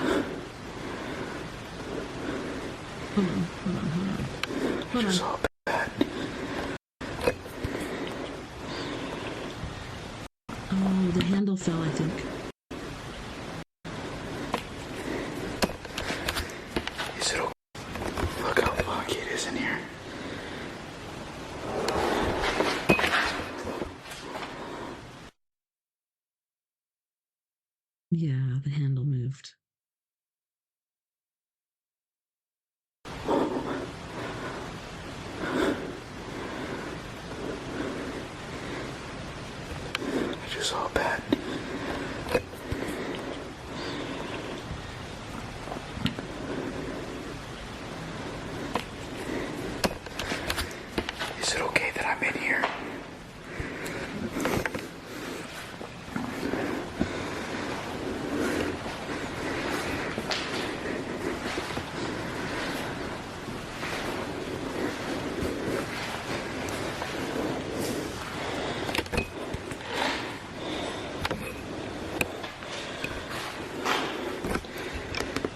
Hold on. Hold It's on. all bad. Oh, the handle fell, I think. Is it okay? Look how foggy it is in here. Yeah, the handle moved. It's just all bad. Is it okay that I'm in here?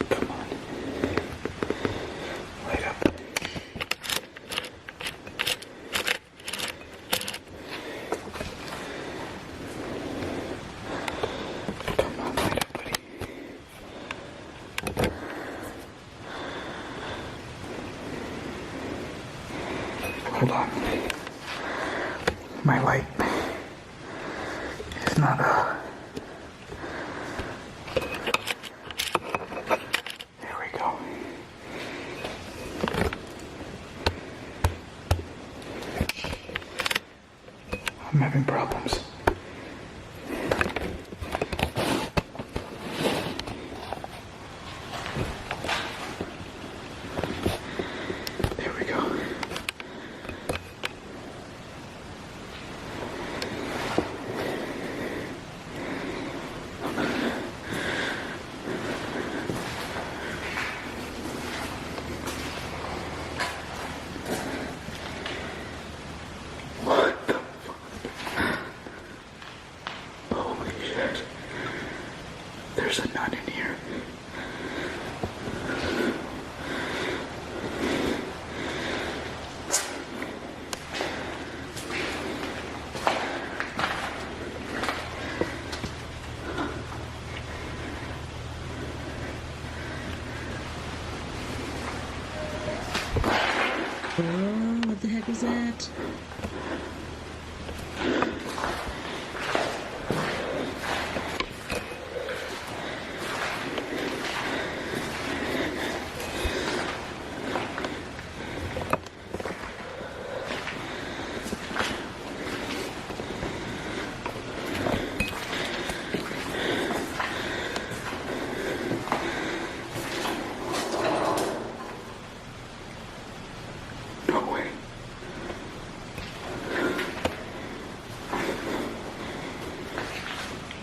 Come on. Light up. Come on, light up, buddy. Hold on. My light is not There we go. I'm having problems. Oh, what the heck is that?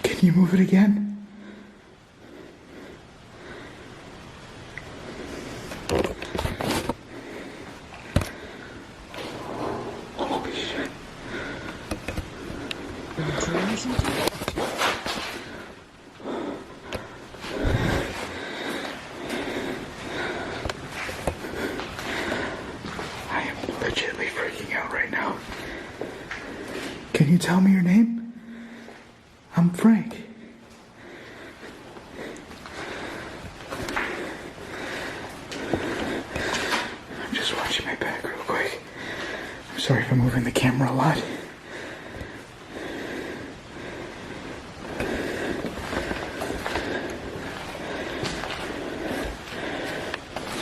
Can you move it again? Holy shit. I am legitimately freaking out right now. Can you tell me your name? I'm Frank. I'm just watching my back real quick. I'm sorry for moving the camera a lot.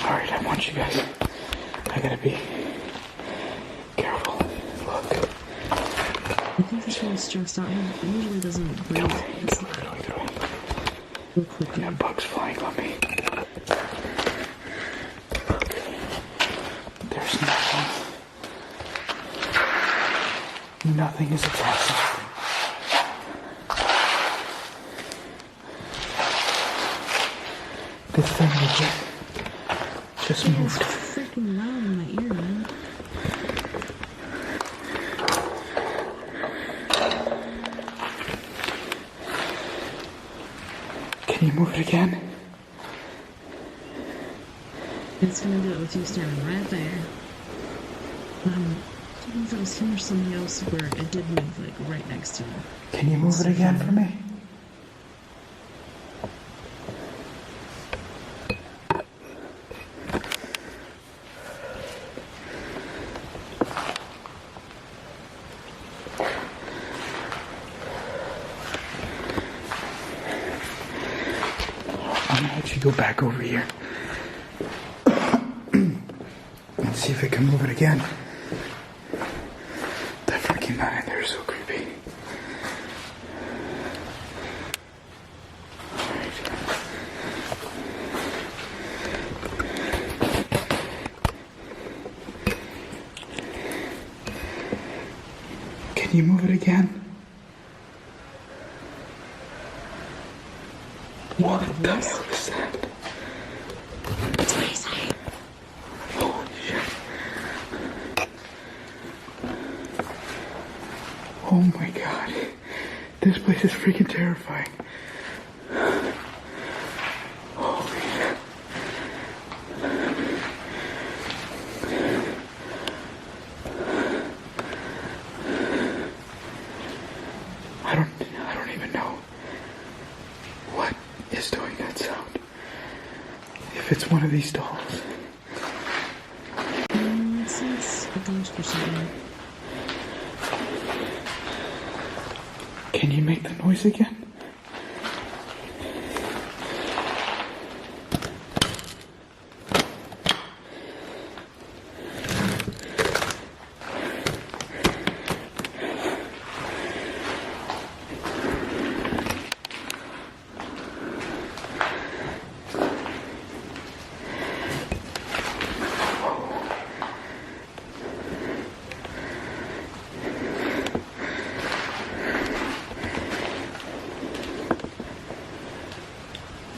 Alright, I want you guys. I gotta be careful. Look. I think he's really stressed out. He usually doesn't breathe. Real quickly. Got bugs flying on me. There's nothing. Nothing is attached. This thing just moved. It's freaking loud in my ear, man. Can you move it again? It's gonna do it with you standing right there. I don't know if it was him or somebody else where it did move, like, right next to you. Can you move it again for me? I'm gonna let you go back over here. Let's see if I can move it again. That freaking man in there is so creepy. Alright. Can you move it again? What the hell is that? That's what he's saying. Holy shit. Oh my god. This place is freaking terrifying. Holy shit. I don't even know what is doing that sound. If it's one of these dolls. It's a ghost or something. Can you make the noise again?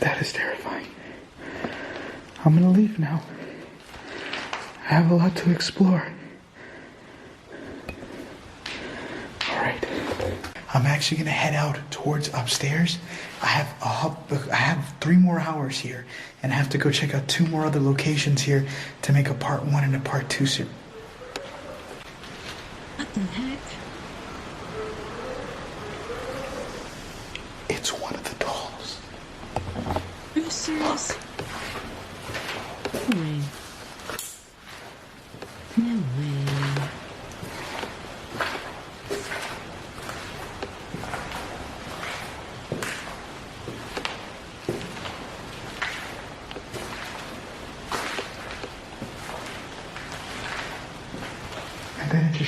That is terrifying. I'm gonna leave now. I have a lot to explore. Alright. I'm actually gonna head out towards upstairs. I have 3 more hours here, and I have to go check out 2 more other locations here to make a part 1 and a part 2 series. What the heck? It's one of the dolls. Are you serious? No way. Man,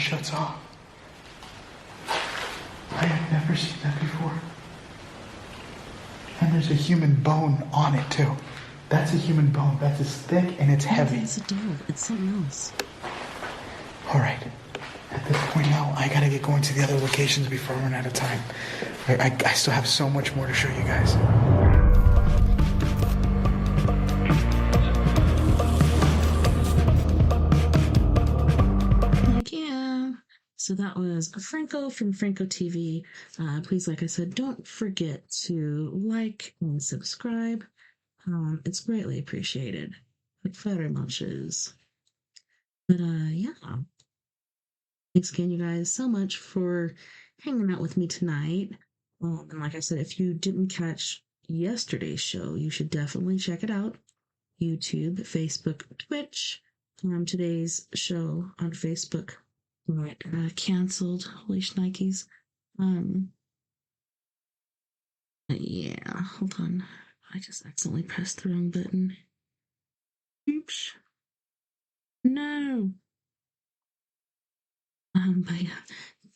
shuts off. I have never seen that before. And there's a human bone on it too. That's a human bone. That's as thick and it's heavy. It's a dove. It's something else. All right. At this point now, I gotta get going to the other locations before I run out of time. I still have so much more to show you guys. Heck yeah. So that was Franco from Franco TV. Please, like I said, don't forget to like and subscribe. It's greatly appreciated. It very much is. But yeah. Thanks again, you guys, so much for hanging out with me tonight. And like I said, if you didn't catch yesterday's show, you should definitely check it out. YouTube, Facebook, Twitch. Today's show on Facebook got canceled. Holy shnikes. Yeah, hold on. I just accidentally pressed the wrong button. Oops. No. But yeah,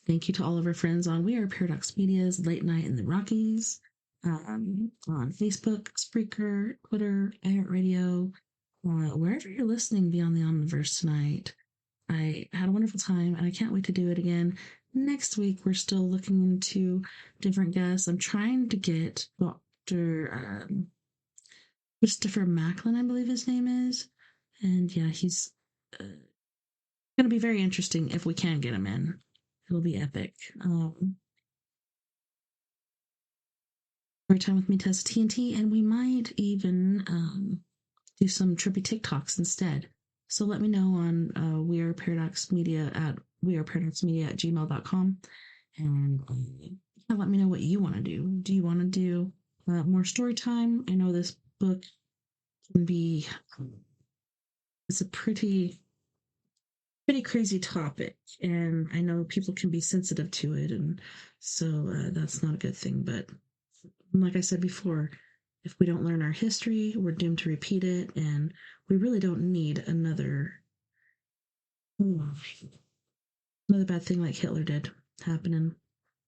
thank you to all of our friends on We Are Paradox Media's Late Night in the Rockies, on Facebook, Spreaker, Twitter, iHeartRadio, wherever you're listening Beyond the Omniverse tonight. I had a wonderful time, and I can't wait to do it again. Next week, we're still looking into different guests. I'm trying to get Dr. Christopher Macklin, I believe his name is. And yeah, he's going to be very interesting if we can get him in. It'll be epic. Time with me, TessaTNT, and we might even do some trippy TikToks instead. So let me know on We Are Paradox Media at gmail.com, and let me know what you want to do. Do you want to do more story time? I know this book can be it's a pretty crazy topic, and I know people can be sensitive to it, and so that's not a good thing. But like I said before, if we don't learn our history, we're doomed to repeat it, and we really don't need another bad thing like Hitler did happening.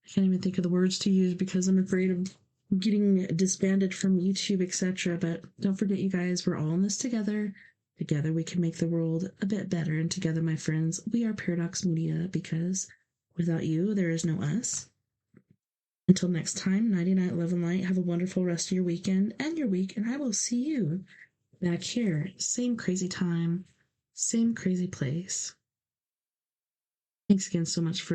I can't even think of the words to use because I'm afraid of getting disbanded from YouTube, etc. But don't forget, you guys, we're all in this together. Together we can make the world a bit better, and together, my friends, we are Paradox Media, because without you, there is no us. Until next time, nighty night, love and light. Have a wonderful rest of your weekend and your week, and I will see you back here. Same crazy time, same crazy place. Thanks again so much for